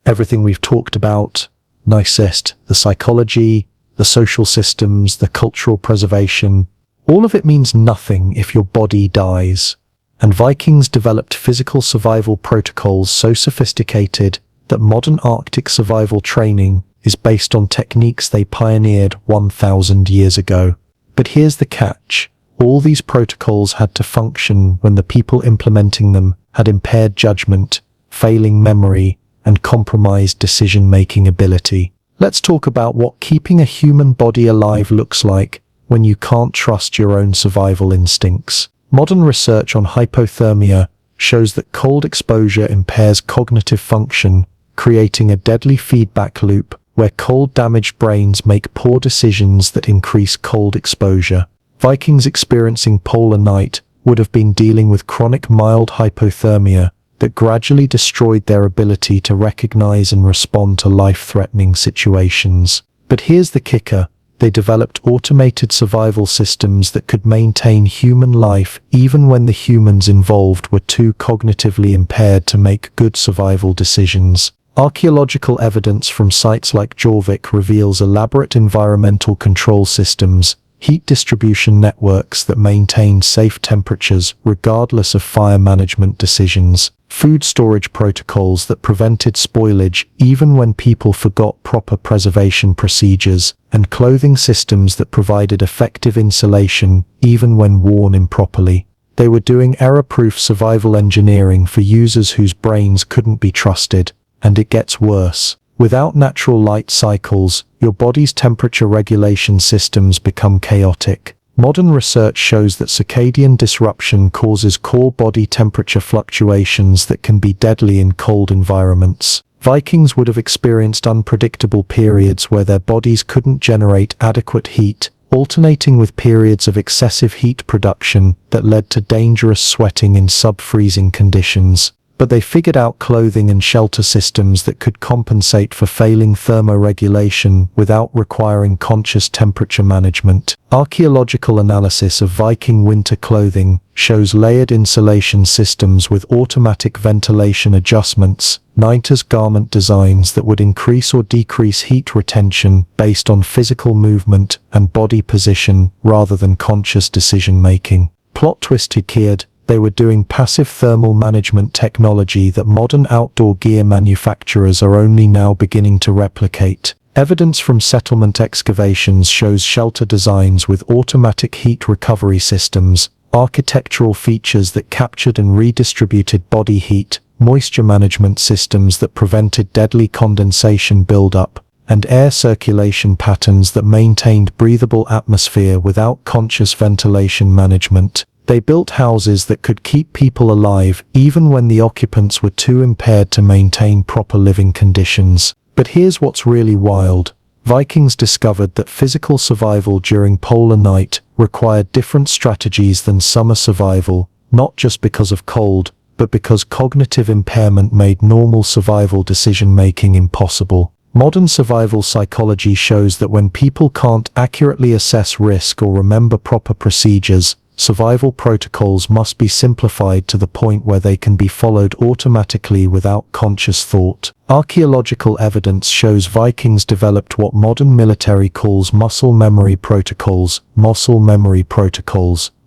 Everything we've talked about, nicest, the psychology, the social systems, the cultural preservation, all of it means nothing if your body dies. And Vikings developed physical survival protocols so sophisticated that modern Arctic survival training is based on techniques they pioneered 1,000 years ago. But here's the catch. All these protocols had to function when the people implementing them had impaired judgment, failing memory, and compromised decision-making ability. Let's talk about what keeping a human body alive looks like when you can't trust your own survival instincts. Modern research on hypothermia shows that cold exposure impairs cognitive function, creating a deadly feedback loop where cold-damaged brains make poor decisions that increase cold exposure. Vikings experiencing polar night would have been dealing with chronic mild hypothermia that gradually destroyed their ability to recognize and respond to life-threatening situations. But here's the kicker. They developed automated survival systems that could maintain human life even when the humans involved were too cognitively impaired to make good survival decisions. Archaeological evidence from sites like Jorvik reveals elaborate environmental control systems, heat distribution networks that maintained safe temperatures regardless of fire management decisions, food storage protocols that prevented spoilage even when people forgot proper preservation procedures, and clothing systems that provided effective insulation even when worn improperly. They were doing error-proof survival engineering for users whose brains couldn't be trusted. And it gets worse. Without natural light cycles, your body's temperature regulation systems become chaotic. Modern research shows that circadian disruption causes core body temperature fluctuations that can be deadly in cold environments. Vikings would have experienced unpredictable periods where their bodies couldn't generate adequate heat, alternating with periods of excessive heat production that led to dangerous sweating in sub-freezing conditions. But they figured out clothing and shelter systems that could compensate for failing thermoregulation without requiring conscious temperature management. Archaeological analysis of Viking winter clothing shows layered insulation systems with automatic ventilation adjustments, Nintas garment designs that would increase or decrease heat retention based on physical movement and body position rather than conscious decision-making. Plot twist here. They were doing passive thermal management technology that modern outdoor gear manufacturers are only now beginning to replicate. Evidence from settlement excavations shows shelter designs with automatic heat recovery systems, architectural features that captured and redistributed body heat, moisture management systems that prevented deadly condensation buildup, and air circulation patterns that maintained breathable atmosphere without conscious ventilation management. They built houses that could keep people alive even when the occupants were too impaired to maintain proper living conditions. But here's what's really wild. Vikings discovered that physical survival during polar night required different strategies than summer survival, not just because of cold, but because cognitive impairment made normal survival decision-making impossible. Modern survival psychology shows that when people can't accurately assess risk or remember proper procedures, survival protocols must be simplified to the point where they can be followed automatically without conscious thought. Archaeological evidence shows Vikings developed what modern military calls muscle memory protocols,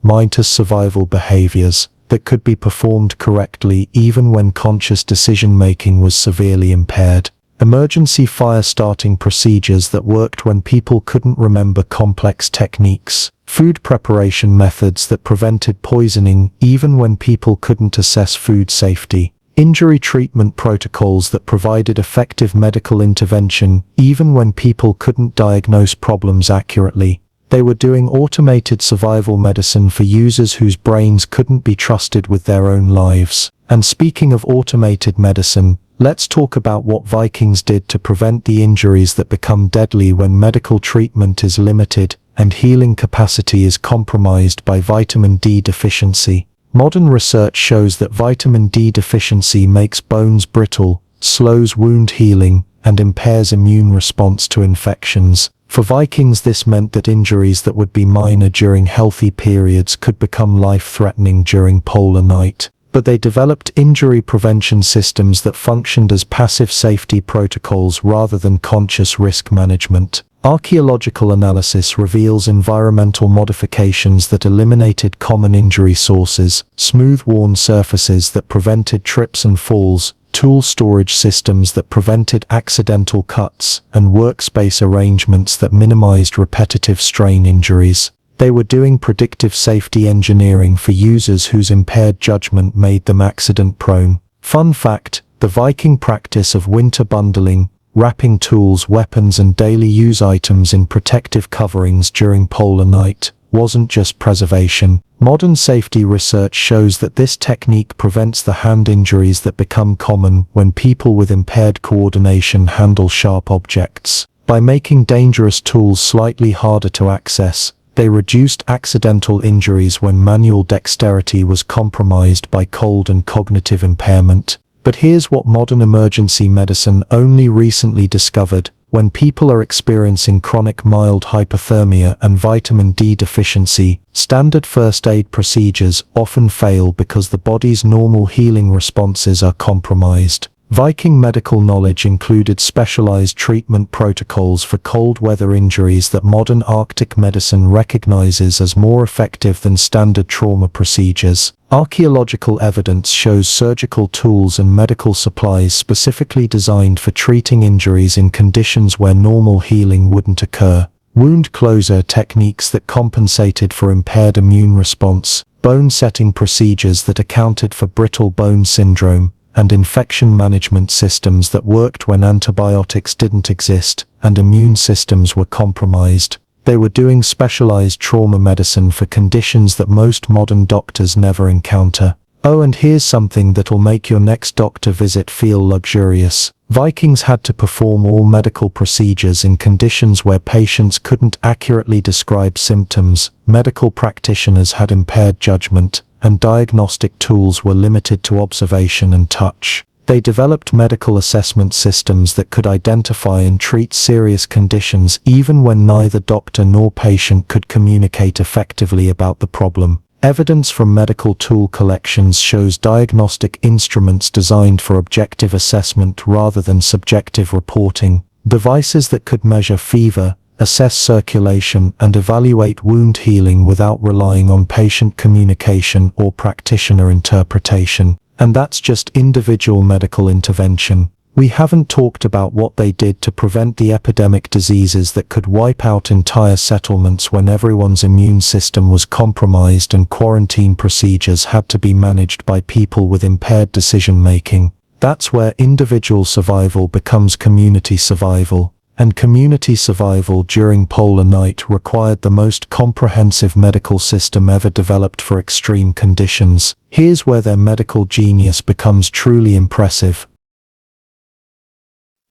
mind to survival behaviors that could be performed correctly even when conscious decision-making was severely impaired. Emergency fire starting procedures that worked when people couldn't remember complex techniques. Food preparation methods that prevented poisoning even when people couldn't assess food safety. Injury treatment protocols that provided effective medical intervention even when people couldn't diagnose problems accurately. They were doing automated survival medicine for users whose brains couldn't be trusted with their own lives. And speaking of automated medicine, let's talk about what Vikings did to prevent the injuries that become deadly when medical treatment is limited and healing capacity is compromised by vitamin D deficiency. Modern research shows that vitamin D deficiency makes bones brittle, slows wound healing, and impairs immune response to infections. For Vikings, this meant that injuries that would be minor during healthy periods could become life-threatening during polar night. But they developed injury prevention systems that functioned as passive safety protocols rather than conscious risk management. Archaeological analysis reveals environmental modifications that eliminated common injury sources, smooth-worn surfaces that prevented trips and falls, tool storage systems that prevented accidental cuts, and workspace arrangements that minimized repetitive strain injuries. They were doing predictive safety engineering for users whose impaired judgment made them accident-prone. Fun fact, the Viking practice of winter bundling, wrapping tools, weapons and daily use items in protective coverings during polar night, wasn't just preservation. Modern safety research shows that this technique prevents the hand injuries that become common when people with impaired coordination handle sharp objects. By making dangerous tools slightly harder to access, they reduced accidental injuries when manual dexterity was compromised by cold and cognitive impairment. But here's what modern emergency medicine only recently discovered: when people are experiencing chronic mild hypothermia and vitamin D deficiency, standard first aid procedures often fail because the body's normal healing responses are compromised. Viking medical knowledge included specialized treatment protocols for cold weather injuries that modern Arctic medicine recognizes as more effective than standard trauma procedures. Archaeological evidence shows surgical tools and medical supplies specifically designed for treating injuries in conditions where normal healing wouldn't occur. Wound closure techniques that compensated for impaired immune response, bone setting procedures that accounted for brittle bone syndrome, and infection management systems that worked when antibiotics didn't exist and immune systems were compromised. They were doing specialized trauma medicine for conditions that most modern doctors never encounter. Oh, and here's something that'll make your next doctor visit feel luxurious. Vikings had to perform all medical procedures in conditions where patients couldn't accurately describe symptoms, medical practitioners had impaired judgment, and diagnostic tools were limited to observation and touch. They developed medical assessment systems that could identify and treat serious conditions even when neither doctor nor patient could communicate effectively about the problem. Evidence from medical tool collections shows diagnostic instruments designed for objective assessment rather than subjective reporting. Devices that could measure fever, assess circulation, and evaluate wound healing without relying on patient communication or practitioner interpretation. And that's just individual medical intervention. We haven't talked about what they did to prevent the epidemic diseases that could wipe out entire settlements when everyone's immune system was compromised and quarantine procedures had to be managed by people with impaired decision-making. That's where individual survival becomes community survival. And community survival during polar night required the most comprehensive medical system ever developed for extreme conditions. Here's where their medical genius becomes truly impressive.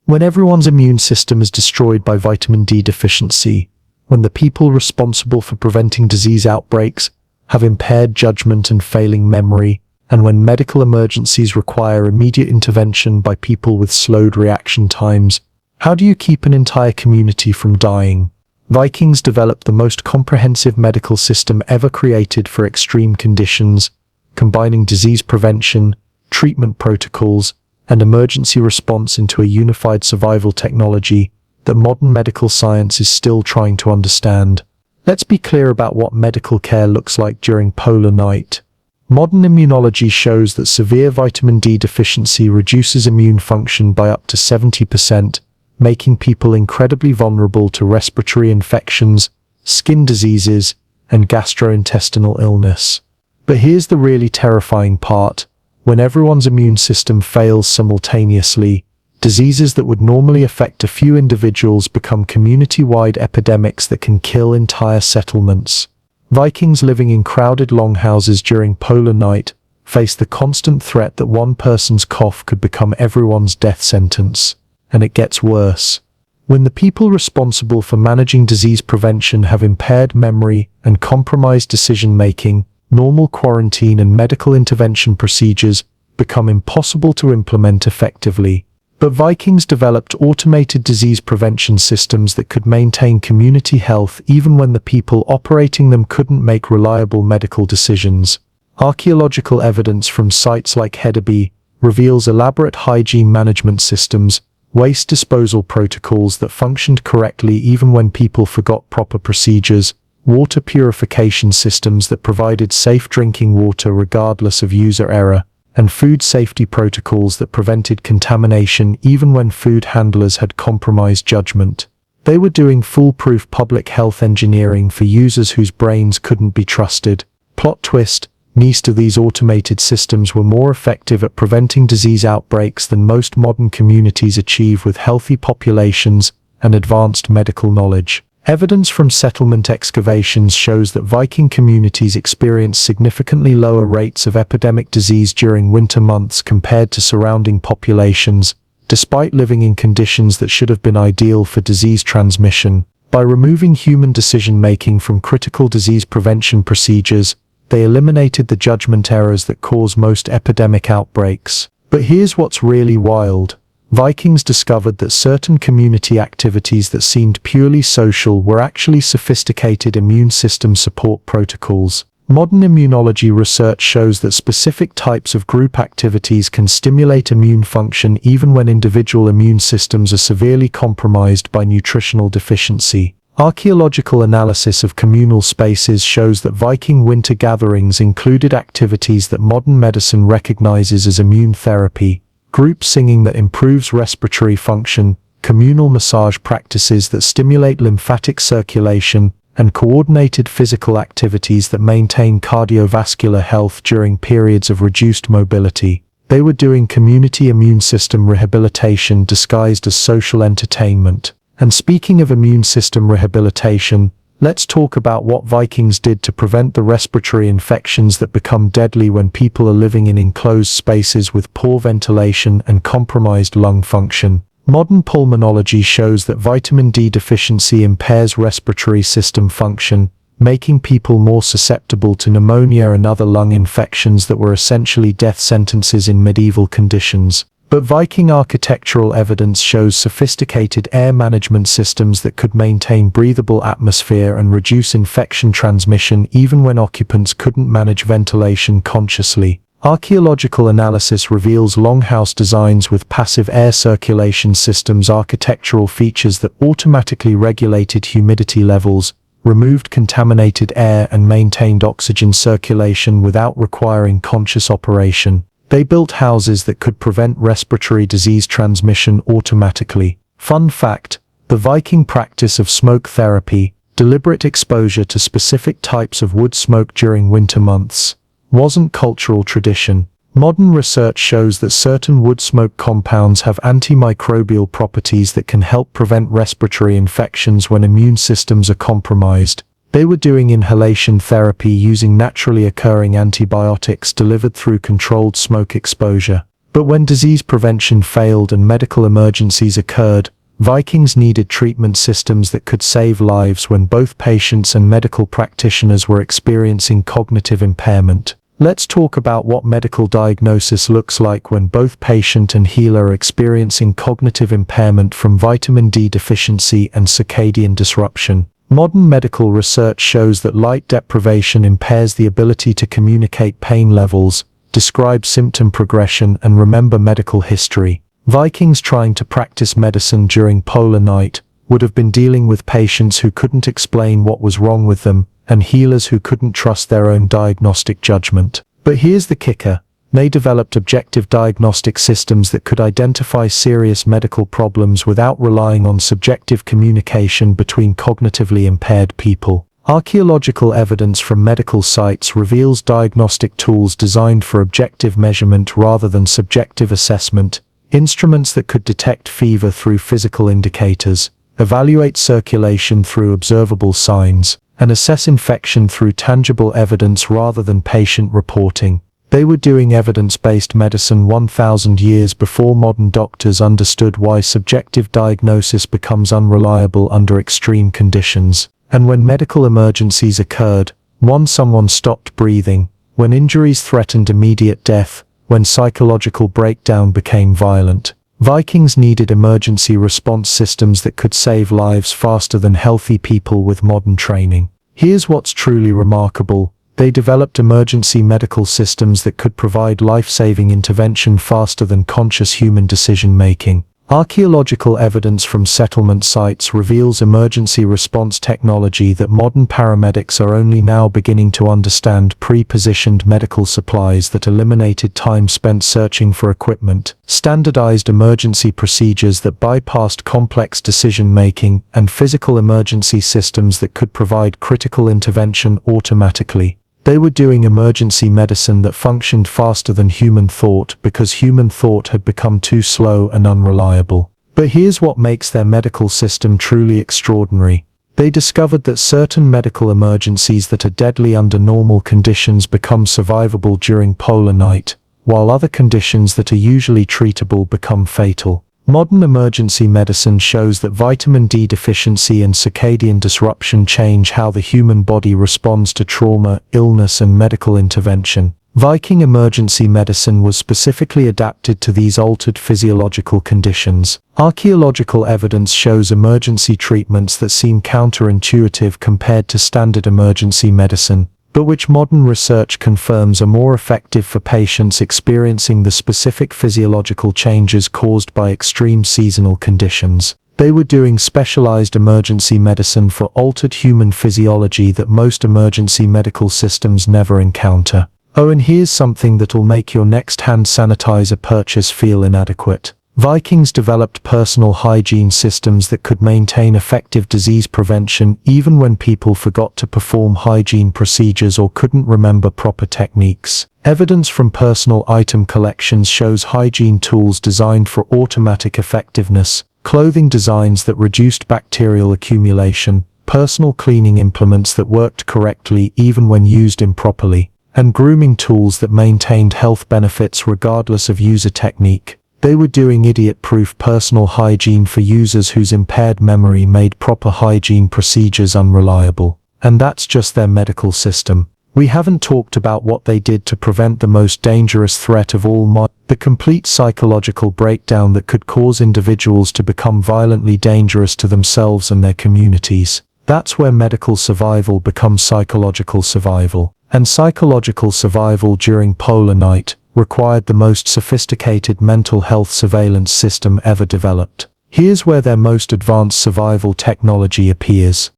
When everyone's immune system is destroyed by vitamin D deficiency, when the people responsible for preventing disease outbreaks have impaired judgment and failing memory, and when medical emergencies require immediate intervention by people with slowed reaction times, How do you keep an entire community from dying? Vikings developed the most comprehensive medical system ever created for extreme conditions, combining disease prevention, treatment protocols, and emergency response into a unified survival technology that modern medical science is still trying to understand. Let's be clear about what medical care looks like during polar night. Modern immunology shows that severe vitamin D deficiency reduces immune function by up to 70%, making people incredibly vulnerable to respiratory infections, skin diseases, and gastrointestinal illness. But here's the really terrifying part. When everyone's immune system fails simultaneously, diseases that would normally affect a few individuals become community-wide epidemics that can kill entire settlements. Vikings living in crowded longhouses during polar night face the constant threat that one person's cough could become everyone's death sentence. And it gets worse. When the people responsible for managing disease prevention have impaired memory and compromised decision-making, normal quarantine and medical intervention procedures become impossible to implement effectively. But Vikings developed automated disease prevention systems that could maintain community health even when the people operating them couldn't make reliable medical decisions. Archaeological evidence from sites like Hedeby reveals elaborate hygiene management systems, waste disposal protocols that functioned correctly even when people forgot proper procedures, water purification systems that provided safe drinking water regardless of user error, and food safety protocols that prevented contamination even when food handlers had compromised judgment. They were doing foolproof public health engineering for users whose brains couldn't be trusted. Plot twist: most of these automated systems were more effective at preventing disease outbreaks than most modern communities achieve with healthy populations and advanced medical knowledge. Evidence from settlement excavations shows that Viking communities experienced significantly lower rates of epidemic disease during winter months compared to surrounding populations, despite living in conditions that should have been ideal for disease transmission. By removing human decision-making from critical disease prevention procedures, they eliminated the judgment errors that cause most epidemic outbreaks. But here's what's really wild. Vikings discovered that certain community activities that seemed purely social were actually sophisticated immune system support protocols. Modern immunology research shows that specific types of group activities can stimulate immune function even when individual immune systems are severely compromised by nutritional deficiency. Archaeological analysis of communal spaces shows that Viking winter gatherings included activities that modern medicine recognizes as immune therapy, group singing that improves respiratory function, communal massage practices that stimulate lymphatic circulation, and coordinated physical activities that maintain cardiovascular health during periods of reduced mobility. They were doing community immune system rehabilitation disguised as social entertainment. And speaking of immune system rehabilitation, let's talk about what Vikings did to prevent the respiratory infections that become deadly when people are living in enclosed spaces with poor ventilation and compromised lung function. Modern pulmonology shows that vitamin D deficiency impairs respiratory system function, making people more susceptible to pneumonia and other lung infections that were essentially death sentences in medieval conditions. But Viking architectural evidence shows sophisticated air management systems that could maintain breathable atmosphere and reduce infection transmission even when occupants couldn't manage ventilation consciously. Archaeological analysis reveals longhouse designs with passive air circulation systems, architectural features that automatically regulated humidity levels, removed contaminated air and maintained oxygen circulation without requiring conscious operation. They built houses that could prevent respiratory disease transmission automatically. Fun fact: the Viking practice of smoke therapy, deliberate exposure to specific types of wood smoke during winter months, wasn't cultural tradition. Modern research shows that certain wood smoke compounds have antimicrobial properties that can help prevent respiratory infections when immune systems are compromised. They were doing inhalation therapy using naturally occurring antibiotics delivered through controlled smoke exposure. But when disease prevention failed and medical emergencies occurred, Vikings needed treatment systems that could save lives when both patients and medical practitioners were experiencing cognitive impairment. Let's talk about what medical diagnosis looks like when both patient and healer are experiencing cognitive impairment from vitamin D deficiency and circadian disruption. Modern medical research shows that light deprivation impairs the ability to communicate pain levels, describe symptom progression, and remember medical history. Vikings trying to practice medicine during polar night would have been dealing with patients who couldn't explain what was wrong with them, and healers who couldn't trust their own diagnostic judgment. But here's the kicker. They developed objective diagnostic systems that could identify serious medical problems without relying on subjective communication between cognitively impaired people. Archaeological evidence from medical sites reveals diagnostic tools designed for objective measurement rather than subjective assessment, instruments that could detect fever through physical indicators, evaluate circulation through observable signs, and assess infection through tangible evidence rather than patient reporting. They were doing evidence-based medicine 1,000 years before modern doctors understood why subjective diagnosis becomes unreliable under extreme conditions. And when medical emergencies occurred, when someone stopped breathing, when injuries threatened immediate death, when psychological breakdown became violent, Vikings needed emergency response systems that could save lives faster than healthy people with modern training. Here's what's truly remarkable. They developed emergency medical systems that could provide life-saving intervention faster than conscious human decision-making. Archaeological evidence from settlement sites reveals emergency response technology that modern paramedics are only now beginning to understand. Pre-positioned medical supplies that eliminated time spent searching for equipment, standardized emergency procedures that bypassed complex decision-making, and physical emergency systems that could provide critical intervention automatically. They were doing emergency medicine that functioned faster than human thought because human thought had become too slow and unreliable. But here's what makes their medical system truly extraordinary. They discovered that certain medical emergencies that are deadly under normal conditions become survivable during polar night, while other conditions that are usually treatable become fatal. Modern emergency medicine shows that vitamin D deficiency and circadian disruption change how the human body responds to trauma, illness, and medical intervention. Viking emergency medicine was specifically adapted to these altered physiological conditions. Archaeological evidence shows emergency treatments that seem counterintuitive compared to standard emergency medicine, but which modern research confirms are more effective for patients experiencing the specific physiological changes caused by extreme seasonal conditions. They were doing specialized emergency medicine for altered human physiology that most emergency medical systems never encounter. Oh, and here's something that'll make your next hand sanitizer purchase feel inadequate. Vikings developed personal hygiene systems that could maintain effective disease prevention even when people forgot to perform hygiene procedures or couldn't remember proper techniques. Evidence from personal item collections shows hygiene tools designed for automatic effectiveness, clothing designs that reduced bacterial accumulation, personal cleaning implements that worked correctly even when used improperly, and grooming tools that maintained health benefits regardless of user technique. They were doing idiot-proof personal hygiene for users whose impaired memory made proper hygiene procedures unreliable. And that's just their medical system. We haven't talked about what they did to prevent the most dangerous threat of all, the complete psychological breakdown that could cause individuals to become violently dangerous to themselves and their communities. That's where medical survival becomes psychological survival. And psychological survival during polar night required the most sophisticated mental health surveillance system ever developed. Here's where their most advanced survival technology appears.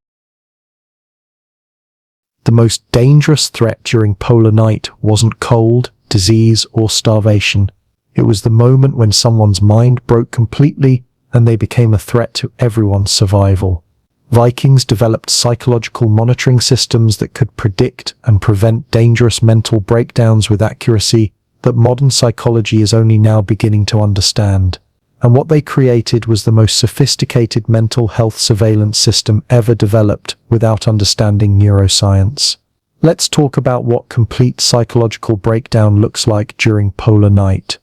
The most dangerous threat during polar night wasn't cold, disease, or starvation. It was the moment when someone's mind broke completely and they became a threat to everyone's survival. Vikings developed psychological monitoring systems that could predict and prevent dangerous mental breakdowns with accuracy that modern psychology is only now beginning to understand. And what they created was the most sophisticated mental health surveillance system ever developed without understanding neuroscience. Let's talk about what complete psychological breakdown looks like during polar night.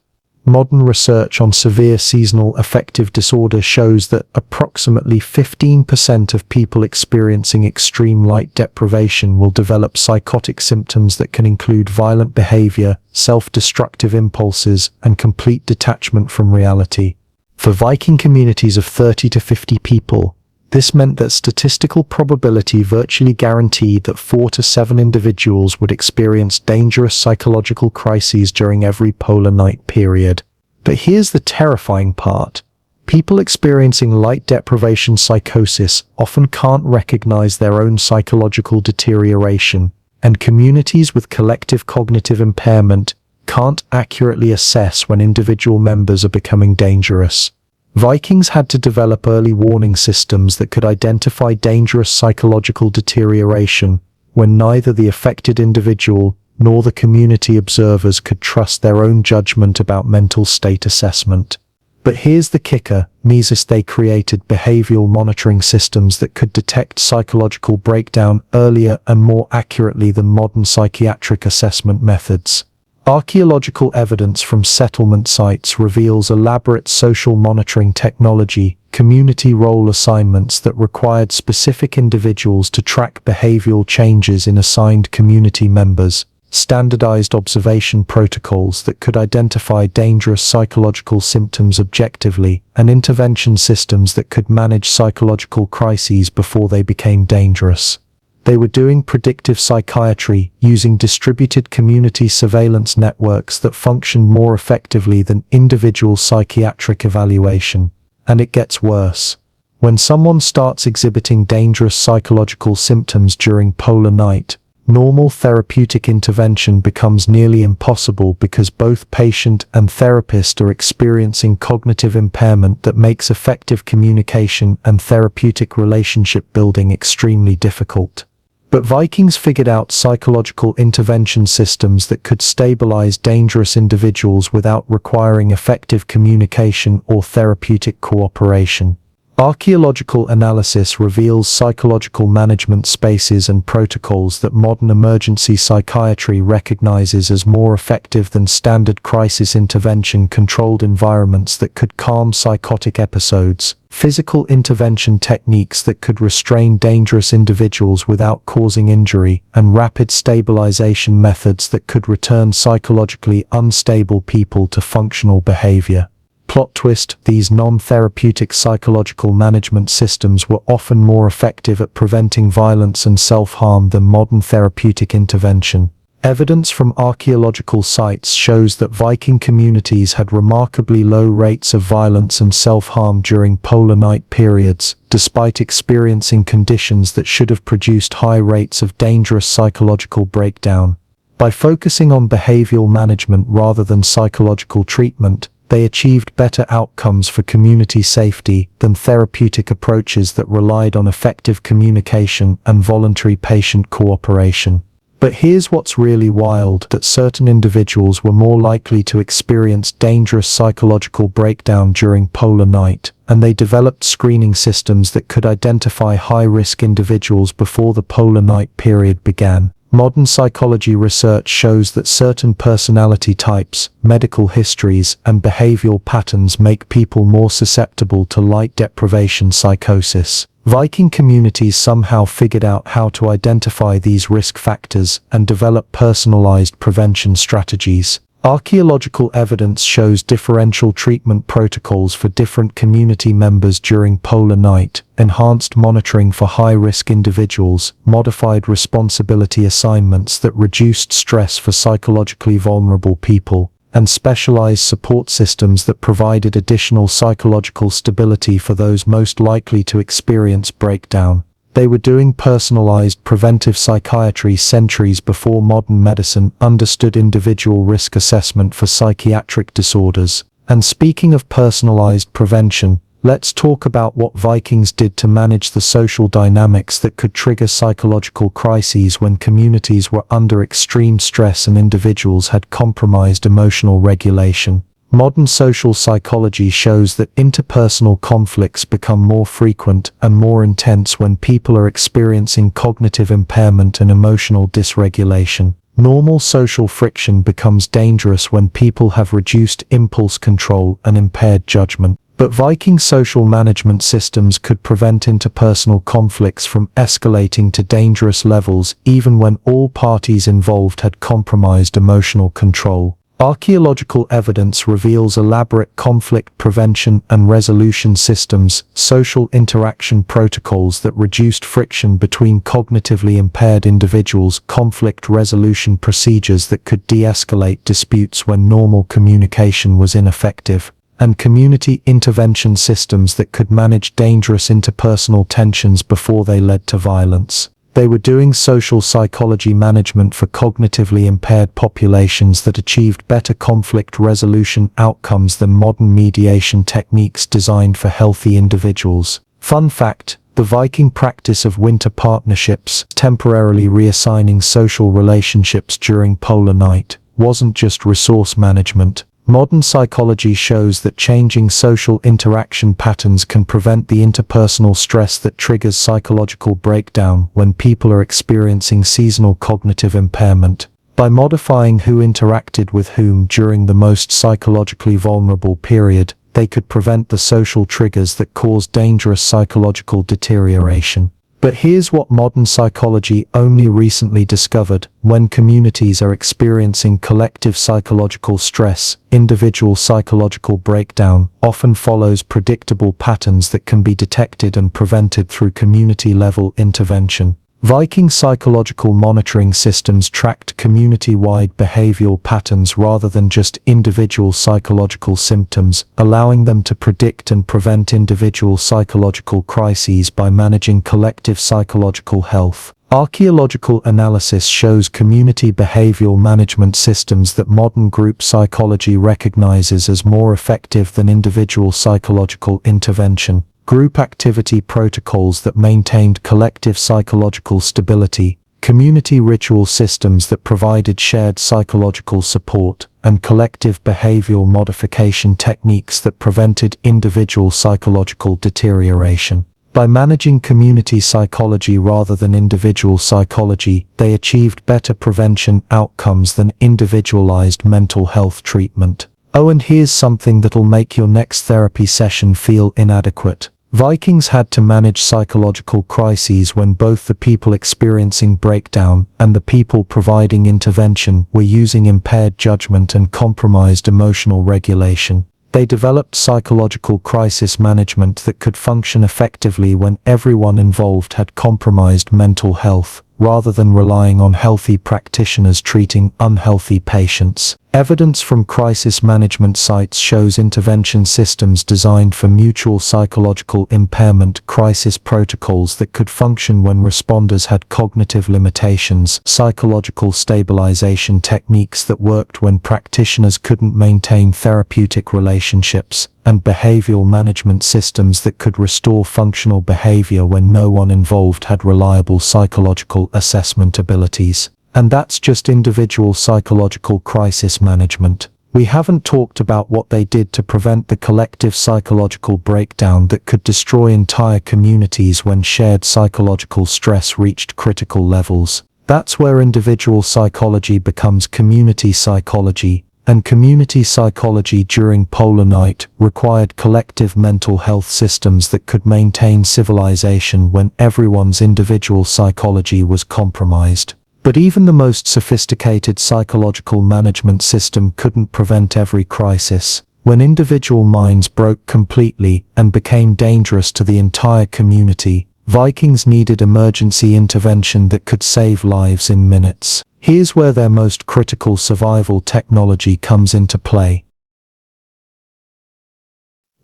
Modern research on severe seasonal affective disorder shows that approximately 15% of people experiencing extreme light deprivation will develop psychotic symptoms that can include violent behavior, self-destructive impulses, and complete detachment from reality. For Viking communities of 30 to 50 people, this meant that statistical probability virtually guaranteed that 4 to 7 individuals would experience dangerous psychological crises during every polar night period. But here's the terrifying part. People experiencing light deprivation psychosis often can't recognize their own psychological deterioration, and communities with collective cognitive impairment can't accurately assess when individual members are becoming dangerous. Vikings had to develop early warning systems that could identify dangerous psychological deterioration when neither the affected individual nor the community observers could trust their own judgment about mental state assessment. But here's the kicker, they created behavioral monitoring systems that could detect psychological breakdown earlier and more accurately than modern psychiatric assessment methods. Archaeological evidence from settlement sites reveals elaborate social monitoring technology, community role assignments that required specific individuals to track behavioral changes in assigned community members, standardized observation protocols that could identify dangerous psychological symptoms objectively, and intervention systems that could manage psychological crises before they became dangerous. They were doing predictive psychiatry, using distributed community surveillance networks that functioned more effectively than individual psychiatric evaluation. And it gets worse. When someone starts exhibiting dangerous psychological symptoms during polar night, normal therapeutic intervention becomes nearly impossible because both patient and therapist are experiencing cognitive impairment that makes effective communication and therapeutic relationship building extremely difficult. But Vikings figured out psychological intervention systems that could stabilize dangerous individuals without requiring effective communication or therapeutic cooperation. Archaeological analysis reveals psychological management spaces and protocols that modern emergency psychiatry recognizes as more effective than standard crisis intervention controlled environments that could calm psychotic episodes, physical intervention techniques that could restrain dangerous individuals without causing injury, and rapid stabilization methods that could return psychologically unstable people to functional behavior. Plot twist, these non-therapeutic psychological management systems were often more effective at preventing violence and self-harm than modern therapeutic intervention. Evidence from archaeological sites shows that Viking communities had remarkably low rates of violence and self-harm during polar night periods, despite experiencing conditions that should have produced high rates of dangerous psychological breakdown. By focusing on behavioral management rather than psychological treatment, they achieved better outcomes for community safety than therapeutic approaches that relied on effective communication and voluntary patient cooperation. But here's what's really wild, that certain individuals were more likely to experience dangerous psychological breakdown during polar night, and they developed screening systems that could identify high-risk individuals before the polar night period began. Modern psychology research shows that certain personality types, medical histories, and behavioral patterns make people more susceptible to light deprivation psychosis. Viking communities somehow figured out how to identify these risk factors and develop personalized prevention strategies. Archaeological evidence shows differential treatment protocols for different community members during polar night, enhanced monitoring for high-risk individuals, modified responsibility assignments that reduced stress for psychologically vulnerable people, and specialized support systems that provided additional psychological stability for those most likely to experience breakdown. They were doing personalized preventive psychiatry centuries before modern medicine understood individual risk assessment for psychiatric disorders. And speaking of personalized prevention, let's talk about what Vikings did to manage the social dynamics that could trigger psychological crises when communities were under extreme stress and individuals had compromised emotional regulation. Modern social psychology shows that interpersonal conflicts become more frequent and more intense when people are experiencing cognitive impairment and emotional dysregulation. Normal social friction becomes dangerous when people have reduced impulse control and impaired judgment. But Viking social management systems could prevent interpersonal conflicts from escalating to dangerous levels even when all parties involved had compromised emotional control. Archaeological evidence reveals elaborate conflict prevention and resolution systems, social interaction protocols that reduced friction between cognitively impaired individuals, conflict resolution procedures that could de-escalate disputes when normal communication was ineffective, and community intervention systems that could manage dangerous interpersonal tensions before they led to violence. They were doing social psychology management for cognitively impaired populations that achieved better conflict resolution outcomes than modern mediation techniques designed for healthy individuals. Fun fact: the Viking practice of winter partnerships, temporarily reassigning social relationships during polar night, wasn't just resource management. Modern psychology shows that changing social interaction patterns can prevent the interpersonal stress that triggers psychological breakdown when people are experiencing seasonal cognitive impairment. By modifying who interacted with whom during the most psychologically vulnerable period, they could prevent the social triggers that cause dangerous psychological deterioration. But here's what modern psychology only recently discovered: when communities are experiencing collective psychological stress, individual psychological breakdown often follows predictable patterns that can be detected and prevented through community-level intervention. Viking psychological monitoring systems tracked community-wide behavioral patterns rather than just individual psychological symptoms, allowing them to predict and prevent individual psychological crises by managing collective psychological health. Archaeological analysis shows community behavioral management systems that modern group psychology recognizes as more effective than individual psychological intervention. Group activity protocols that maintained collective psychological stability, community ritual systems that provided shared psychological support, and collective behavioral modification techniques that prevented individual psychological deterioration. By managing community psychology rather than individual psychology, they achieved better prevention outcomes than individualized mental health treatment. Oh, and here's something that'll make your next therapy session feel inadequate. Vikings had to manage psychological crises when both the people experiencing breakdown and the people providing intervention were using impaired judgment and compromised emotional regulation. They developed psychological crisis management that could function effectively when everyone involved had compromised mental health, rather than relying on healthy practitioners treating unhealthy patients. Evidence from crisis management sites shows intervention systems designed for mutual psychological impairment crisis protocols that could function when responders had cognitive limitations, psychological stabilization techniques that worked when practitioners couldn't maintain therapeutic relationships, and behavioral management systems that could restore functional behavior when no one involved had reliable psychological assessment abilities. And that's just individual psychological crisis management. We haven't talked about what they did to prevent the collective psychological breakdown that could destroy entire communities when shared psychological stress reached critical levels. That's where individual psychology becomes community psychology, and community psychology during polar night required collective mental health systems that could maintain civilization when everyone's individual psychology was compromised. But even the most sophisticated psychological management system couldn't prevent every crisis. When individual minds broke completely and became dangerous to the entire community, Vikings needed emergency intervention that could save lives in minutes. Here's where their most critical survival technology comes into play.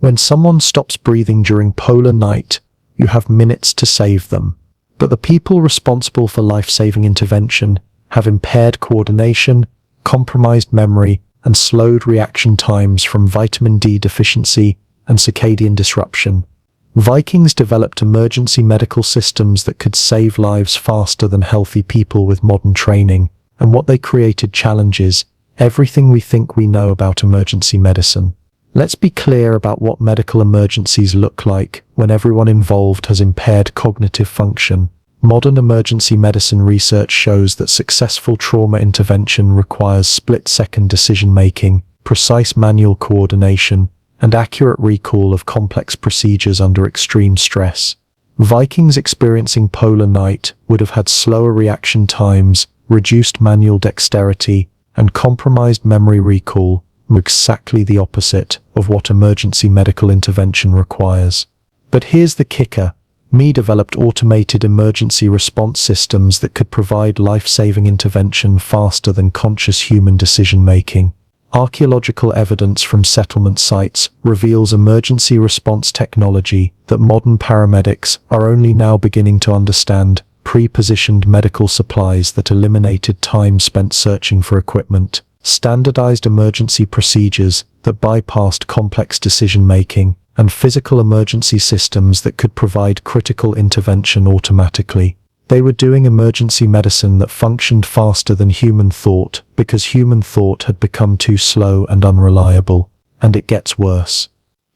When someone stops breathing during polar night, you have minutes to save them. But the people responsible for life-saving intervention have impaired coordination, compromised memory, and slowed reaction times from vitamin D deficiency and circadian disruption. Vikings developed emergency medical systems that could save lives faster than healthy people with modern training, and what they created challenges everything we think we know about emergency medicine. Let's be clear about what medical emergencies look like when everyone involved has impaired cognitive function. Modern emergency medicine research shows that successful trauma intervention requires split-second decision-making, precise manual coordination, and accurate recall of complex procedures under extreme stress. Vikings experiencing polar night would have had slower reaction times, reduced manual dexterity, and compromised memory recall, exactly the opposite of what emergency medical intervention requires. But here's the kicker. Me developed automated emergency response systems that could provide life-saving intervention faster than conscious human decision-making. Archaeological evidence from settlement sites reveals emergency response technology that modern paramedics are only now beginning to understand, pre-positioned medical supplies that eliminated time spent searching for equipment, standardized emergency procedures that bypassed complex decision-making, and physical emergency systems that could provide critical intervention automatically. They were doing emergency medicine that functioned faster than human thought because human thought had become too slow and unreliable. And it gets worse.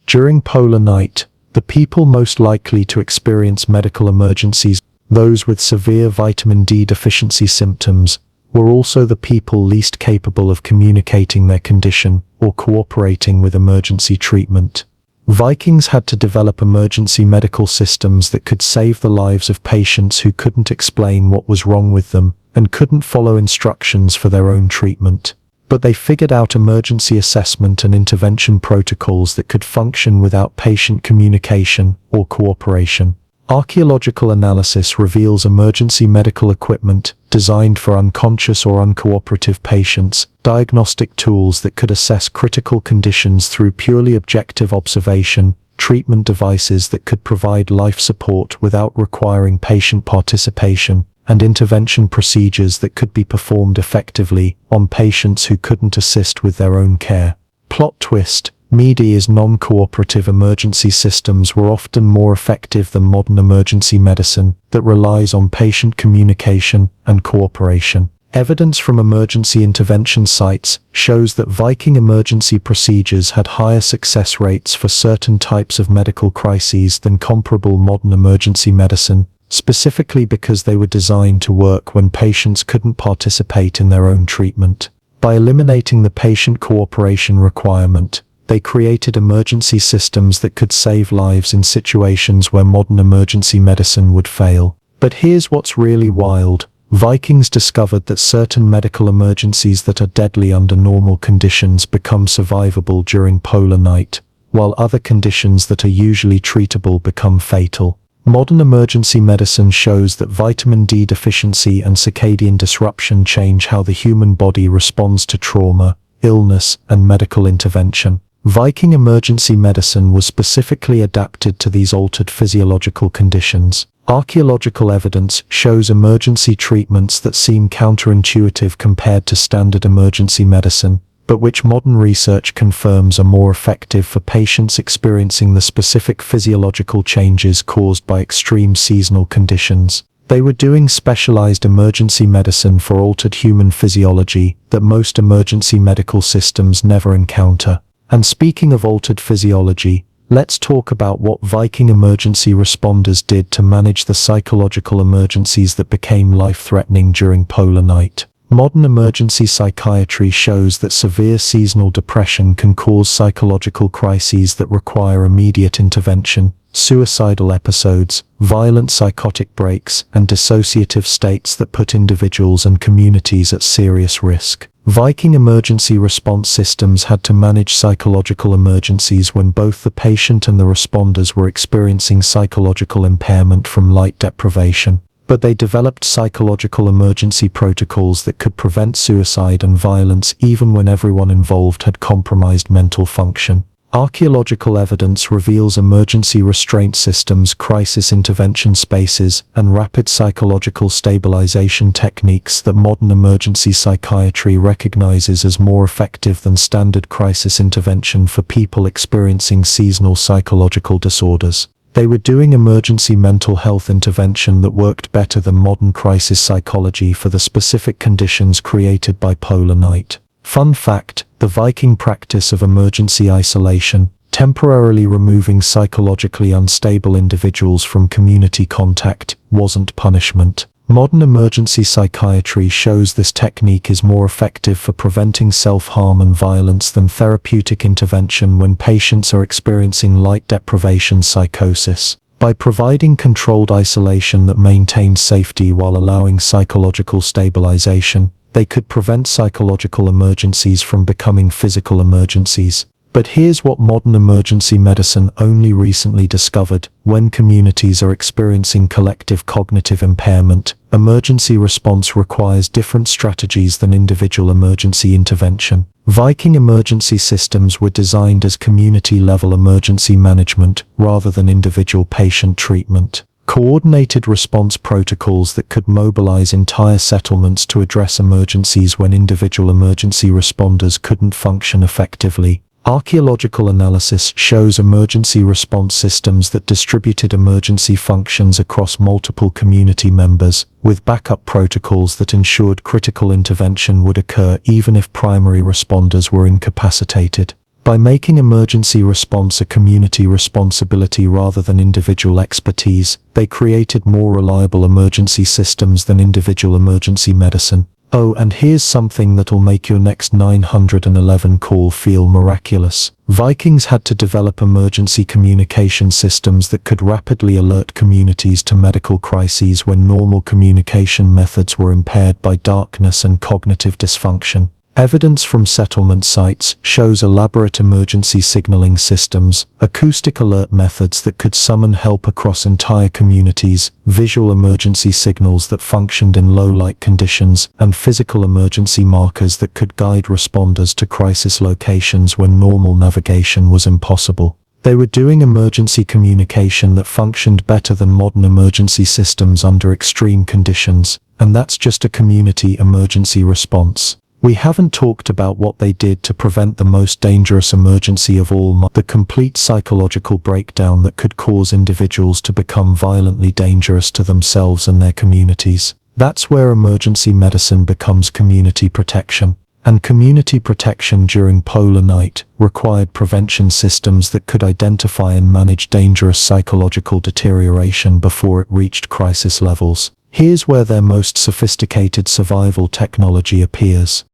During polar night, the people most likely to experience medical emergencies, those with severe vitamin D deficiency symptoms, were also the people least capable of communicating their condition or cooperating with emergency treatment. Vikings had to develop emergency medical systems that could save the lives of patients who couldn't explain what was wrong with them and couldn't follow instructions for their own treatment. But they figured out emergency assessment and intervention protocols that could function without patient communication or cooperation. Archaeological analysis reveals emergency medical equipment designed for unconscious or uncooperative patients, diagnostic tools that could assess critical conditions through purely objective observation, treatment devices that could provide life support without requiring patient participation, and intervention procedures that could be performed effectively on patients who couldn't assist with their own care. Plot twist. MEDI's non-cooperative emergency systems were often more effective than modern emergency medicine that relies on patient communication and cooperation. Evidence from emergency intervention sites shows that Viking emergency procedures had higher success rates for certain types of medical crises than comparable modern emergency medicine, specifically because they were designed to work when patients couldn't participate in their own treatment. By eliminating the patient cooperation requirement, they created emergency systems that could save lives in situations where modern emergency medicine would fail. But here's what's really wild. Vikings discovered that certain medical emergencies that are deadly under normal conditions become survivable during polar night, while other conditions that are usually treatable become fatal. Modern emergency medicine shows that vitamin D deficiency and circadian disruption change how the human body responds to trauma, illness, and medical intervention. Viking emergency medicine was specifically adapted to these altered physiological conditions. Archaeological evidence shows emergency treatments that seem counterintuitive compared to standard emergency medicine, but which modern research confirms are more effective for patients experiencing the specific physiological changes caused by extreme seasonal conditions. They were doing specialized emergency medicine for altered human physiology that most emergency medical systems never encounter. And speaking of altered physiology, let's talk about what Viking emergency responders did to manage the psychological emergencies that became life-threatening during polar night. Modern emergency psychiatry shows that severe seasonal depression can cause psychological crises that require immediate intervention, suicidal episodes, violent psychotic breaks, and dissociative states that put individuals and communities at serious risk. Viking emergency response systems had to manage psychological emergencies when both the patient and the responders were experiencing psychological impairment from light deprivation. But they developed psychological emergency protocols that could prevent suicide and violence even when everyone involved had compromised mental function. Archaeological evidence reveals emergency restraint systems, crisis intervention spaces, and rapid psychological stabilization techniques that modern emergency psychiatry recognizes as more effective than standard crisis intervention for people experiencing seasonal psychological disorders. They were doing emergency mental health intervention that worked better than modern crisis psychology for the specific conditions created by polar night. Fun fact, the Viking practice of emergency isolation, Temporarily removing psychologically unstable individuals from community contact wasn't punishment. Modern emergency psychiatry shows this technique is more effective for preventing self-harm and violence than therapeutic intervention when patients are experiencing light deprivation psychosis. By providing controlled isolation that maintains safety while allowing psychological stabilization, they could prevent psychological emergencies from becoming physical emergencies. But here's what modern emergency medicine only recently discovered: when communities are experiencing collective cognitive impairment, emergency response requires different strategies than individual emergency intervention. Viking emergency systems were designed as community-level emergency management rather than individual patient treatment. Coordinated response protocols that could mobilize entire settlements to address emergencies when individual emergency responders couldn't function effectively. Archaeological analysis shows emergency response systems that distributed emergency functions across multiple community members, with backup protocols that ensured critical intervention would occur even if primary responders were incapacitated. By making emergency response a community responsibility rather than individual expertise, they created more reliable emergency systems than individual emergency medicine. Oh, and here's something that'll make your next 911 call feel miraculous. Vikings had to develop emergency communication systems that could rapidly alert communities to medical crises when normal communication methods were impaired by darkness and cognitive dysfunction. Evidence from settlement sites shows elaborate emergency signaling systems, acoustic alert methods that could summon help across entire communities, visual emergency signals that functioned in low-light conditions, and physical emergency markers that could guide responders to crisis locations when normal navigation was impossible. They were doing emergency communication that functioned better than modern emergency systems under extreme conditions, and that's just a community emergency response. We haven't talked about what they did to prevent the most dangerous emergency of all, the complete psychological breakdown that could cause individuals to become violently dangerous to themselves and their communities. That's where emergency medicine becomes community protection. And community protection during polar night required prevention systems that could identify and manage dangerous psychological deterioration before it reached crisis levels. Here's where their most sophisticated survival technology appears.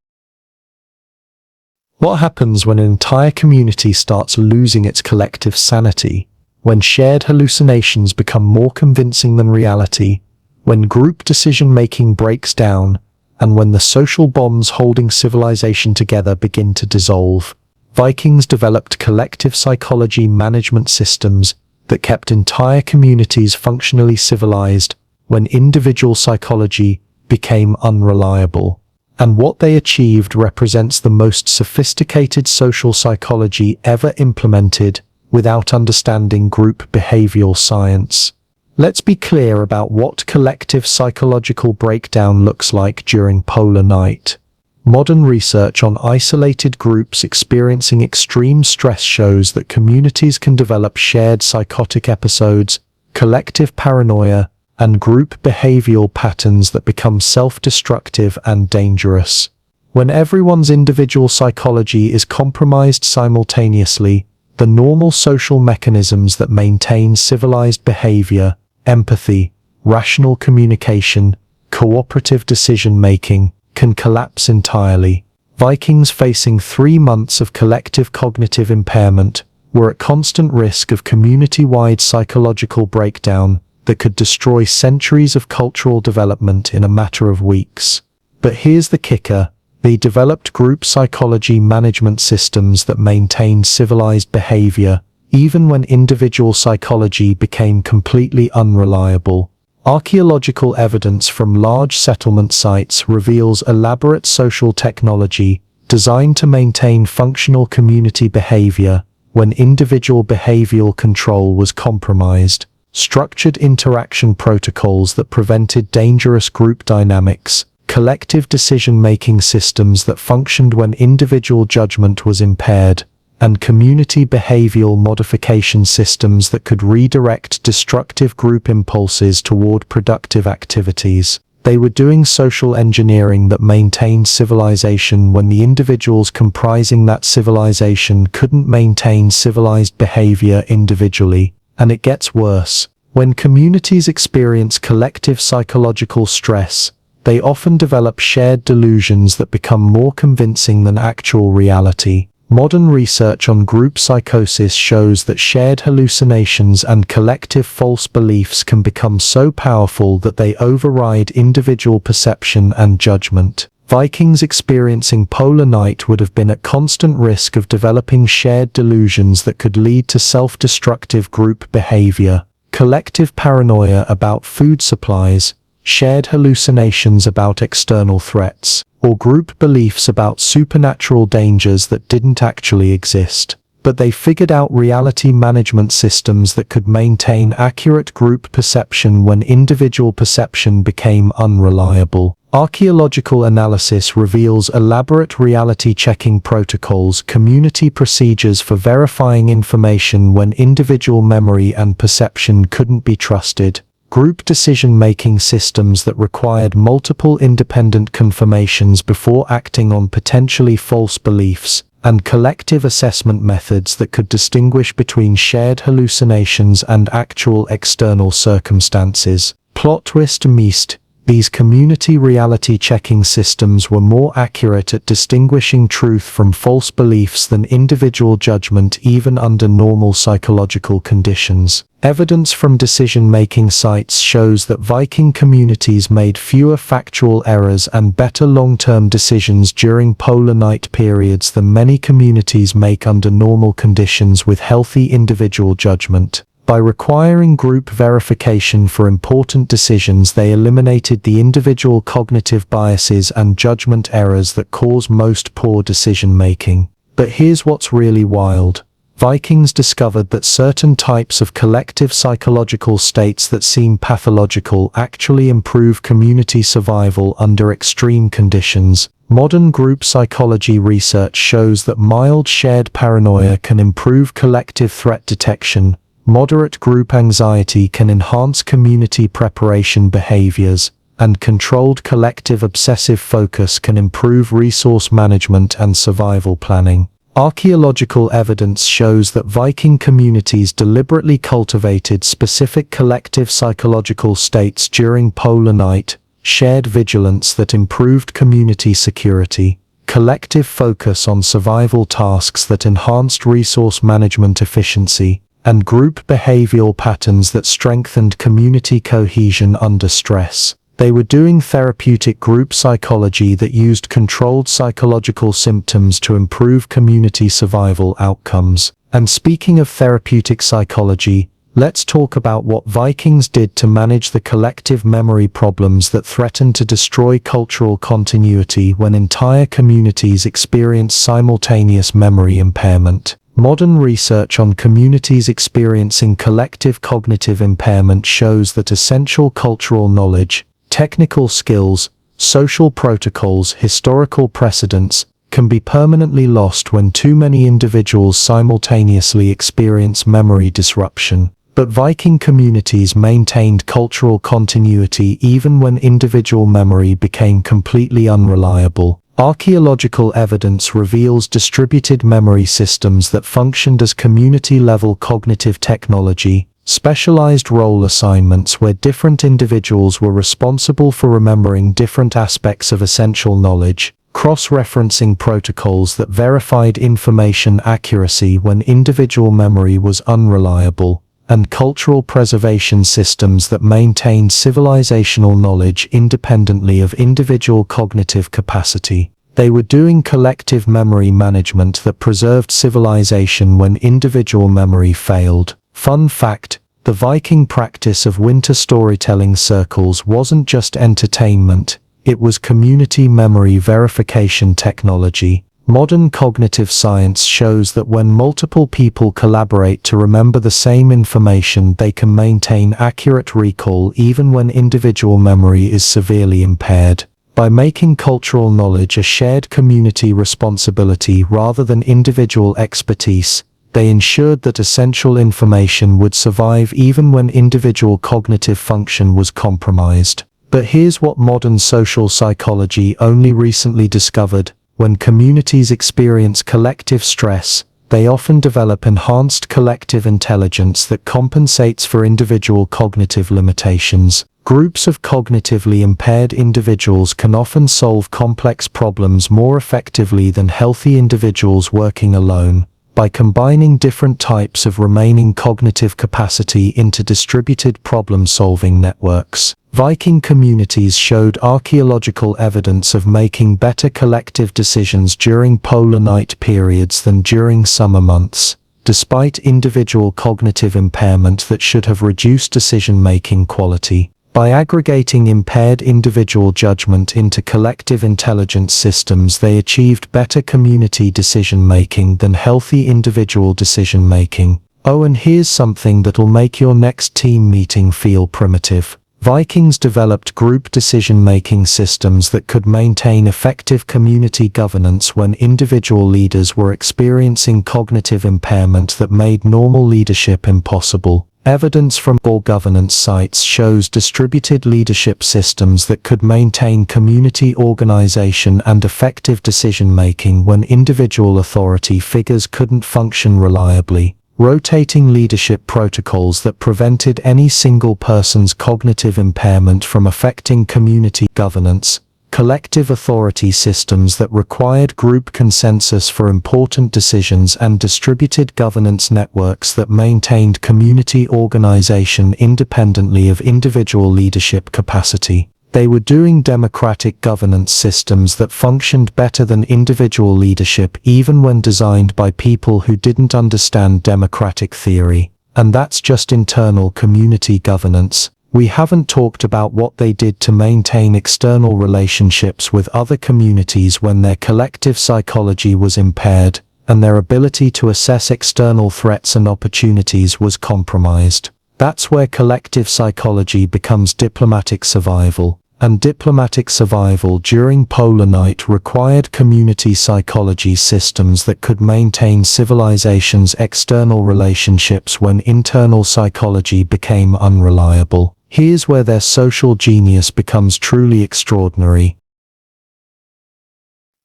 What happens when an entire community starts losing its collective sanity? When shared hallucinations become more convincing than reality? When group decision-making breaks down? And when the social bonds holding civilization together begin to dissolve? Vikings developed collective psychology management systems that kept entire communities functionally civilized when individual psychology became unreliable. And what they achieved represents the most sophisticated social psychology ever implemented without understanding group behavioral science. Let's be clear about what collective psychological breakdown looks like during polar night. Modern research on isolated groups experiencing extreme stress shows that communities can develop shared psychotic episodes, collective paranoia, and group behavioral patterns that become self-destructive and dangerous. When everyone's individual psychology is compromised simultaneously, the normal social mechanisms that maintain civilized behavior, empathy, rational communication, cooperative decision-making, can collapse entirely. Vikings facing 3 months of collective cognitive impairment were at constant risk of community-wide psychological breakdown that could destroy centuries of cultural development in a matter of weeks. But here's the kicker: they developed group psychology management systems that maintained civilized behavior, even when individual psychology became completely unreliable. Archaeological evidence from large settlement sites reveals elaborate social technology designed to maintain functional community behavior when individual behavioral control was compromised. Structured interaction protocols that prevented dangerous group dynamics, collective decision-making systems that functioned when individual judgment was impaired, and community behavioral modification systems that could redirect destructive group impulses toward productive activities. They were doing social engineering that maintained civilization when the individuals comprising that civilization couldn't maintain civilized behavior individually. And it gets worse. When communities experience collective psychological stress, they often develop shared delusions that become more convincing than actual reality. Modern research on group psychosis shows that shared hallucinations and collective false beliefs can become so powerful that they override individual perception and judgment. Vikings experiencing polar night would have been at constant risk of developing shared delusions that could lead to self-destructive group behavior, collective paranoia about food supplies, shared hallucinations about external threats, or group beliefs about supernatural dangers that didn't actually exist. But they figured out reality management systems that could maintain accurate group perception when individual perception became unreliable. Archaeological analysis reveals elaborate reality checking protocols, community procedures for verifying information when individual memory and perception couldn't be trusted, group decision-making systems that required multiple independent confirmations before acting on potentially false beliefs, and collective assessment methods that could distinguish between shared hallucinations and actual external circumstances. Plot twist meist. These community reality checking systems were more accurate at distinguishing truth from false beliefs than individual judgment even under normal psychological conditions. Evidence from decision-making sites shows that Viking communities made fewer factual errors and better long-term decisions during polar night periods than many communities make under normal conditions with healthy individual judgment. By requiring group verification for important decisions, they eliminated the individual cognitive biases and judgment errors that cause most poor decision-making. But here's what's really wild. Vikings discovered that certain types of collective psychological states that seem pathological actually improve community survival under extreme conditions. Modern group psychology research shows that mild shared paranoia can improve collective threat detection, moderate group anxiety can enhance community preparation behaviors, and controlled collective obsessive focus can improve resource management and survival planning. Archaeological evidence shows that Viking communities deliberately cultivated specific collective psychological states during polar night: shared vigilance that improved community security, collective focus on survival tasks that enhanced resource management efficiency, and group behavioral patterns that strengthened community cohesion under stress. They were doing therapeutic group psychology that used controlled psychological symptoms to improve community survival outcomes. And speaking of therapeutic psychology, let's talk about what Vikings did to manage the collective memory problems that threatened to destroy cultural continuity when entire communities experience simultaneous memory impairment. Modern research on communities experiencing collective cognitive impairment shows that essential cultural knowledge, technical skills, social protocols, historical precedents, can be permanently lost when too many individuals simultaneously experience memory disruption. But Viking communities maintained cultural continuity even when individual memory became completely unreliable. Archaeological evidence reveals distributed memory systems that functioned as community-level cognitive technology, specialized role assignments where different individuals were responsible for remembering different aspects of essential knowledge, cross-referencing protocols that verified information accuracy when individual memory was unreliable, and cultural preservation systems that maintained civilizational knowledge independently of individual cognitive capacity. They were doing collective memory management that preserved civilization when individual memory failed. Fun fact: the Viking practice of winter storytelling circles wasn't just entertainment, it was community memory verification technology. Modern cognitive science shows that when multiple people collaborate to remember the same information, they can maintain accurate recall even when individual memory is severely impaired. By making cultural knowledge a shared community responsibility rather than individual expertise, they ensured that essential information would survive even when individual cognitive function was compromised. But here's what modern social psychology only recently discovered. When communities experience collective stress, they often develop enhanced collective intelligence that compensates for individual cognitive limitations. Groups of cognitively impaired individuals can often solve complex problems more effectively than healthy individuals working alone. By combining different types of remaining cognitive capacity into distributed problem-solving networks, Viking communities showed archaeological evidence of making better collective decisions during polar night periods than during summer months, despite individual cognitive impairment that should have reduced decision-making quality. By aggregating impaired individual judgment into collective intelligence systems, they achieved better community decision-making than healthy individual decision-making. Oh, and here's something that'll make your next team meeting feel primitive. Vikings developed group decision-making systems that could maintain effective community governance when individual leaders were experiencing cognitive impairment that made normal leadership impossible. Evidence from all governance sites shows distributed leadership systems that could maintain community organization and effective decision-making when individual authority figures couldn't function reliably. Rotating leadership protocols that prevented any single person's cognitive impairment from affecting community governance. Collective authority systems that required group consensus for important decisions, and distributed governance networks that maintained community organization independently of individual leadership capacity. They were doing democratic governance systems that functioned better than individual leadership even when designed by people who didn't understand democratic theory. And that's just internal community governance. We haven't talked about what they did to maintain external relationships with other communities when their collective psychology was impaired, and their ability to assess external threats and opportunities was compromised. That's where collective psychology becomes diplomatic survival. And diplomatic survival during polar night required community psychology systems that could maintain civilization's external relationships when internal psychology became unreliable. Here's where their social genius becomes truly extraordinary.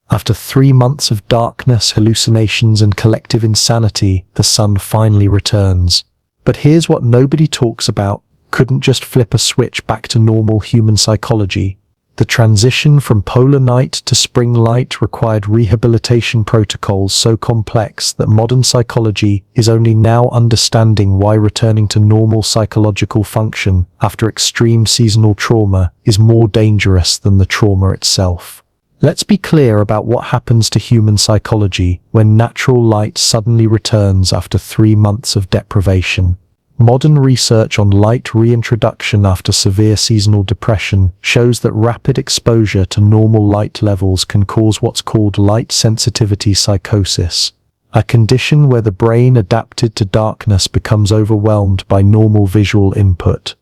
After 3 months of darkness, hallucinations, and collective insanity, the sun finally returns. But here's what nobody talks about. Couldn't just flip a switch back to normal human psychology. The transition from polar night to spring light required rehabilitation protocols so complex that modern psychology is only now understanding why returning to normal psychological function after extreme seasonal trauma is more dangerous than the trauma itself. Let's be clear about what happens to human psychology when natural light suddenly returns after 3 months of deprivation. Modern research on light reintroduction after severe seasonal depression shows that rapid exposure to normal light levels can cause what's called light sensitivity psychosis, a condition where the brain adapted to darkness becomes overwhelmed by normal visual input.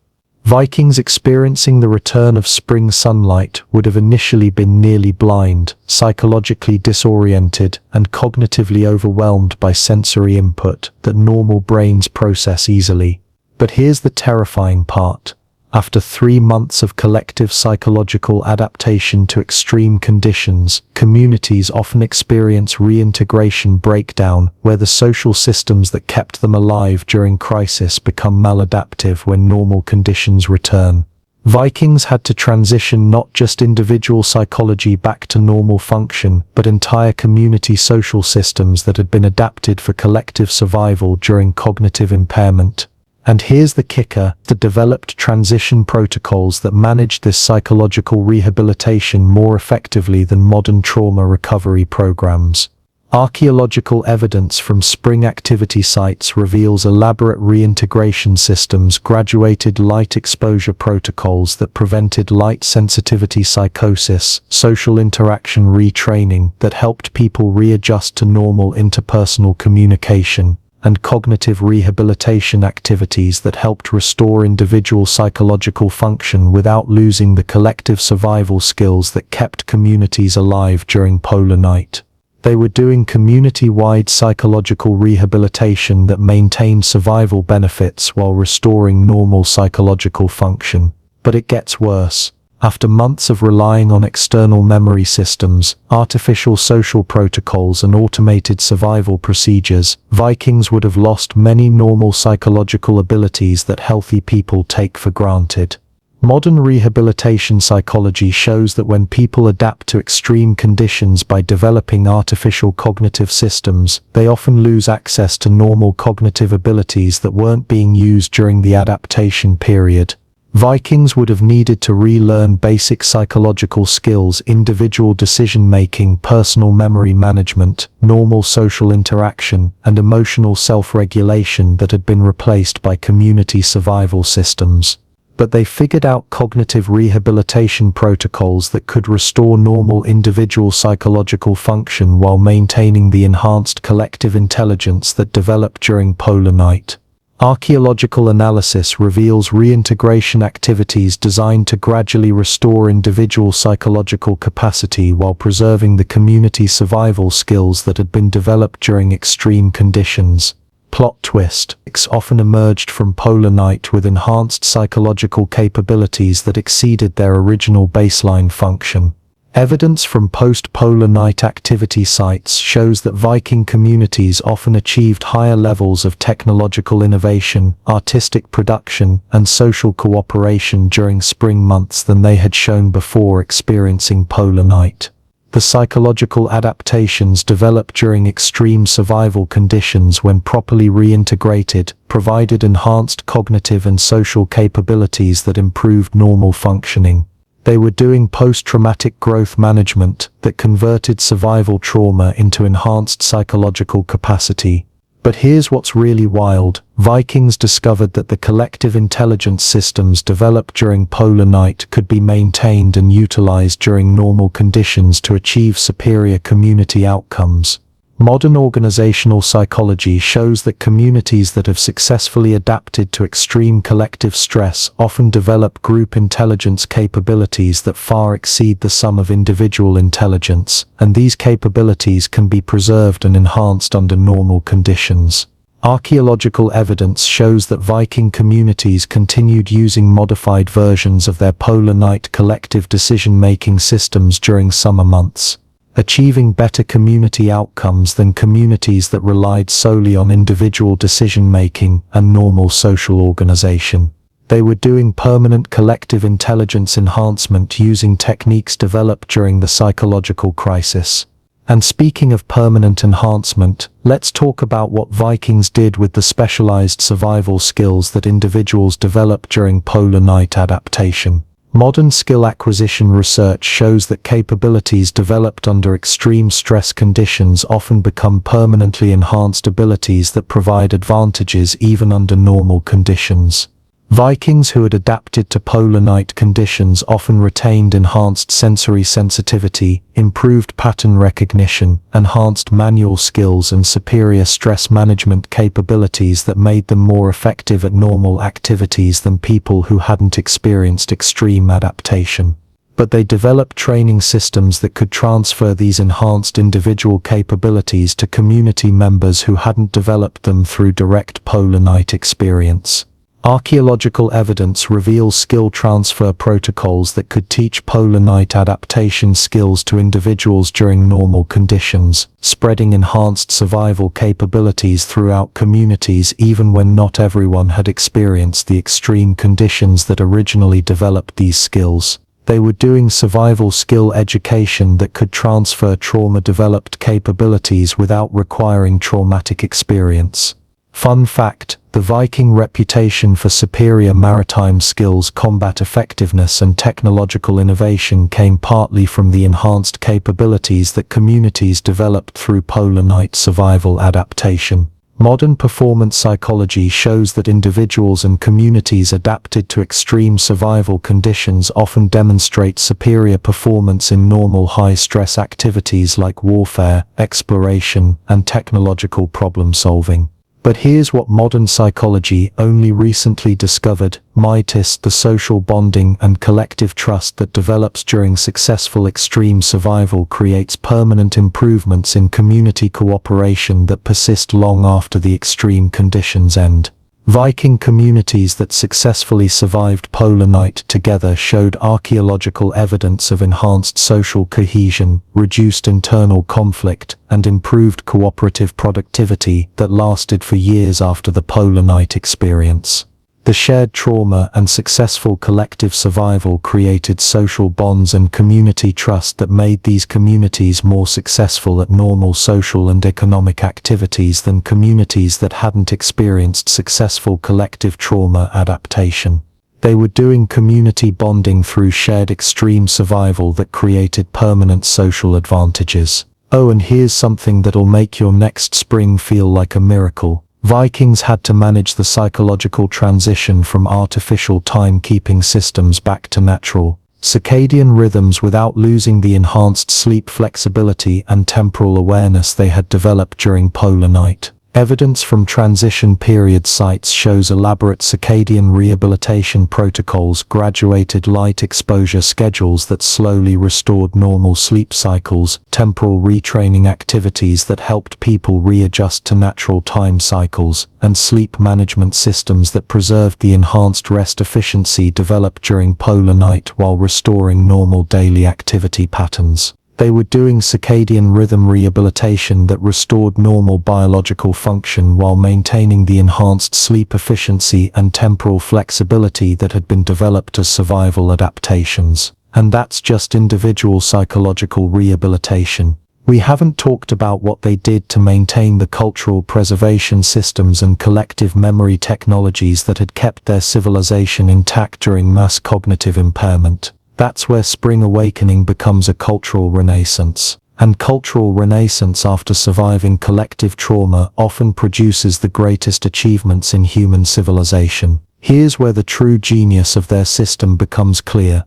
Vikings experiencing the return of spring sunlight would have initially been nearly blind, psychologically disoriented, and cognitively overwhelmed by sensory input that normal brains process easily. But here's the terrifying part. After 3 months of collective psychological adaptation to extreme conditions, communities often experience reintegration breakdown, where the social systems that kept them alive during crisis become maladaptive when normal conditions return. Vikings had to transition not just individual psychology back to normal function, but entire community social systems that had been adapted for collective survival during cognitive impairment. And here's the kicker: they developed transition protocols that managed this psychological rehabilitation more effectively than modern trauma recovery programs. Archaeological evidence from spring activity sites reveals elaborate reintegration systems, graduated light exposure protocols that prevented light sensitivity psychosis, social interaction retraining that helped people readjust to normal interpersonal communication, and cognitive rehabilitation activities that helped restore individual psychological function without losing the collective survival skills that kept communities alive during polar night. They were doing community-wide psychological rehabilitation that maintained survival benefits while restoring normal psychological function. But it gets worse. After months of relying on external memory systems, artificial social protocols and automated survival procedures, Vikings would have lost many normal psychological abilities that healthy people take for granted. Modern rehabilitation psychology shows that when people adapt to extreme conditions by developing artificial cognitive systems, they often lose access to normal cognitive abilities that weren't being used during the adaptation period. Vikings would have needed to relearn basic psychological skills, individual decision-making, personal memory management, normal social interaction, and emotional self-regulation that had been replaced by community survival systems. But they figured out cognitive rehabilitation protocols that could restore normal individual psychological function while maintaining the enhanced collective intelligence that developed during polar night. Archaeological analysis reveals reintegration activities designed to gradually restore individual psychological capacity while preserving the community survival skills that had been developed during extreme conditions. Plot twist: Vikings often emerged from polar night with enhanced psychological capabilities that exceeded their original baseline function. Evidence from post-polar night activity sites shows that Viking communities often achieved higher levels of technological innovation, artistic production, and social cooperation during spring months than they had shown before experiencing polar night. The psychological adaptations developed during extreme survival conditions, when properly reintegrated, provided enhanced cognitive and social capabilities that improved normal functioning. They were doing post-traumatic growth management that converted survival trauma into enhanced psychological capacity. But here's what's really wild: Vikings discovered that the collective intelligence systems developed during polar night could be maintained and utilized during normal conditions to achieve superior community outcomes. Modern organizational psychology shows that communities that have successfully adapted to extreme collective stress often develop group intelligence capabilities that far exceed the sum of individual intelligence, and these capabilities can be preserved and enhanced under normal conditions. Archaeological evidence shows that Viking communities continued using modified versions of their polar night collective decision-making systems during summer months, achieving better community outcomes than communities that relied solely on individual decision-making and normal social organization. They were doing permanent collective intelligence enhancement using techniques developed during the psychological crisis. And speaking of permanent enhancement, let's talk about what Vikings did with the specialized survival skills that individuals developed during polar night adaptation. Modern skill acquisition research shows that capabilities developed under extreme stress conditions often become permanently enhanced abilities that provide advantages even under normal conditions. Vikings who had adapted to polar night conditions often retained enhanced sensory sensitivity, improved pattern recognition, enhanced manual skills, and superior stress management capabilities that made them more effective at normal activities than people who hadn't experienced extreme adaptation. But they developed training systems that could transfer these enhanced individual capabilities to community members who hadn't developed them through direct polar night experience. Archaeological evidence reveals skill transfer protocols that could teach polar night adaptation skills to individuals during normal conditions, spreading enhanced survival capabilities throughout communities even when not everyone had experienced the extreme conditions that originally developed these skills. They were doing survival skill education that could transfer trauma-developed capabilities without requiring traumatic experience. Fun fact: the Viking reputation for superior maritime skills, combat effectiveness, and technological innovation came partly from the enhanced capabilities that communities developed through polar night survival adaptation. Modern performance psychology shows that individuals and communities adapted to extreme survival conditions often demonstrate superior performance in normal high-stress activities like warfare, exploration, and technological problem-solving. But here's what modern psychology only recently discovered: malnutrition, the social bonding and collective trust that develops during successful extreme survival, creates permanent improvements in community cooperation that persist long after the extreme conditions end. Viking communities that successfully survived polar night together showed archaeological evidence of enhanced social cohesion, reduced internal conflict, and improved cooperative productivity that lasted for years after the polar night experience. The shared trauma and successful collective survival created social bonds and community trust that made these communities more successful at normal social and economic activities than communities that hadn't experienced successful collective trauma adaptation. They were doing community bonding through shared extreme survival that created permanent social advantages. Oh, and here's something that'll make your next spring feel like a miracle. Vikings had to manage the psychological transition from artificial time-keeping systems back to natural, circadian rhythms without losing the enhanced sleep flexibility and temporal awareness they had developed during polar night. Evidence from transition period sites shows elaborate circadian rehabilitation protocols, graduated light exposure schedules that slowly restored normal sleep cycles, temporal retraining activities that helped people readjust to natural time cycles, and sleep management systems that preserved the enhanced rest efficiency developed during polar night while restoring normal daily activity patterns. They were doing circadian rhythm rehabilitation that restored normal biological function while maintaining the enhanced sleep efficiency and temporal flexibility that had been developed as survival adaptations. And that's just individual psychological rehabilitation. We haven't talked about what they did to maintain the cultural preservation systems and collective memory technologies that had kept their civilization intact during mass cognitive impairment. That's where spring awakening becomes a cultural renaissance. And cultural renaissance after surviving collective trauma often produces the greatest achievements in human civilization. Here's where the true genius of their system becomes clear.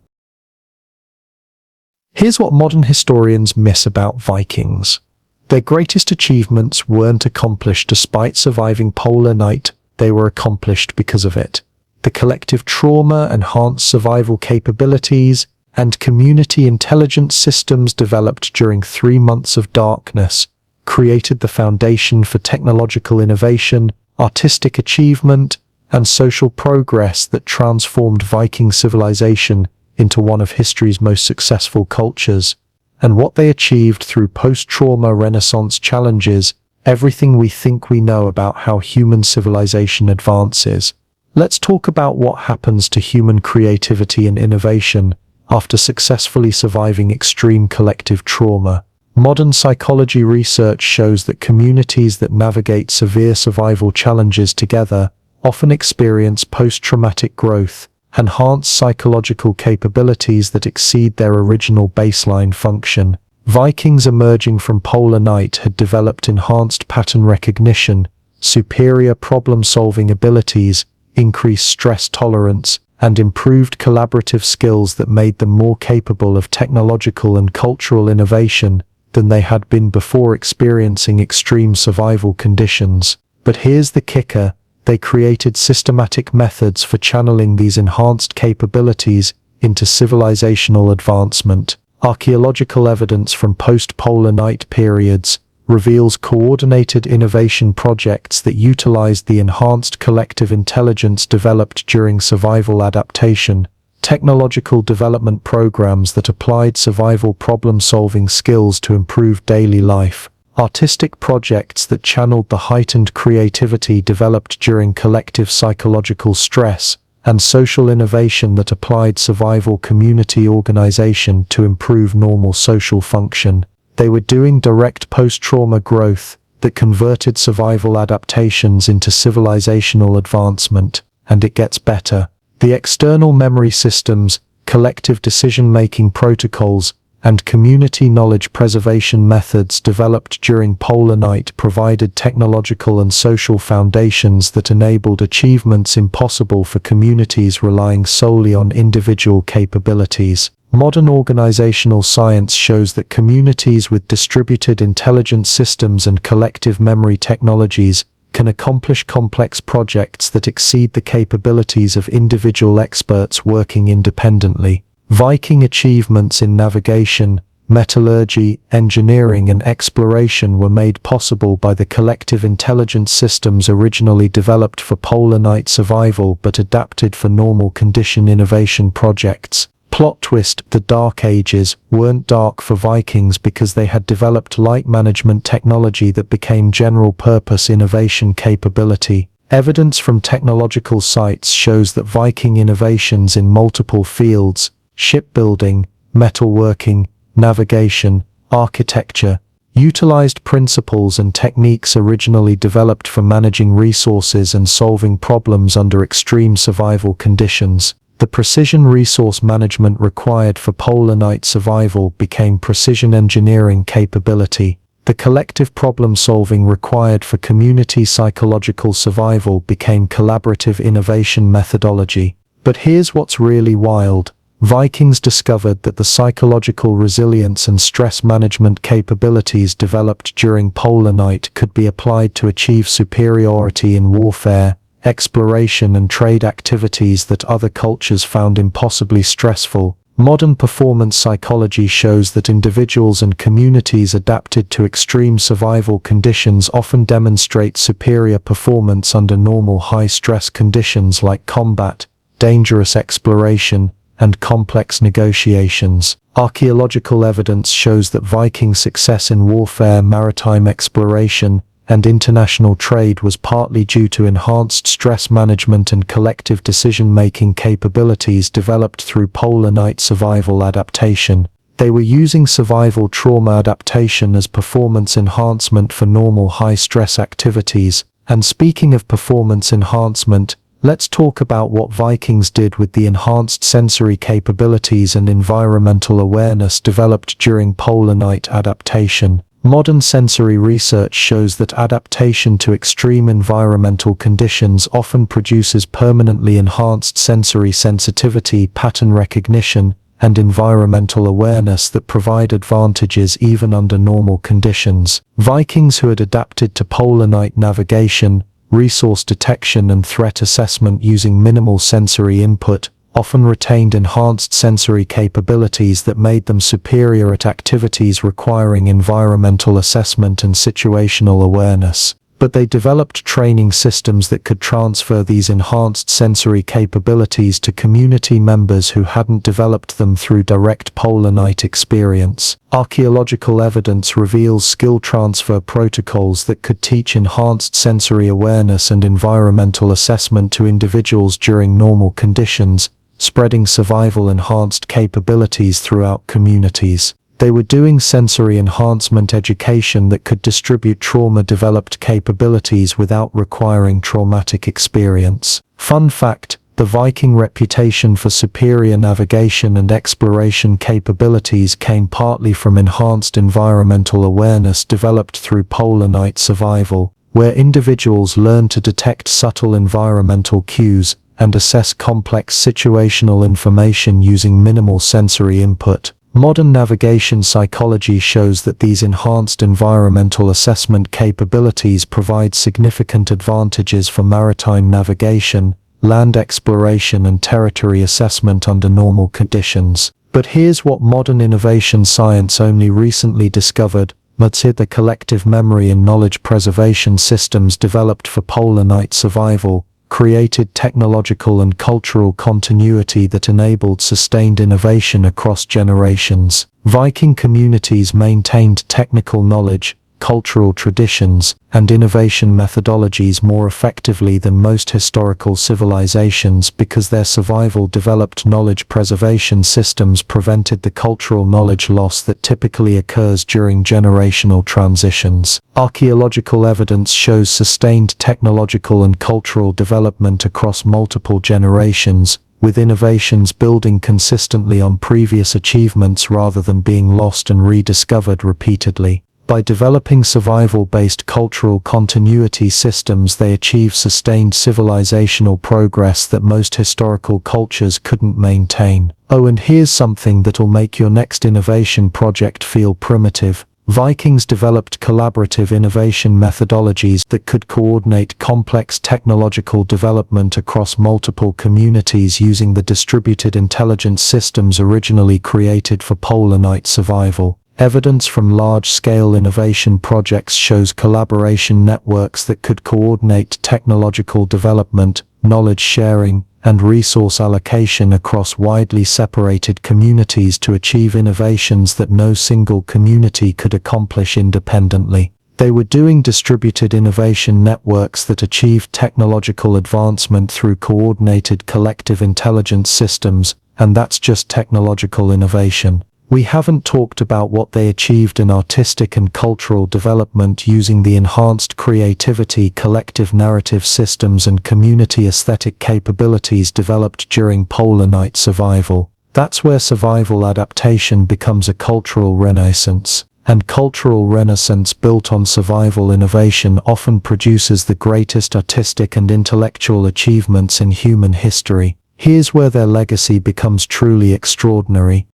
Here's what modern historians miss about Vikings. Their greatest achievements weren't accomplished despite surviving polar night, they were accomplished because of it. The collective trauma, enhanced survival capabilities, and community intelligence systems developed during 3 months of darkness created the foundation for technological innovation, artistic achievement, and social progress that transformed Viking civilization into one of history's most successful cultures. And what they achieved through post-trauma Renaissance challenges everything we think we know about how human civilization advances. Let's talk about what happens to human creativity and innovation after successfully surviving extreme collective trauma. Modern psychology research shows that communities that navigate severe survival challenges together often experience post-traumatic growth, enhanced psychological capabilities that exceed their original baseline function. Vikings emerging from polar night had developed enhanced pattern recognition, superior problem-solving abilities, increased stress tolerance, and improved collaborative skills that made them more capable of technological and cultural innovation than they had been before experiencing extreme survival conditions. But here's the kicker, they created systematic methods for channeling these enhanced capabilities into civilizational advancement. Archaeological evidence from post-polar night periods reveals coordinated innovation projects that utilized the enhanced collective intelligence developed during survival adaptation, technological development programs that applied survival problem-solving skills to improve daily life, artistic projects that channeled the heightened creativity developed during collective psychological stress, and social innovation that applied survival community organization to improve normal social function. They were doing direct post-trauma growth that converted survival adaptations into civilizational advancement, and it gets better. The external memory systems, collective decision-making protocols, and community knowledge preservation methods developed during polar night provided technological and social foundations that enabled achievements impossible for communities relying solely on individual capabilities. Modern organizational science shows that communities with distributed intelligence systems and collective memory technologies can accomplish complex projects that exceed the capabilities of individual experts working independently. Viking achievements in navigation, metallurgy, engineering and exploration were made possible by the collective intelligence systems originally developed for polar night survival but adapted for normal condition innovation projects. Plot twist: the Dark Ages weren't dark for Vikings because they had developed light management technology that became general-purpose innovation capability. Evidence from technological sites shows that Viking innovations in multiple fields, shipbuilding, metalworking, navigation, architecture, utilized principles and techniques originally developed for managing resources and solving problems under extreme survival conditions. The precision resource management required for polar night survival became precision engineering capability. The collective problem-solving required for community psychological survival became collaborative innovation methodology. But here's what's really wild. Vikings discovered that the psychological resilience and stress management capabilities developed during polar night could be applied to achieve superiority in warfare, exploration and trade activities that other cultures found impossibly stressful. Modern performance psychology shows that individuals and communities adapted to extreme survival conditions often demonstrate superior performance under normal high-stress conditions like combat, dangerous exploration, and complex negotiations. Archaeological evidence shows that Viking success in warfare, maritime exploration, and international trade was partly due to enhanced stress management and collective decision-making capabilities developed through polar night survival adaptation. They were using survival trauma adaptation as performance enhancement for normal high-stress activities. And speaking of performance enhancement, let's talk about what Vikings did with the enhanced sensory capabilities and environmental awareness developed during polar night adaptation. Modern sensory research shows that adaptation to extreme environmental conditions often produces permanently enhanced sensory sensitivity, pattern recognition, and environmental awareness that provide advantages even under normal conditions. Vikings who had adapted to polar night navigation, resource detection and threat assessment using minimal sensory input, often retained enhanced sensory capabilities that made them superior at activities requiring environmental assessment and situational awareness. But they developed training systems that could transfer these enhanced sensory capabilities to community members who hadn't developed them through direct polar night experience. Archaeological evidence reveals skill transfer protocols that could teach enhanced sensory awareness and environmental assessment to individuals during normal conditions, spreading survival-enhanced capabilities throughout communities. They were doing sensory enhancement education that could distribute trauma-developed capabilities without requiring traumatic experience. Fun fact: the Viking reputation for superior navigation and exploration capabilities came partly from enhanced environmental awareness developed through polar night survival, where individuals learned to detect subtle environmental cues and assess complex situational information using minimal sensory input. Modern navigation psychology shows that these enhanced environmental assessment capabilities provide significant advantages for maritime navigation, land exploration and territory assessment under normal conditions. But here's what modern innovation science only recently discovered: the collective memory and knowledge preservation systems developed for polar night survival created technological and cultural continuity that enabled sustained innovation across generations. Viking communities maintained technical knowledge, cultural traditions, and innovation methodologies more effectively than most historical civilizations because their survival-developed knowledge preservation systems prevented the cultural knowledge loss that typically occurs during generational transitions. Archaeological evidence shows sustained technological and cultural development across multiple generations, with innovations building consistently on previous achievements rather than being lost and rediscovered repeatedly. By developing survival-based cultural continuity systems, they achieve sustained civilizational progress that most historical cultures couldn't maintain. Oh, and here's something that'll make your next innovation project feel primitive. Vikings developed collaborative innovation methodologies that could coordinate complex technological development across multiple communities using the distributed intelligence systems originally created for polar night survival. Evidence from large-scale innovation projects shows collaboration networks that could coordinate technological development, knowledge sharing, and resource allocation across widely separated communities to achieve innovations that no single community could accomplish independently. They were doing distributed innovation networks that achieved technological advancement through coordinated collective intelligence systems, and that's just technological innovation. We haven't talked about what they achieved in artistic and cultural development using the enhanced creativity, collective narrative systems, and community aesthetic capabilities developed during polar night survival. That's where survival adaptation becomes a cultural renaissance. And cultural renaissance built on survival innovation often produces the greatest artistic and intellectual achievements in human history. Here's where their legacy becomes truly extraordinary.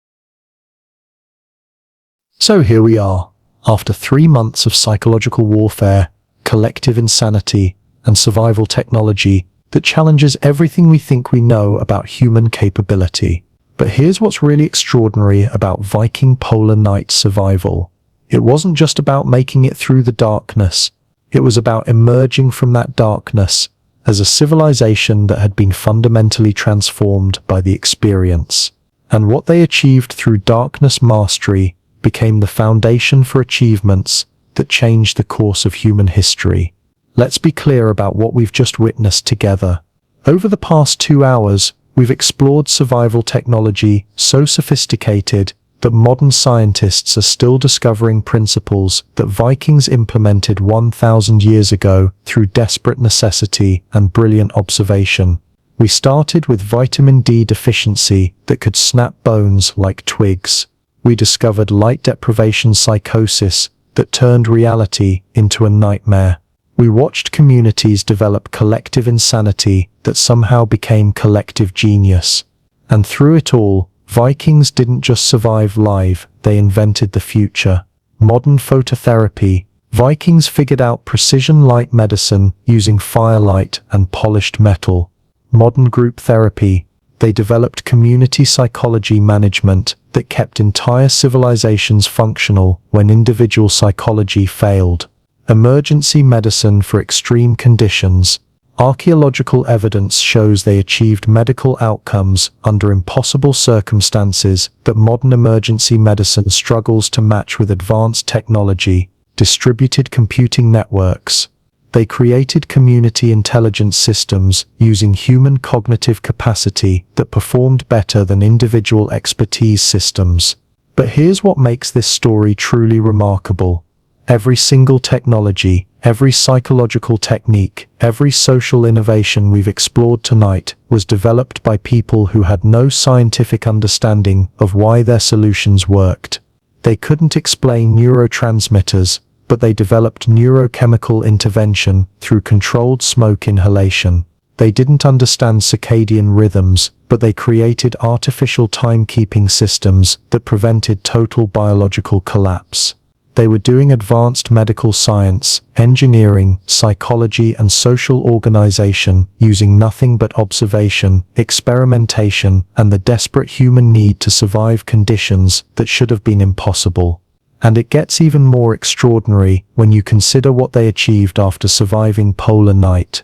So here we are, after 3 months of psychological warfare, collective insanity, and survival technology that challenges everything we think we know about human capability. But here's what's really extraordinary about Viking polar night survival. It wasn't just about making it through the darkness. It was about emerging from that darkness as a civilization that had been fundamentally transformed by the experience. And what they achieved through darkness mastery became the foundation for achievements that changed the course of human history. Let's be clear about what we've just witnessed together. Over the past 2 hours, we've explored survival technology so sophisticated that modern scientists are still discovering principles that Vikings implemented 1,000 years ago through desperate necessity and brilliant observation. We started with vitamin D deficiency that could snap bones like twigs. We discovered light deprivation psychosis that turned reality into a nightmare. We watched communities develop collective insanity that somehow became collective genius. And through it all, Vikings didn't just survive live, they invented the future. Modern phototherapy. Vikings figured out precision light medicine using firelight and polished metal. Modern group therapy. They developed community psychology management that kept entire civilizations functional when individual psychology failed. Emergency medicine for extreme conditions. Archaeological evidence shows they achieved medical outcomes under impossible circumstances that modern emergency medicine struggles to match with advanced technology. Distributed computing networks. They created community intelligence systems using human cognitive capacity that performed better than individual expertise systems. But here's what makes this story truly remarkable. Every single technology, every psychological technique, every social innovation we've explored tonight was developed by people who had no scientific understanding of why their solutions worked. They couldn't explain neurotransmitters, but they developed neurochemical intervention through controlled smoke inhalation. They didn't understand circadian rhythms, but they created artificial timekeeping systems that prevented total biological collapse. They were doing advanced medical science, engineering, psychology, and social organization using nothing but observation, experimentation, and the desperate human need to survive conditions that should have been impossible. And it gets even more extraordinary when you consider what they achieved after surviving polar night.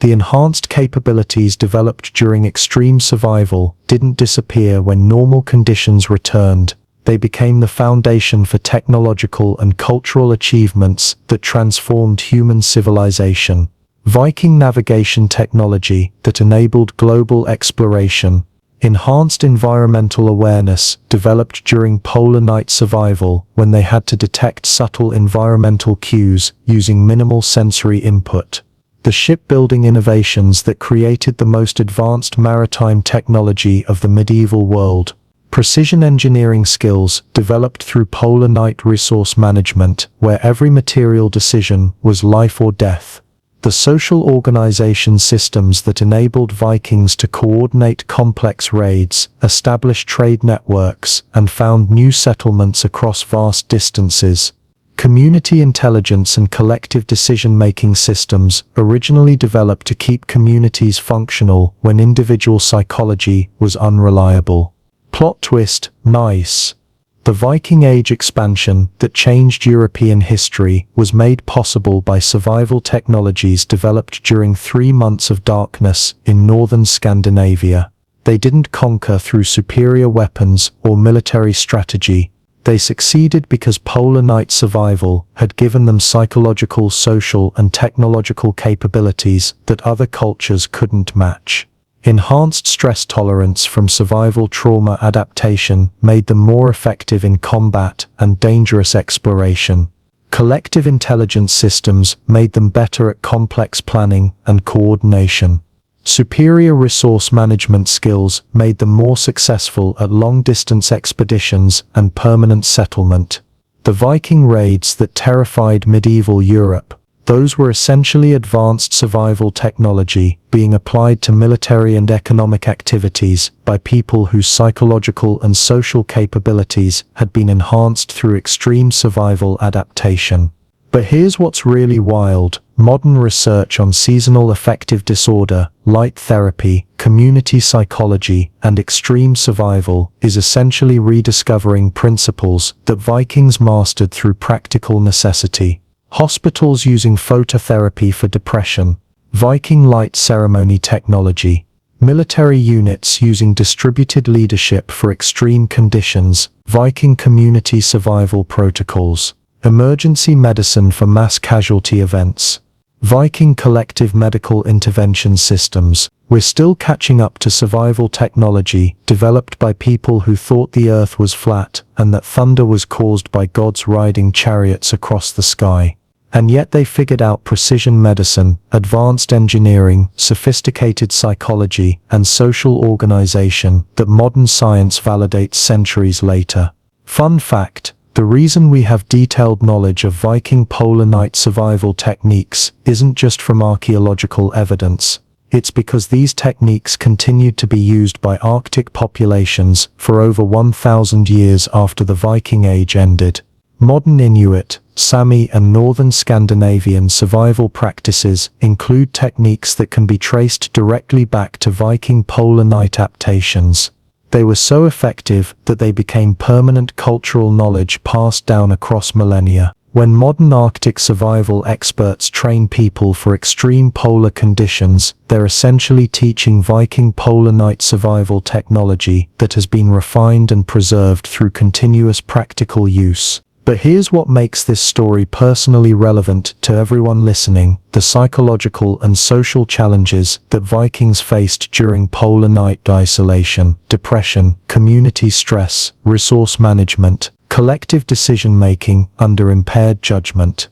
The enhanced capabilities developed during extreme survival didn't disappear when normal conditions returned. They became the foundation for technological and cultural achievements that transformed human civilization. Viking navigation technology that enabled global exploration. Enhanced environmental awareness developed during polar night survival when they had to detect subtle environmental cues using minimal sensory input. The shipbuilding innovations that created the most advanced maritime technology of the medieval world. Precision engineering skills developed through polar night resource management, where every material decision was life or death. The social organization systems that enabled Vikings to coordinate complex raids, establish trade networks, and found new settlements across vast distances. Community intelligence and collective decision-making systems originally developed to keep communities functional when individual psychology was unreliable. Plot twist, nice. The Viking Age expansion that changed European history was made possible by survival technologies developed during 3 months of darkness in northern Scandinavia. They didn't conquer through superior weapons or military strategy. They succeeded because polar night survival had given them psychological, social, and technological capabilities that other cultures couldn't match. Enhanced stress tolerance from survival trauma adaptation made them more effective in combat and dangerous exploration. Collective intelligence systems made them better at complex planning and coordination. Superior resource management skills made them more successful at long-distance expeditions and permanent settlement. The Viking raids that terrified medieval Europe, those were essentially advanced survival technology being applied to military and economic activities by people whose psychological and social capabilities had been enhanced through extreme survival adaptation. But here's what's really wild. Modern research on seasonal affective disorder, light therapy, community psychology, and extreme survival is essentially rediscovering principles that Vikings mastered through practical necessity. Hospitals using phototherapy for depression, Viking light ceremony technology, military units using distributed leadership for extreme conditions, Viking community survival protocols, emergency medicine for mass casualty events, Viking collective medical intervention systems. We're still catching up to survival technology developed by people who thought the earth was flat and that thunder was caused by gods riding chariots across the sky. And yet they figured out precision medicine, advanced engineering, sophisticated psychology, and social organization that modern science validates centuries later. Fun fact: the reason we have detailed knowledge of Viking polar night survival techniques isn't just from archaeological evidence. It's because these techniques continued to be used by Arctic populations for over 1,000 years after the Viking Age ended. Modern Inuit, Sami, and northern Scandinavian survival practices include techniques that can be traced directly back to Viking polar night adaptations. They were so effective that they became permanent cultural knowledge passed down across millennia. When modern Arctic survival experts train people for extreme polar conditions, they're essentially teaching Viking polar night survival technology that has been refined and preserved through continuous practical use. But here's what makes this story personally relevant to everyone listening: the psychological and social challenges that Vikings faced during polar night isolation, depression, community stress, resource management, collective decision-making under impaired judgment.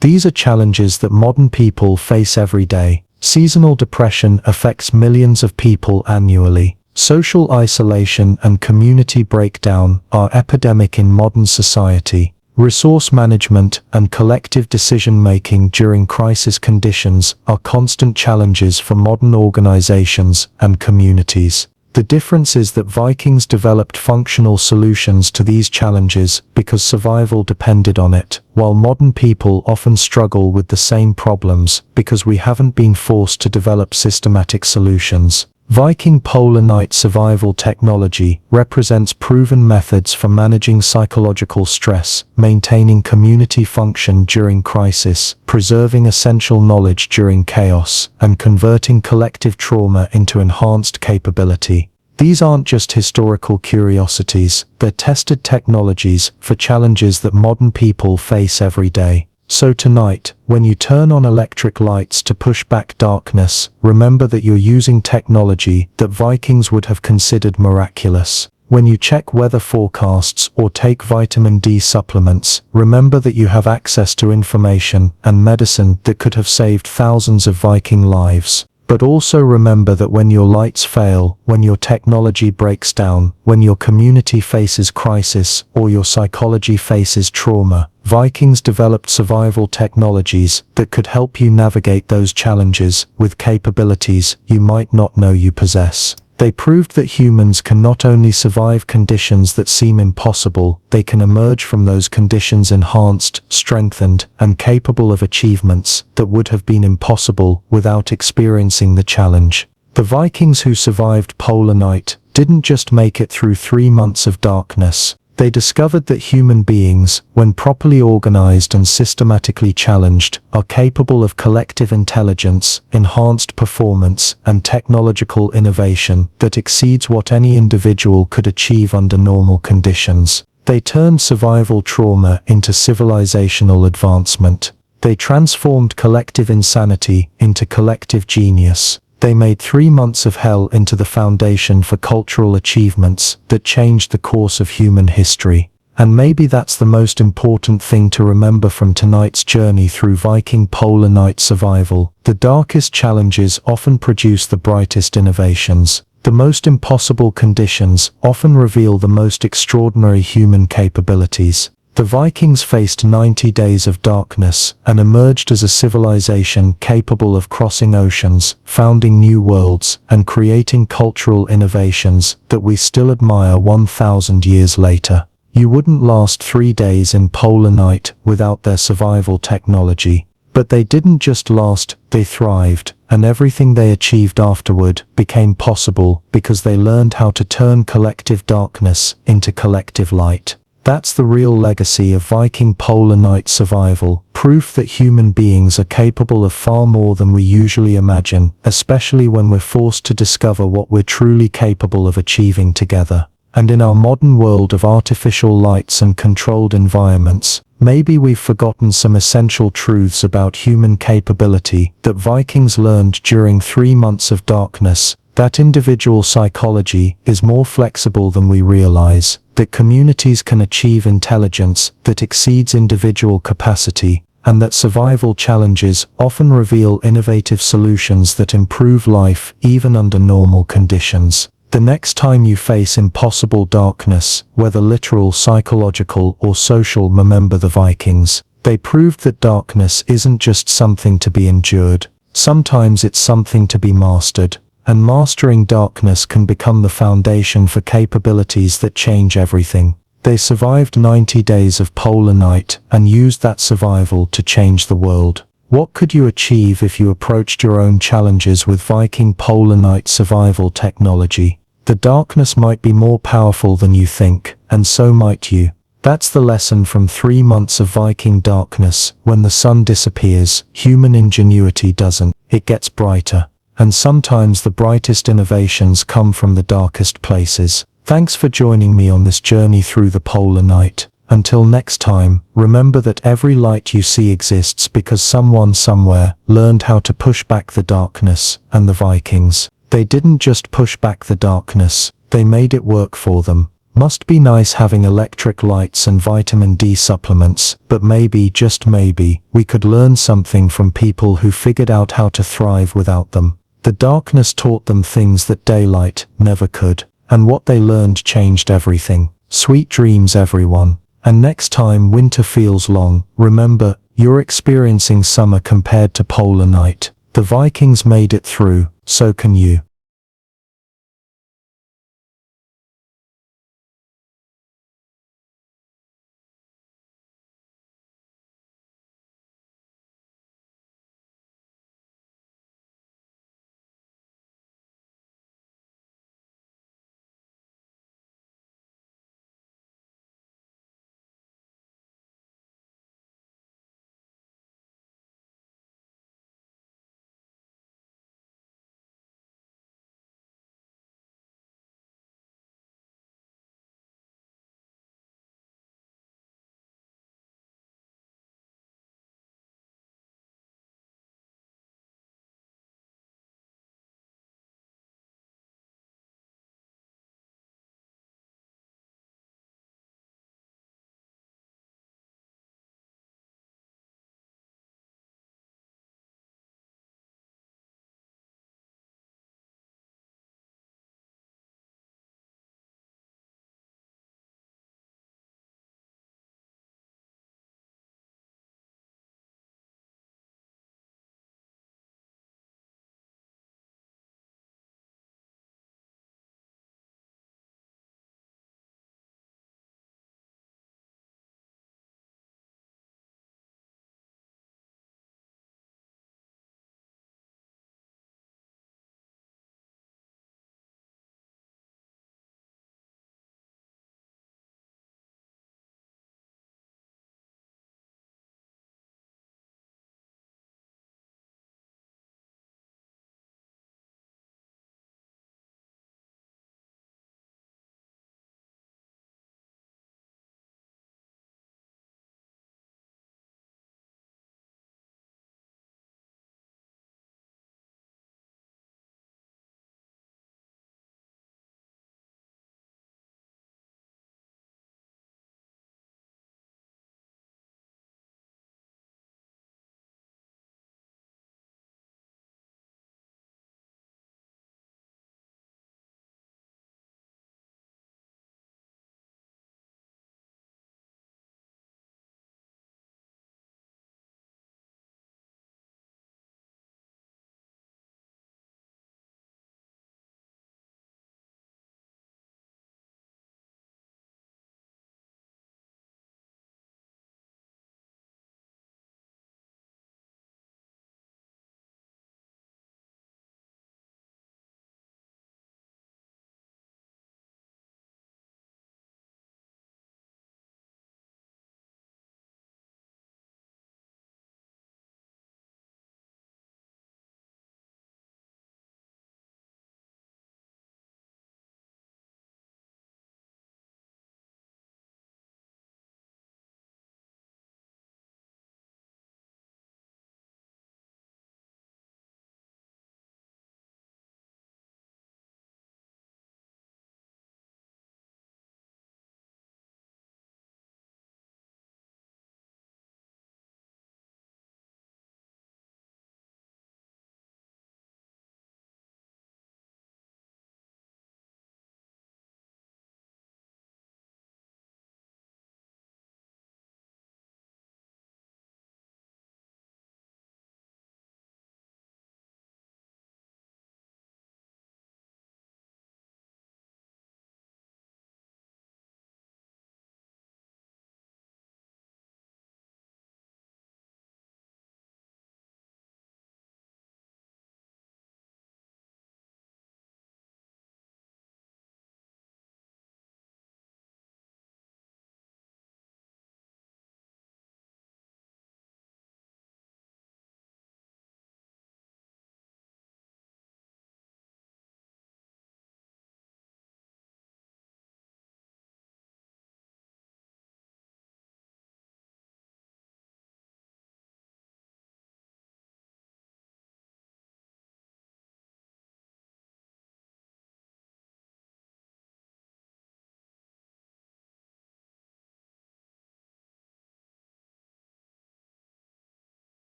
These are challenges that modern people face every day. Seasonal depression affects millions of people annually. Social isolation and community breakdown are epidemic in modern society. Resource management and collective decision-making during crisis conditions are constant challenges for modern organizations and communities. The difference is that Vikings developed functional solutions to these challenges because survival depended on it, while modern people often struggle with the same problems because we haven't been forced to develop systematic solutions. Viking polar night survival technology represents proven methods for managing psychological stress, maintaining community function during crisis, preserving essential knowledge during chaos, and converting collective trauma into enhanced capability. These aren't just historical curiosities, they're tested technologies for challenges that modern people face every day. So tonight, when you turn on electric lights to push back darkness, remember that you're using technology that Vikings would have considered miraculous. When you check weather forecasts or take vitamin D supplements, remember that you have access to information and medicine that could have saved thousands of Viking lives. But also remember that when your lights fail, when your technology breaks down, when your community faces crisis, or your psychology faces trauma, Vikings developed survival technologies that could help you navigate those challenges with capabilities you might not know you possess. They proved that humans can not only survive conditions that seem impossible, they can emerge from those conditions enhanced, strengthened, and capable of achievements that would have been impossible without experiencing the challenge. The Vikings who survived polar night didn't just make it through 3 months of darkness. They discovered that human beings, when properly organized and systematically challenged, are capable of collective intelligence, enhanced performance, and technological innovation that exceeds what any individual could achieve under normal conditions. They turned survival trauma into civilizational advancement. They transformed collective insanity into collective genius. They made 3 months of hell into the foundation for cultural achievements that changed the course of human history. And maybe that's the most important thing to remember from tonight's journey through Viking polar night survival. The darkest challenges often produce the brightest innovations. The most impossible conditions often reveal the most extraordinary human capabilities. The Vikings faced 90 days of darkness and emerged as a civilization capable of crossing oceans, founding new worlds, and creating cultural innovations that we still admire 1,000 years later. You wouldn't last 3 days in polar night without their survival technology. But they didn't just last, they thrived, and everything they achieved afterward became possible because they learned how to turn collective darkness into collective light. That's the real legacy of Viking polar night survival, proof that human beings are capable of far more than we usually imagine, especially when we're forced to discover what we're truly capable of achieving together. And in our modern world of artificial lights and controlled environments, maybe we've forgotten some essential truths about human capability that Vikings learned during 3 months of darkness. That individual psychology is more flexible than we realize, that communities can achieve intelligence that exceeds individual capacity, and that survival challenges often reveal innovative solutions that improve life even under normal conditions. The next time you face impossible darkness, whether literal, psychological, or social, remember the Vikings. They proved that darkness isn't just something to be endured. Sometimes it's something to be mastered. And mastering darkness can become the foundation for capabilities that change everything. They survived 90 days of polar night and used that survival to change the world. What could you achieve if you approached your own challenges with Viking polar night survival technology? The darkness might be more powerful than you think, and so might you. That's the lesson from 3 months of Viking darkness. When the sun disappears, human ingenuity doesn't. It gets brighter. And sometimes the brightest innovations come from the darkest places. Thanks for joining me on this journey through the polar night. Until next time, remember that every light you see exists because someone somewhere learned how to push back the darkness. And the Vikings, they didn't just push back the darkness, they made it work for them. Must be nice having electric lights and vitamin D supplements, but maybe, just maybe, we could learn something from people who figured out how to thrive without them. The darkness taught them things that daylight never could, and what they learned changed everything. Sweet dreams, everyone. And next time winter feels long, remember, you're experiencing summer compared to polar night. The Vikings made it through, so can you.